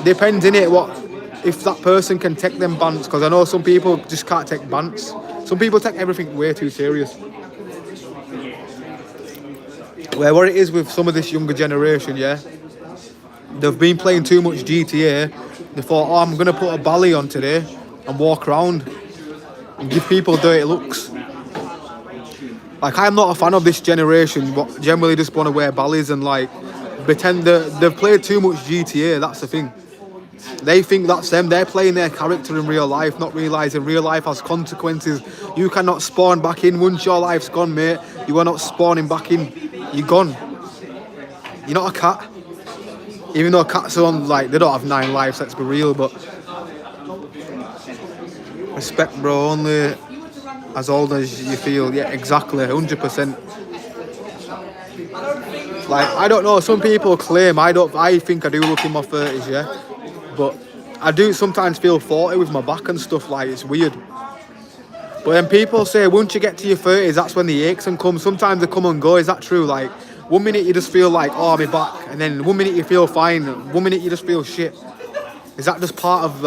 Depends, innit, if that person can take them bants, because I know some people just can't take bants. Some people take everything way too serious. Where what it is with some of this younger generation, yeah, they've been playing too much GTA. They thought, oh, I'm going to put a bally on today and walk around and give people dirty looks. Like, I'm not a fan of this generation, but generally just want to wear ballies and like pretend they've played too much GTA, that's the thing. They think that's them. They're playing their character in real life, not realising real life has consequences. You cannot spawn back in once your life's gone, mate. You are not spawning back in. You're gone. You're not a cat. Even though cats are on, like, they don't have 9 lives, let's be real, but respect, bro, only as old as you feel. Yeah, exactly, 100%. Like, I don't know, some people claim, I think I do look in my 30s, yeah, but I do sometimes feel 40 with my back and stuff, like, it's weird. But then people say, once you get to your 30s, that's when the aches and come. Sometimes they come and go, is that true? Like, one minute you just feel like, oh, I'll be back, and then one minute you feel fine, one minute you just feel shit. Is that just part of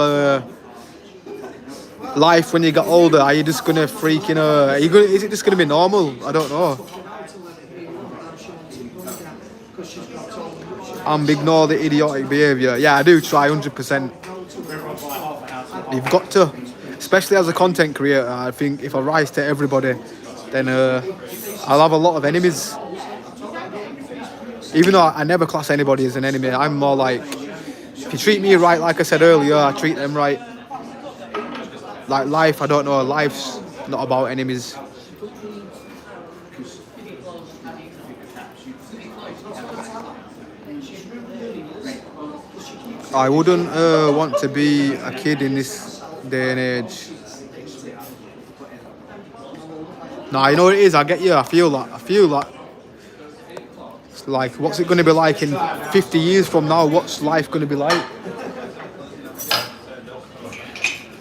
life when you get older? Are you just gonna freaking is it just gonna be normal? I don't know. Ignore the idiotic behaviour. Yeah, I do try 100%. You've got to, especially as a content creator. I think if I rise to everybody, then I'll have a lot of enemies. Even though I never class anybody as an enemy, I'm more like, if you treat me right, like I said earlier, I treat them right. Like life, I don't know, life's not about enemies. I wouldn't want to be a kid in this day and age. Nah, you know what it is, I get you, I feel that. It's like, what's it going to be like in 50 years from now? What's life going to be like?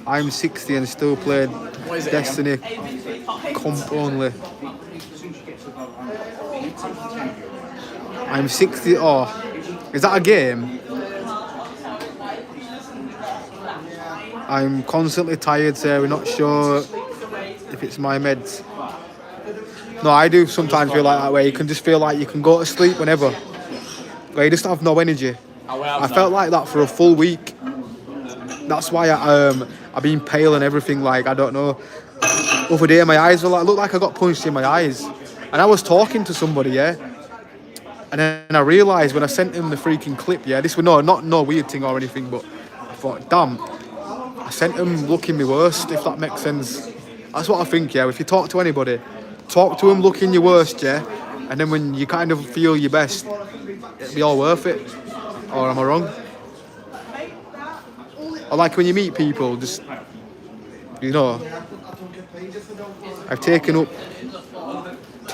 I'm 60 and still playing Destiny comp only. I'm 60, oh, is that a game? I'm constantly tired, so we're not sure if it's my meds. No, I do sometimes feel like that way. You can just feel like you can go to sleep whenever. Where you just have no energy. I felt like that for a full week. That's why I've been pale and everything, like, I don't know. Other day my eyes were like, looked like I got punched in my eyes. And I was talking to somebody, yeah. And then I realised when I sent him the freaking clip, yeah, this was no weird thing or anything, but I thought, damn, I sent him looking my worst, if that makes sense. That's what I think, yeah. If you talk to anybody, talk to him looking your worst, yeah. And then when you kind of feel your best, it'll be all worth it. Or am I wrong? I like when you meet people, just, you know, I've taken up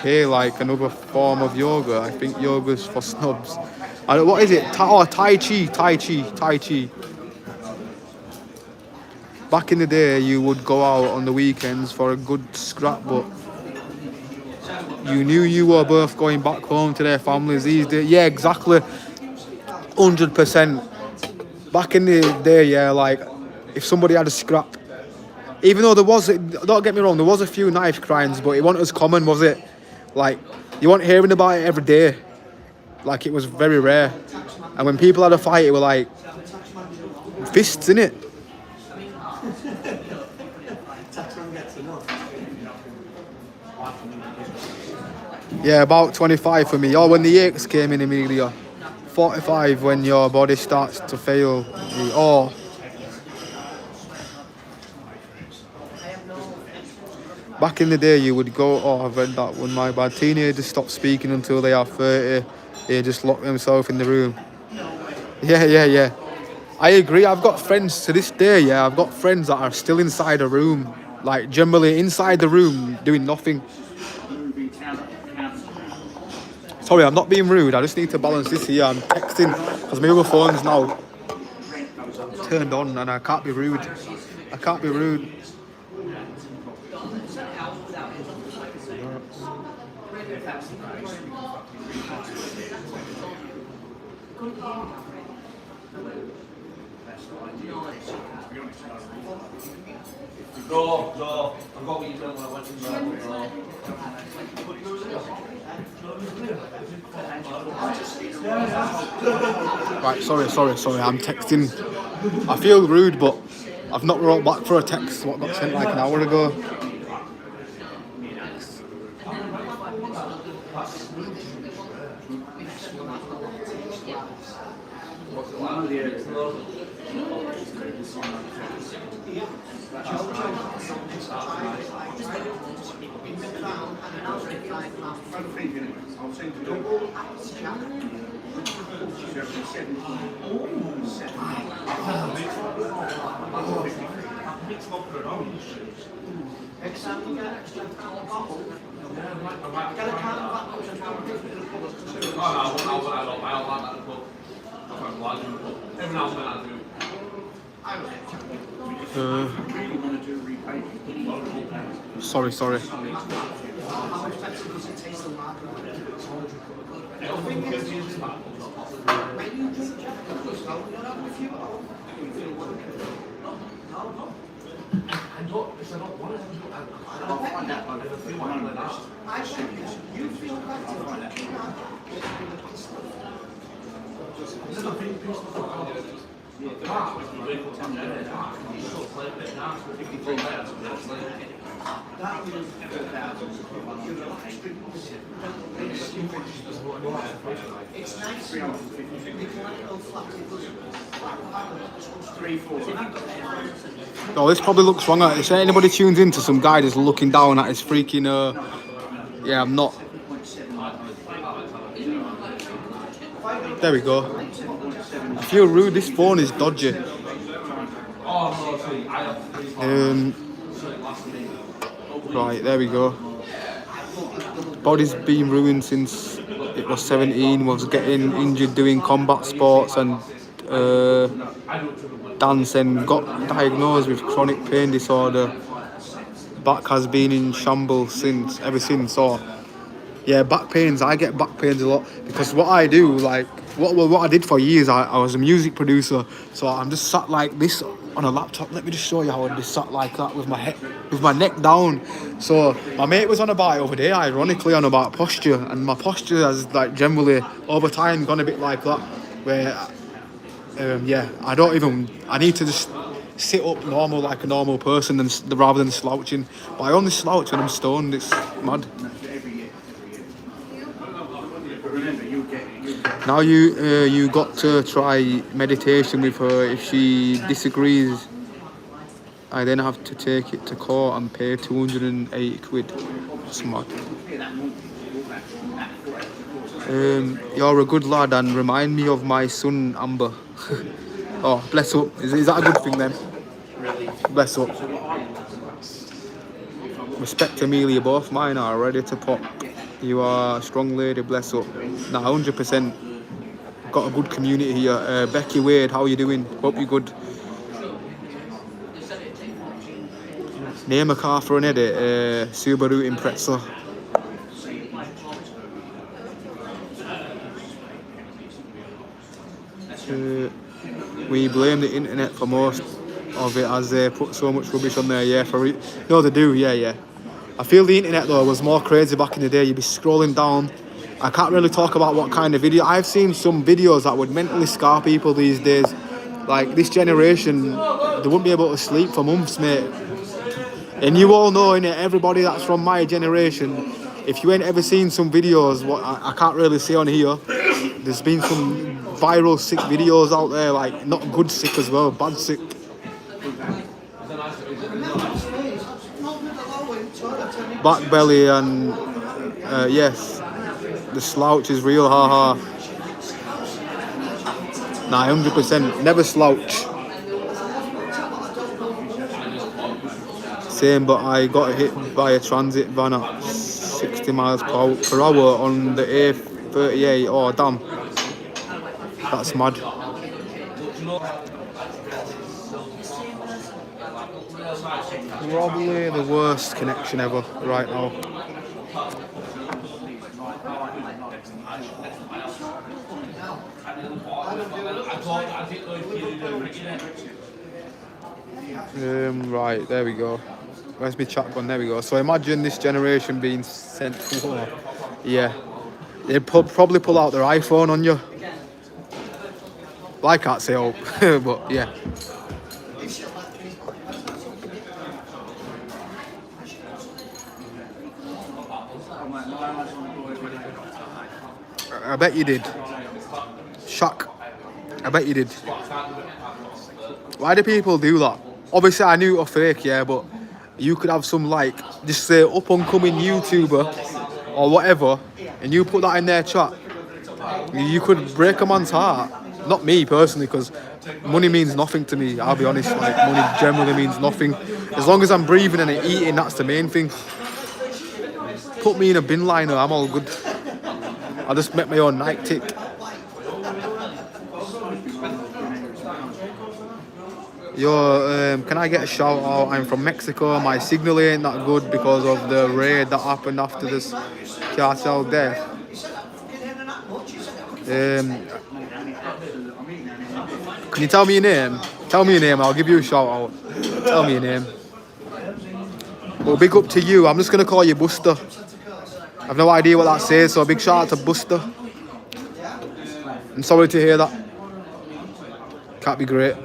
like another form of yoga. I think yoga's for snobs. What is it? Tai Chi. Back in the day, you would go out on the weekends for a good scrap, but you knew you were both going back home to their families these days. Yeah, exactly. 100%. Back in the day, yeah, like, if somebody had a scrap, even though there was, don't get me wrong, there was a few knife crimes, but it wasn't as common, was it? Like, you weren't hearing about it every day. Like, it was very rare. And when people had a fight, it were like, fists, innit? Yeah, about 25 for me. Or when the aches came in, Amelia. 45 when your body starts to fail. Oh. Back in the day, you would go, oh, I've read that one, my bad. Teenagers stop speaking until they are 30. They just lock themselves in the room. Yeah. I agree. I've got friends to this day, yeah. I've got friends that are still inside a room. Like, generally inside the room, doing nothing. Sorry, I'm not being rude. I just need to balance this here. I'm texting because my other phone's now turned on and I can't be rude. No, I got what you done when I went to Bradford. Right, sorry. I'm texting. I feel rude, but I've not wrote back for a text what got sent like an hour ago. Sorry. Oh, this probably looks wrong. If anybody tunes into some guy just looking down at his freaking yeah, I'm not. There we go. I feel rude. This phone is dodgy. Right, there we go. Body's been ruined since it was 17. Was getting injured doing combat sports and dance, and got diagnosed with chronic pain disorder. Back has been in shambles ever since. So yeah, back pains. I get back pains a lot because what I do, like what I did for years, I was a music producer. So I'm just sat like this on a laptop. Let me just show you how I'd be sat like that with my neck down. So my mate was on about it over there, ironically on about posture, and my posture has like generally over time gone a bit like that, where yeah, I need to just sit up normal like a normal person rather than slouching. But I only slouch when I'm stoned. It's mad. Now you got to try meditation with her. If she disagrees, I then have to take it to court and pay 280 quid. That's mad. You're a good lad and remind me of my son Ambler. Oh, bless up. Is that a good thing then? Bless up. Respect Amelia, both mine are ready to pop. You are a strong lady, bless up. Nah, 100%. Got a good community here. Becky Wade, how you doing? Hope you're good. Name a car for an edit. Subaru Impreza. We blame the internet for most of it as they put so much rubbish on there. Yeah, no, they do. Yeah. I feel the internet though was more crazy back in the day. You'd be scrolling down. I can't really talk about what kind of video. I've seen some videos that would mentally scar people these days. Like this generation, they wouldn't be able to sleep for months, mate. And you all know, innit, everybody that's from my generation, if you ain't ever seen some videos, what I can't really say on here, there's been some viral sick videos out there, like not good sick as well, bad sick. Back belly and yes, the slouch is real, haha. Nah, 100%, never slouch. Same, but I got hit by a transit van at 60 miles per hour on the A38. Oh damn, that's mad. Probably the worst connection ever right now. Right, there we go. Where's my chat gone? There we go. So imagine this generation being sent to war. Yeah, they'd probably pull out their iPhone on you. Well, I can't say hope, but yeah. I bet you did. Shock. I bet you did. Why do people do that? Obviously, I knew it was fake, yeah, but you could have some, like, just say up and coming YouTuber or whatever, and you put that in their chat. You could break a man's heart. Not me personally, because money means nothing to me, I'll be honest. Like, money generally means nothing. As long as I'm breathing and eating, that's the main thing. Put me in a bin liner, I'm all good. I'll just make my own night tick. Yo, can I get a shout out? I'm from Mexico. My signal ain't that good because of the raid that happened after this cartel death. Can you tell me your name? Tell me your name, I'll give you a shout out. Tell me your name. Well, big up to you. I'm just going to call you Buster. I've no idea what that says, so a big shout out to Buster. I'm sorry to hear that. Can't be great.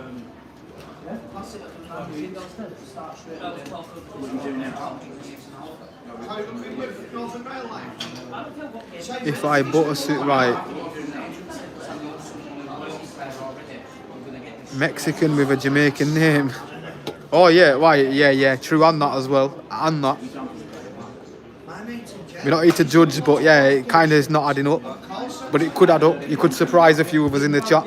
If I butter suit right. Mexican with a Jamaican name. Oh yeah, right, yeah, true, and that as well. And that. We're not here to judge, but yeah, it kind of is not adding up. But it could add up. You could surprise a few of us in the chat.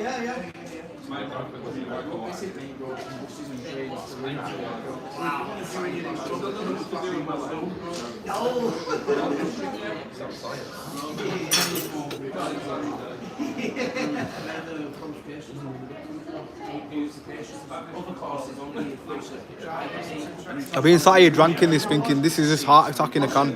I've been sat here drinking this thinking this is just heart attack in a can.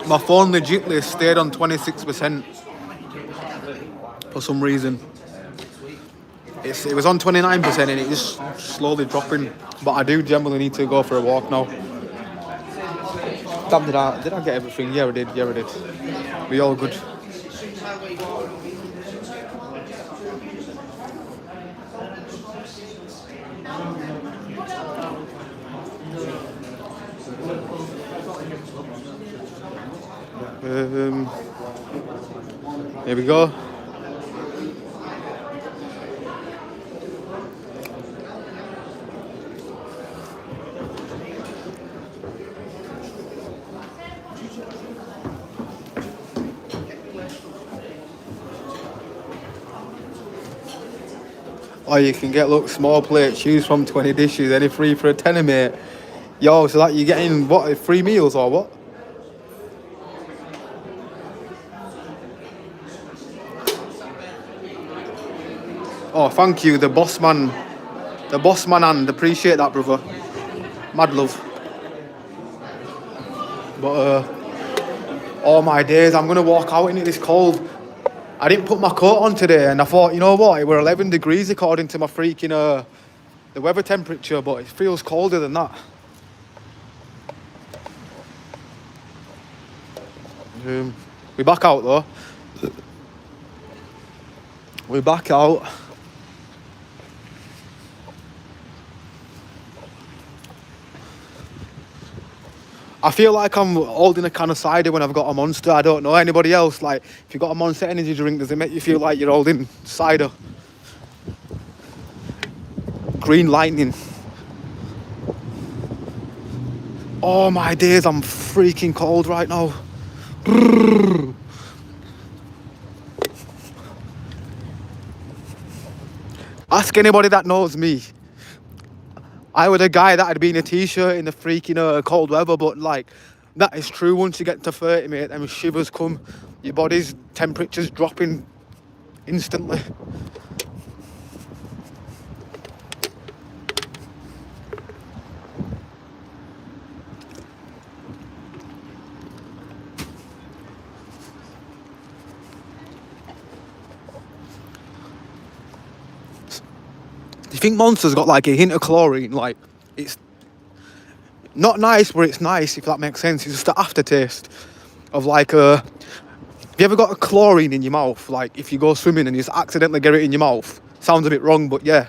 My phone legitly stayed on 26% for some reason. It was on 29% and it just slowly dropping. But I do generally need to go for a walk now. Damn, did I get everything? Yeah, I did. We all good. Here we go. Or you can get, look, small plate, choose from 20 dishes, any free for a tenner, mate. Yo, so that you're getting, what, free meals or what? Oh, thank you, the boss man and appreciate that, brother. Mad love. But, all my days, I'm going to walk out in it this cold. I didn't put my coat on today and I thought, you know what, it were 11 degrees according to my freaking, the weather temperature, but it feels colder than that. We're back out though. We're back out. I feel like I'm holding a can of cider when I've got a Monster. I don't know anybody else. Like, if you've got a Monster energy drink, does it make you feel like you're holding cider? Green lightning. Oh my days, I'm freaking cold right now. Ask anybody that knows me. I was a guy that had been a t-shirt in the freaking cold weather, but like, that is true. Once you get to 30, mate, them shivers come. Your body's temperature's dropping instantly. Do you think Monster's got like a hint of chlorine? Like, it's not nice, but it's nice, if that makes sense. It's just the aftertaste of like have you ever got a chlorine in your mouth? Like, if you go swimming and you just accidentally get it in your mouth. Sounds a bit wrong, but yeah.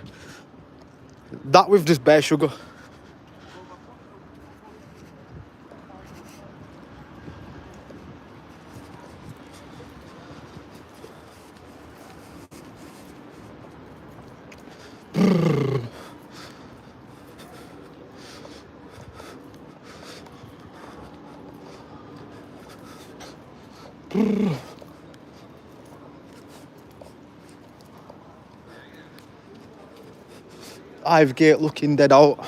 That with just bare sugar. Ivegate looking dead out.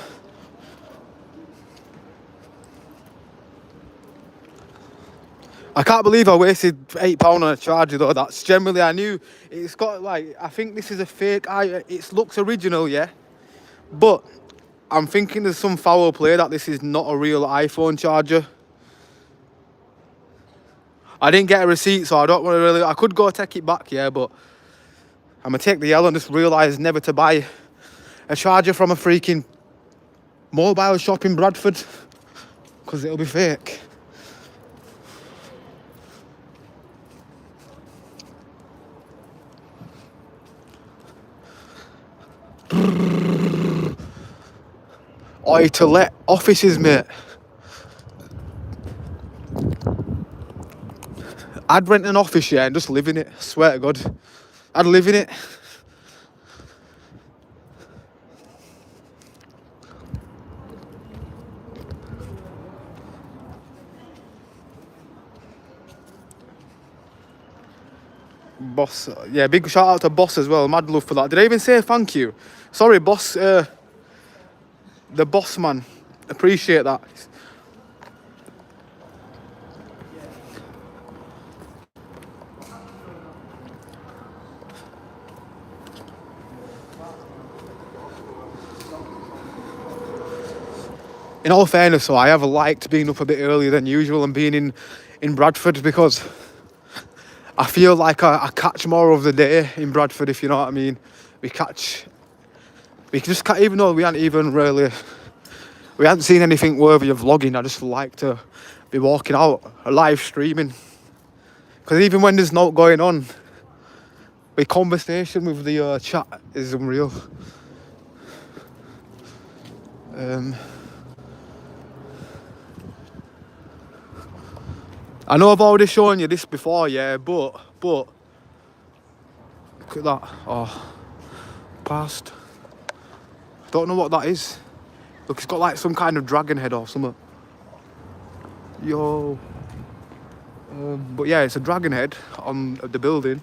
I can't believe I wasted £8 on a charger though. That's generally, I knew it's got like, I think this is a fake. It looks original, yeah, but I'm thinking there's some foul play that this is not a real iPhone charger. I didn't get a receipt, so I don't want to really. I could go take it back, yeah, but I'm gonna take the L and just realise never to buy a charger from a freaking mobile shop in Bradford, because it'll be fake. Oi, to let offices, mate. I'd rent an office, yeah, and just live in it. I swear to God. I'd live in it. Boss, yeah, big shout out to Boss as well. Mad love for that. Did I even say thank you? Sorry, Boss, the Boss man. Appreciate that. In all fairness, so I have liked being up a bit earlier than usual and being in Bradford, because I feel like I catch more of the day in Bradford, if you know what I mean. We just can't, even though we hadn't seen anything worthy of vlogging, I just like to be walking out, live streaming. Because even when there's not going on, the conversation with the chat is unreal. I know I've already shown you this before, yeah, but look at that. Oh, past. Don't know what that is. Look, it's got like some kind of dragon head or something. Yo. But yeah, it's a dragon head on the building,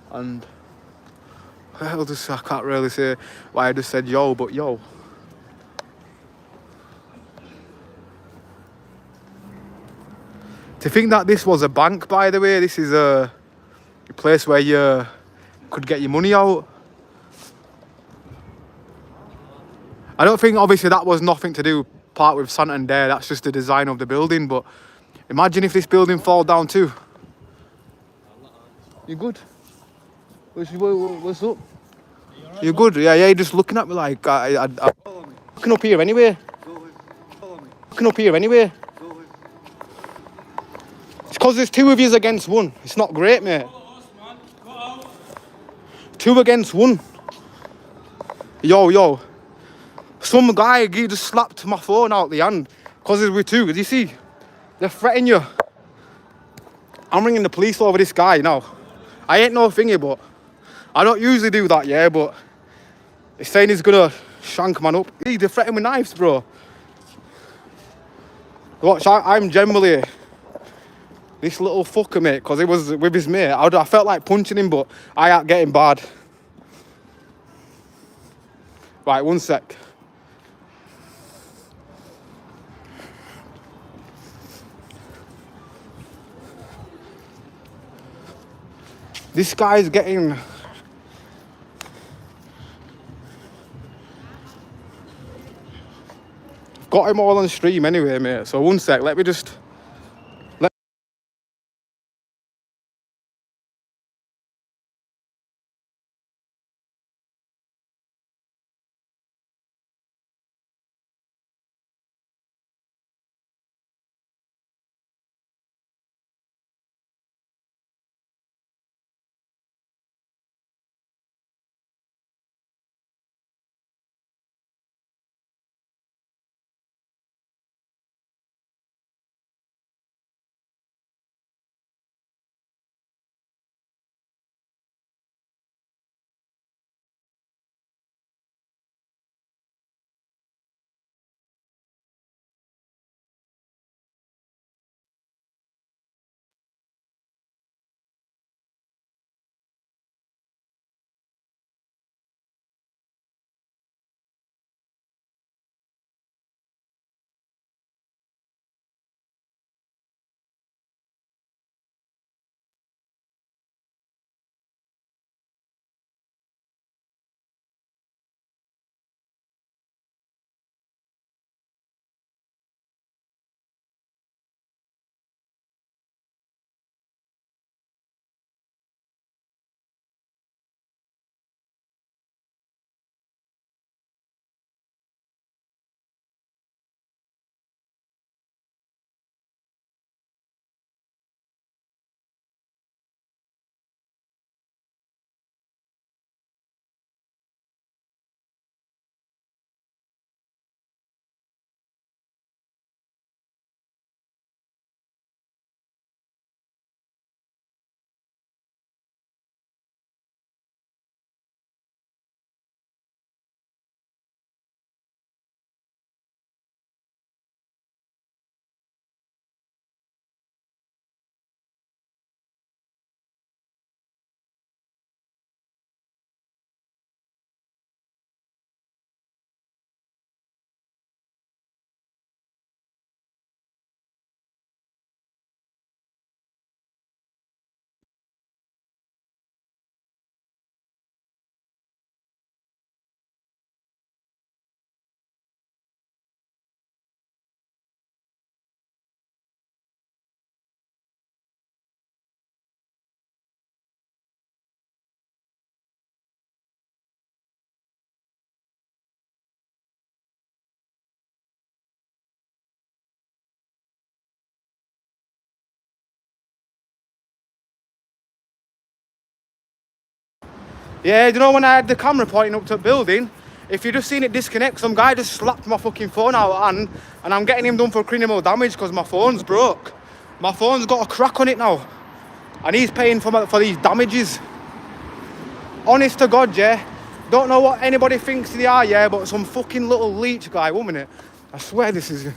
and I can't really say why I just said yo, but yo. To think that this was a bank, by the way, this is a place where you could get your money out. I don't think, obviously, that was nothing to do part with Santander. That's just the design of the building. But imagine if this building fall down too. You good? What's up? You good? Yeah, you're just looking at me like I'm looking up here anyway. Looking up here anyway. It's because there's two of yous against one. It's not great, mate. Two against one. Yo. Some guy, he just slapped my phone out the hand because we're two. Did you see? They're threatening you. I'm ringing the police over this guy now. I ain't no thingy, but I don't usually do that, yeah, but he's saying he's gonna shank man up. They're threatening with knives, bro. Watch, I'm generally this little fucker, mate, because he was with his mate. I felt like punching him, but I ain't getting bad. Right, one sec. This guy's getting... Got him all on stream anyway, mate. So one sec, let me just... Yeah, you know when I had the camera pointing up to the building, if you just seen it disconnect, some guy just slapped my fucking phone out of hand and I'm getting him done for criminal damage because my phone's broke. My phone's got a crack on it now. And he's paying for these damages. Honest to God, yeah. Don't know what anybody thinks they are, yeah, but some fucking little leech guy, woman it. I swear this is...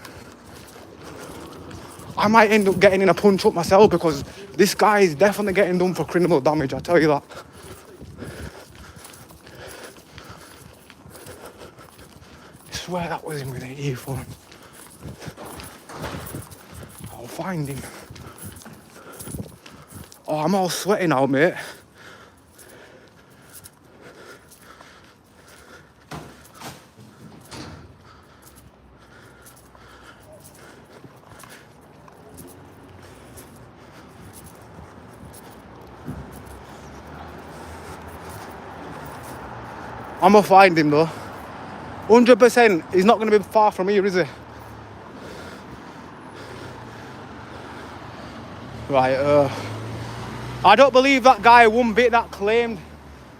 I might end up getting in a punch up myself because this guy is definitely getting done for criminal damage, I tell you that. I swear that was him with an earphone. I'll find him. Oh, I'm all sweaty now, mate. I'm gonna find him though. 100%, he's not gonna be far from here, is he? Right, I don't believe that guy one bit that claimed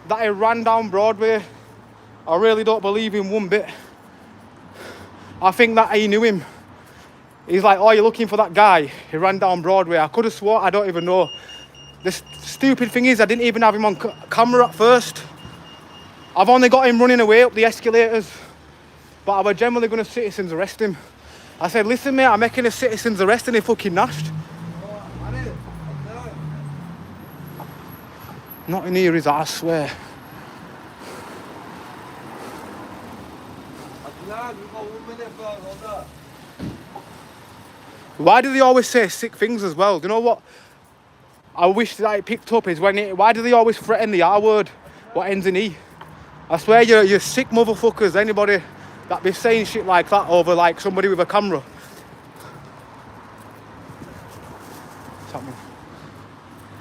that he ran down Broadway. I really don't believe him one bit. I think that he knew him. He's like, oh, you're looking for that guy? He ran down Broadway. I could have swore, I don't even know. The stupid thing is, I didn't even have him on camera at first. I've only got him running away up the escalators. But I was generally going to citizens arrest him. I said, listen mate, I'm making a citizens arrest and he fucking nashed. Not in here is I swear. Why do they always say sick things as well? Do you know what I wish that I picked up is why do they always threaten the R word? What ends in E? I swear you're sick motherfuckers, anybody that be saying shit like that over like somebody with a camera. What's happening?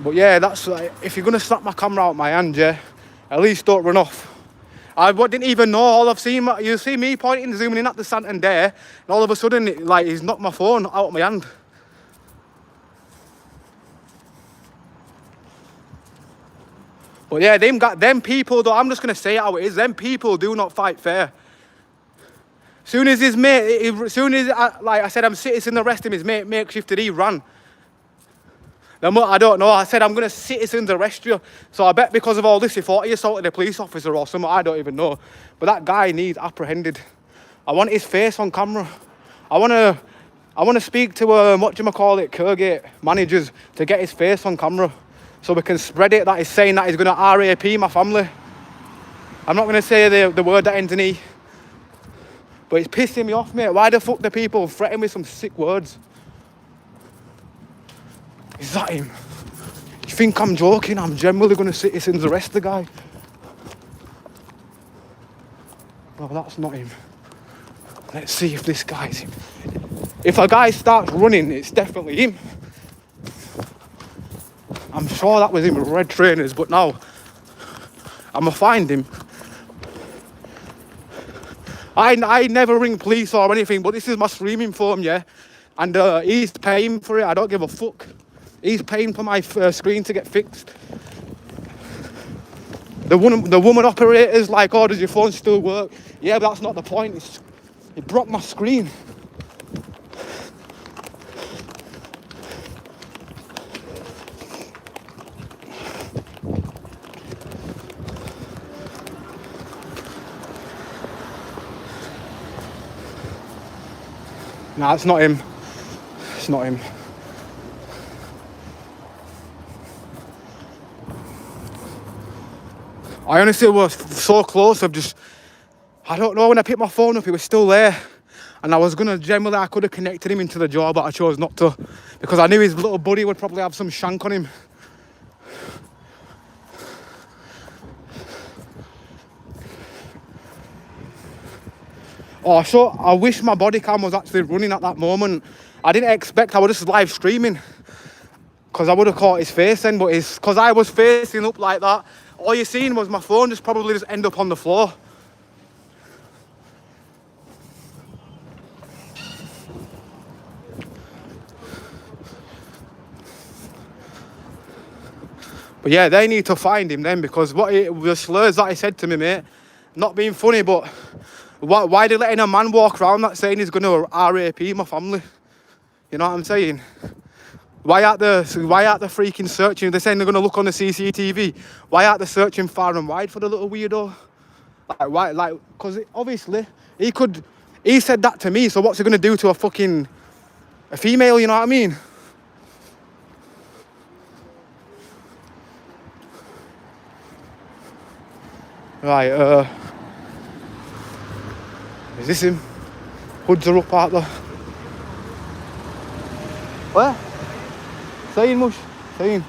But yeah, that's like, if you're gonna snap my camera out of my hand, yeah, at least don't run off. I didn't even know, all I've seen, you see me pointing, zooming in at the Santander, and all of a sudden, he's knocked my phone out of my hand. But yeah, them people, though, I'm just going to say it how it is, them people do not fight fair. Soon as his mate, like I said, I'm citizen arresting his mate, makeshifted, he ran. I don't know, I said I'm going to citizens arrest you. So I bet because of all this, he thought he assaulted a police officer or something, I don't even know. But that guy needs apprehended. I want his face on camera. I want to speak to, Kergate managers to get his face on camera. So we can spread it that he's saying that he's going to RAP my family. I'm not going to say the word that ends in E. But it's pissing me off, mate. Why the fuck do people threaten with some sick words? Is that him? You think I'm joking? I'm generally going to citizens arrest the guy. No, that's not him. Let's see if this guy's him. If a guy starts running, it's definitely him. I'm sure that was him with red trainers, but now I'm going to find him. I never ring police or anything, but this is my streaming phone, yeah? And he's paying for it, I don't give a fuck. He's paying for my screen to get fixed. The woman operator's like, oh, does your phone still work? Yeah, but that's not the point. It broke my screen. Nah, it's not him. It's not him. I honestly was so close of just, I don't know, when I picked my phone up, he was still there. And I was gonna, generally, I could have connected him into the jaw, but I chose not to. Because I knew his little buddy would probably have some shank on him. Oh, so I wish my body cam was actually running at that moment. I didn't expect, I was just live streaming. Because I would have caught his face then, but it's because I was facing up like that. All you seen was my phone just probably just end up on the floor. But yeah, they need to find him then, because the slurs that he said to me, mate, not being funny, but why they letting a man walk around that saying he's going to RAP my family? You know what I'm saying? Why aren't they freaking searching? They're saying they're going to look on the CCTV. Why aren't they searching far and wide for the little weirdo? Like, why? Like, because obviously he said that to me, so what's he going to do to a female, you know what I mean? Right, is this him? Hoods are up out there. Where? Saying, Mush? Saying.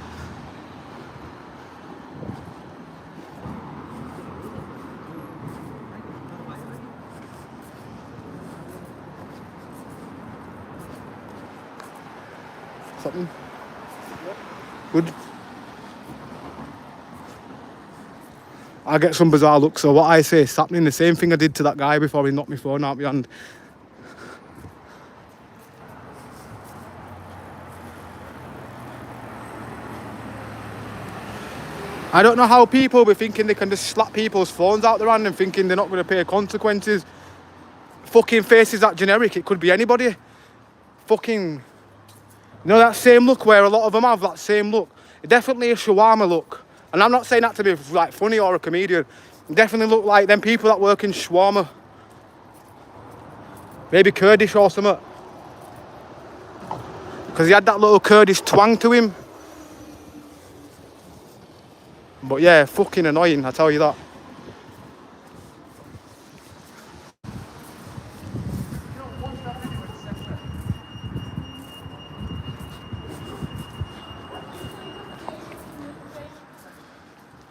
Something? Good. I get some bizarre looks, so what I say is happening. The same thing I did to that guy before he knocked my phone out of my hand. I don't know how people be thinking they can just slap people's phones out their hand and thinking they're not going to pay consequences. Fucking faces that generic, it could be anybody. Fucking, you know that same look where a lot of them have that same look? Definitely a shawarma look. And I'm not saying that to be like funny or a comedian. Definitely look like them people that work in shawarma. Maybe Kurdish or something. Because he had that little Kurdish twang to him. But yeah, fucking annoying, I tell you that.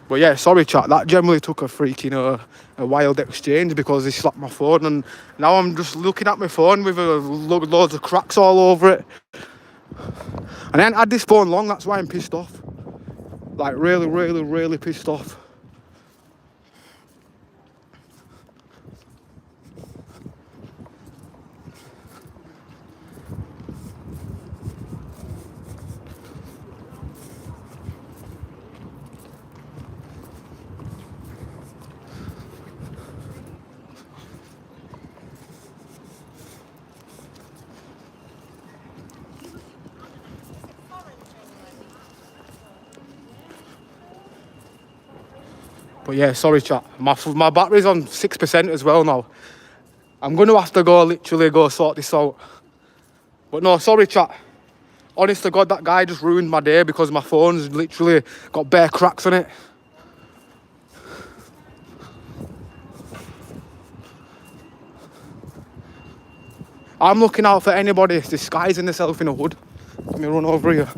But yeah, sorry chat, that generally took a freaking a wild exchange because he slapped my phone, and now I'm just looking at my phone with loads of cracks all over it. And I hadn't had this phone long, that's why I'm pissed off. Like really, really, really pissed off. But yeah, sorry chat, my battery's on 6% as well now. I'm going to have to literally go sort this out. But no, sorry chat. Honest to God, that guy just ruined my day because my phone's literally got bare cracks on it. I'm looking out for anybody disguising themselves in a hood. Let me run over here.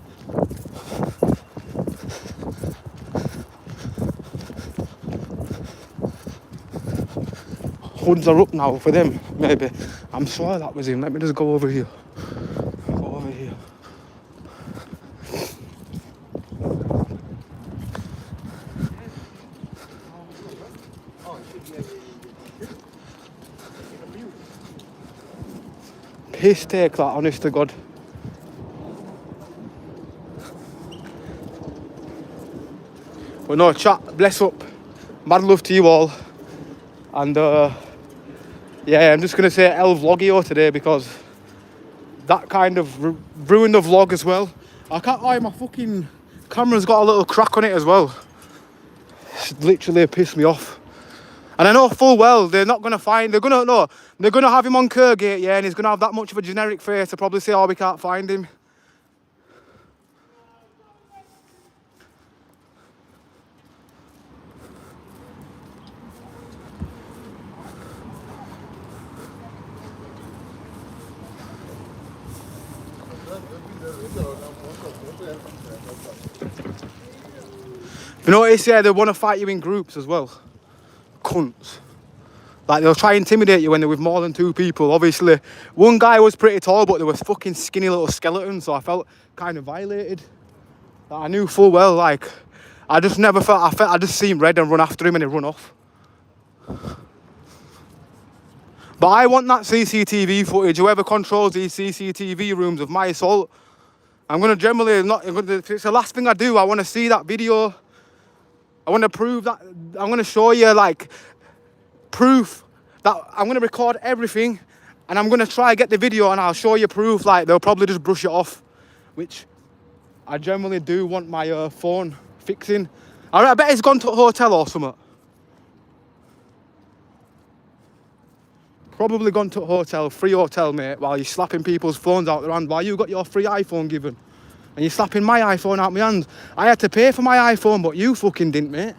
Hoods are up now for them, maybe. I'm sure that was him. Let me just go over here. Go over here. Piss take that, honest to God. But no, chat, bless up. Mad love to you all. And yeah, I'm just going to say El Vlogio today because that kind of ruined the vlog as well. I can't lie, my fucking camera's got a little crack on it as well. It's literally pissed me off. And I know full well they're not going to find, they're going to have him on Kergate, yeah, and he's going to have that much of a generic face to probably say, oh, we can't find him. You notice, yeah, they want to fight you in groups as well. Cunts. Like, they'll try and intimidate you when they're with more than two people. Obviously, one guy was pretty tall, but they were fucking skinny little skeletons, so I felt kind of violated. Like, I knew full well, like, I just never felt, I just seen red and run after him and he'd run off. But I want that CCTV footage. Whoever controls these CCTV rooms of my assault, I'm gonna generally not. If it's the last thing I do, I want to see that video. I want to prove that. I'm gonna show you like proof that I'm gonna record everything, and I'm gonna try get the video, and I'll show you proof. Like they'll probably just brush it off, which I generally do want my phone fixing. I bet it's gone to a hotel or something. Probably gone to a hotel, free hotel, mate, while you're slapping people's phones out their hand, while you got your free iPhone given. And you're slapping my iPhone out my hand. I had to pay for my iPhone, but you fucking didn't, mate.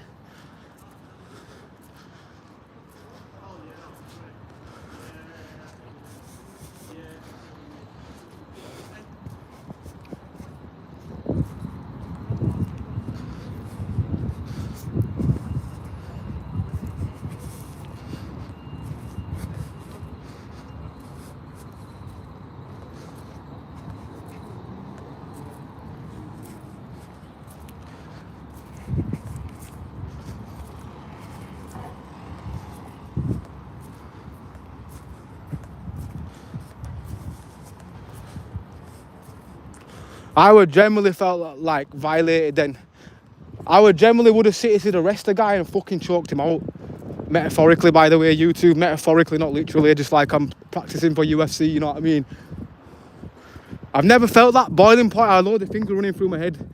I would generally felt like violated then. I would generally would have citizen arrest the guy and fucking choked him out. Metaphorically, by the way, YouTube, metaphorically, not literally, just like I'm practicing for UFC, you know what I mean? I've never felt that boiling point. I know the things were running through my head.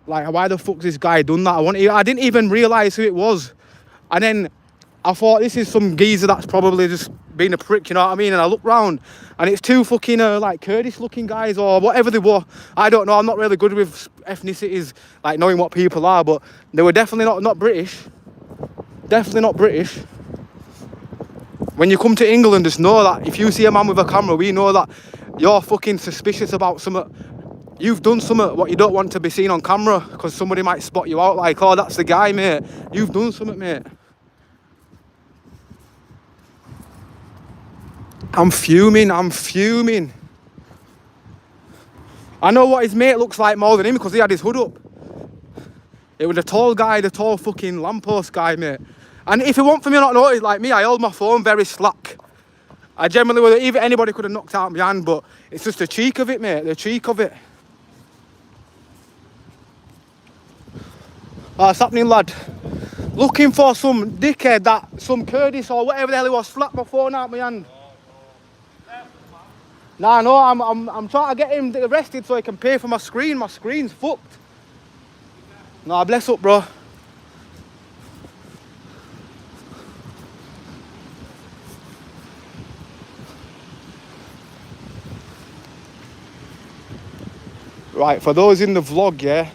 Like, why the fuck's this guy done that? I didn't even realise who it was. And then I thought, this is some geezer that's probably just being a prick, you know what I mean? And I look round, and it's two fucking, like, Kurdish-looking guys, or whatever they were. I don't know, I'm not really good with ethnicities, like, knowing what people are, but they were definitely not British. Definitely not British. When you come to England, just know that if you see a man with a camera, we know that you're fucking suspicious about something. You've done something what you don't want to be seen on camera, because somebody might spot you out like, oh, that's the guy, mate. You've done something, mate. I'm fuming. I know what his mate looks like more than him, because he had his hood up. It was a tall guy, the tall fucking lamppost guy, mate. And if it weren't for me not noticed, like me, I hold my phone very slack. I generally would, even anybody could have knocked out my hand, but it's just the cheek of it, mate, the cheek of it. What's happening, lad? Looking for some dickhead that, some Kurdish or whatever the hell he was, slapped my phone out my hand. Nah, no, I'm trying to get him arrested so he can pay for my screen. My screen's fucked. Nah, bless up, bro. Right, for those in the vlog, yeah,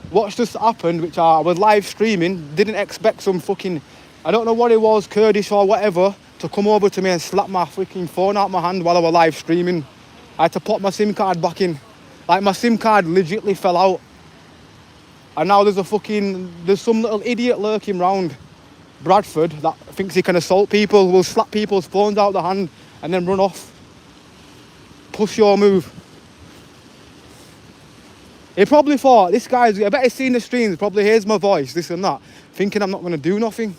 what's just happened, which I was live streaming, didn't expect some fucking, I don't know what it was, Kurdish or whatever, to come over to me and slap my freaking phone out my hand while I was live streaming. I had to put my SIM card back in. Like, my SIM card legitimately fell out. And now there's some little idiot lurking round Bradford that thinks he can assault people, will slap people's phones out the hand and then run off. Push your move. He probably thought, this guy's, I bet he's seen the streams, probably hears my voice, this and that, thinking I'm not going to do nothing.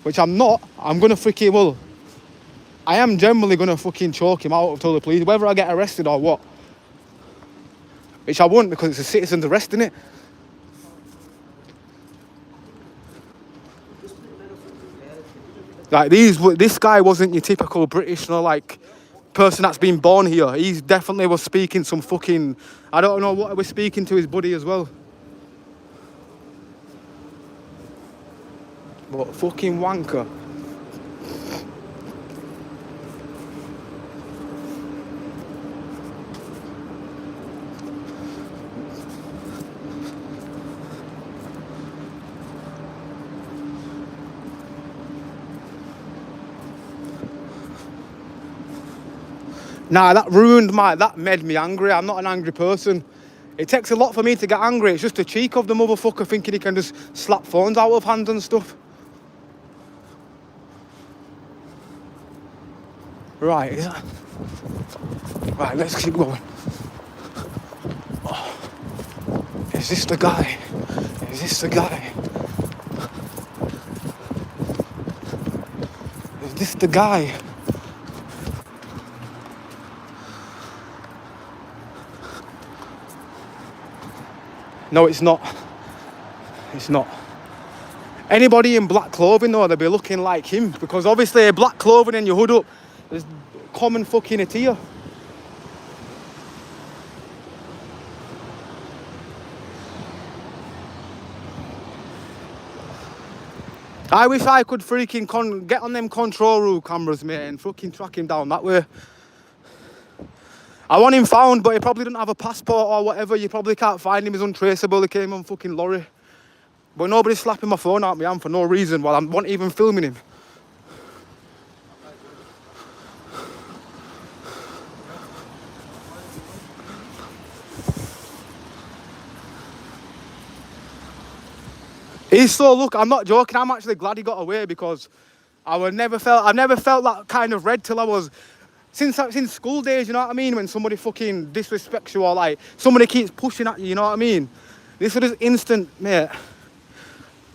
Which I'm not. I'm going to freaking, well, I am generally going to fucking choke him out to the police, whether I get arrested or what. Which I won't, because it's a citizen's arrest, innit? Like, this guy wasn't your typical British, like, person that's been born here. He definitely was speaking some fucking, I don't know what he was speaking to his buddy as well. But fucking wanker. Nah, that made me angry. I'm not an angry person. It takes a lot for me to get angry. It's just the cheek of the motherfucker thinking he can just slap phones out of hands and stuff. Right, right, let's keep going. Oh. Is this the guy? Is this the guy? Is this the guy? No, it's not. It's not. Anybody in black clothing though, they'll be looking like him, because obviously black clothing and your hood up is common fucking attire. I wish I could freaking get on them control room cameras, mate, and fucking track him down that way. I want him found, but he probably doesn't have a passport or whatever. You probably can't find him. He's untraceable. He came on fucking lorry. But nobody's slapping my phone out my hand for no reason while I wasn't even filming him. Look, I'm not joking. I'm actually glad he got away, because I've never felt that kind of red till I was, since school days, you know what I mean? When somebody fucking disrespects you, or like somebody keeps pushing at you, you know what I mean? This was just instant, mate.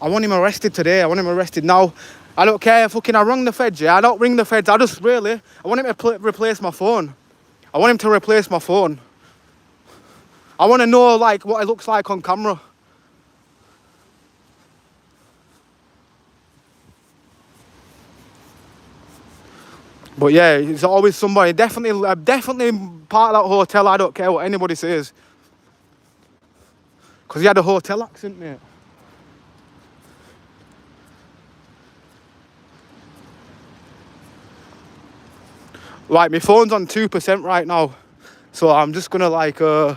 I want him arrested today. I want him arrested now. I don't care. I rung the feds, yeah. I don't ring the feds. I want him to replace my phone. I want him to replace my phone. I want to know, like, what it looks like on camera. But yeah, it's always somebody. Definitely part of that hotel. I don't care what anybody says. Because he had a hotel accent, mate. Right, my phone's on 2% right now. So I'm just gonna gonna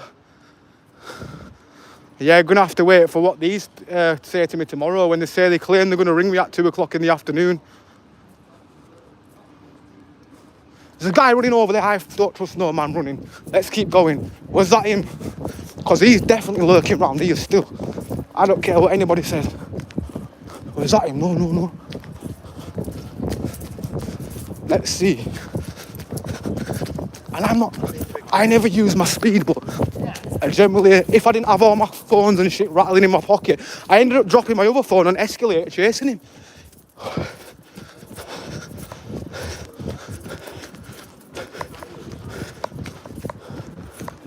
have to wait for what these say to me tomorrow, when they claim they're gonna ring me at 2 o'clock in the afternoon. There's a guy running over there. I don't trust no man running. Let's keep going. Was that him? Because he's definitely lurking around here still. I don't care what anybody says. Was that him? No. Let's see. And I never use my speed, but generally, if I didn't have all my phones and shit rattling in my pocket, I ended up dropping my other phone on escalator chasing him.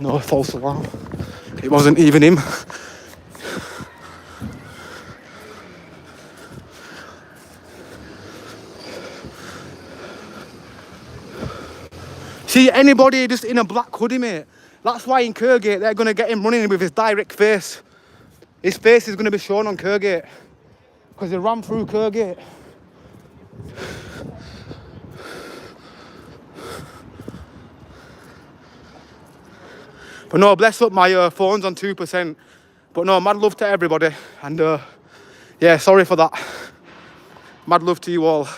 No, false alarm. It wasn't even him. See, anybody just in a black hoodie, mate. That's why in Kergate they're going to get him running with his direct face. His face is going to be shown on Kergate. Because he ran through Kergate. But no, bless up, my phone's on 2%. But no, mad love to everybody. And yeah, sorry for that. Mad love to you all.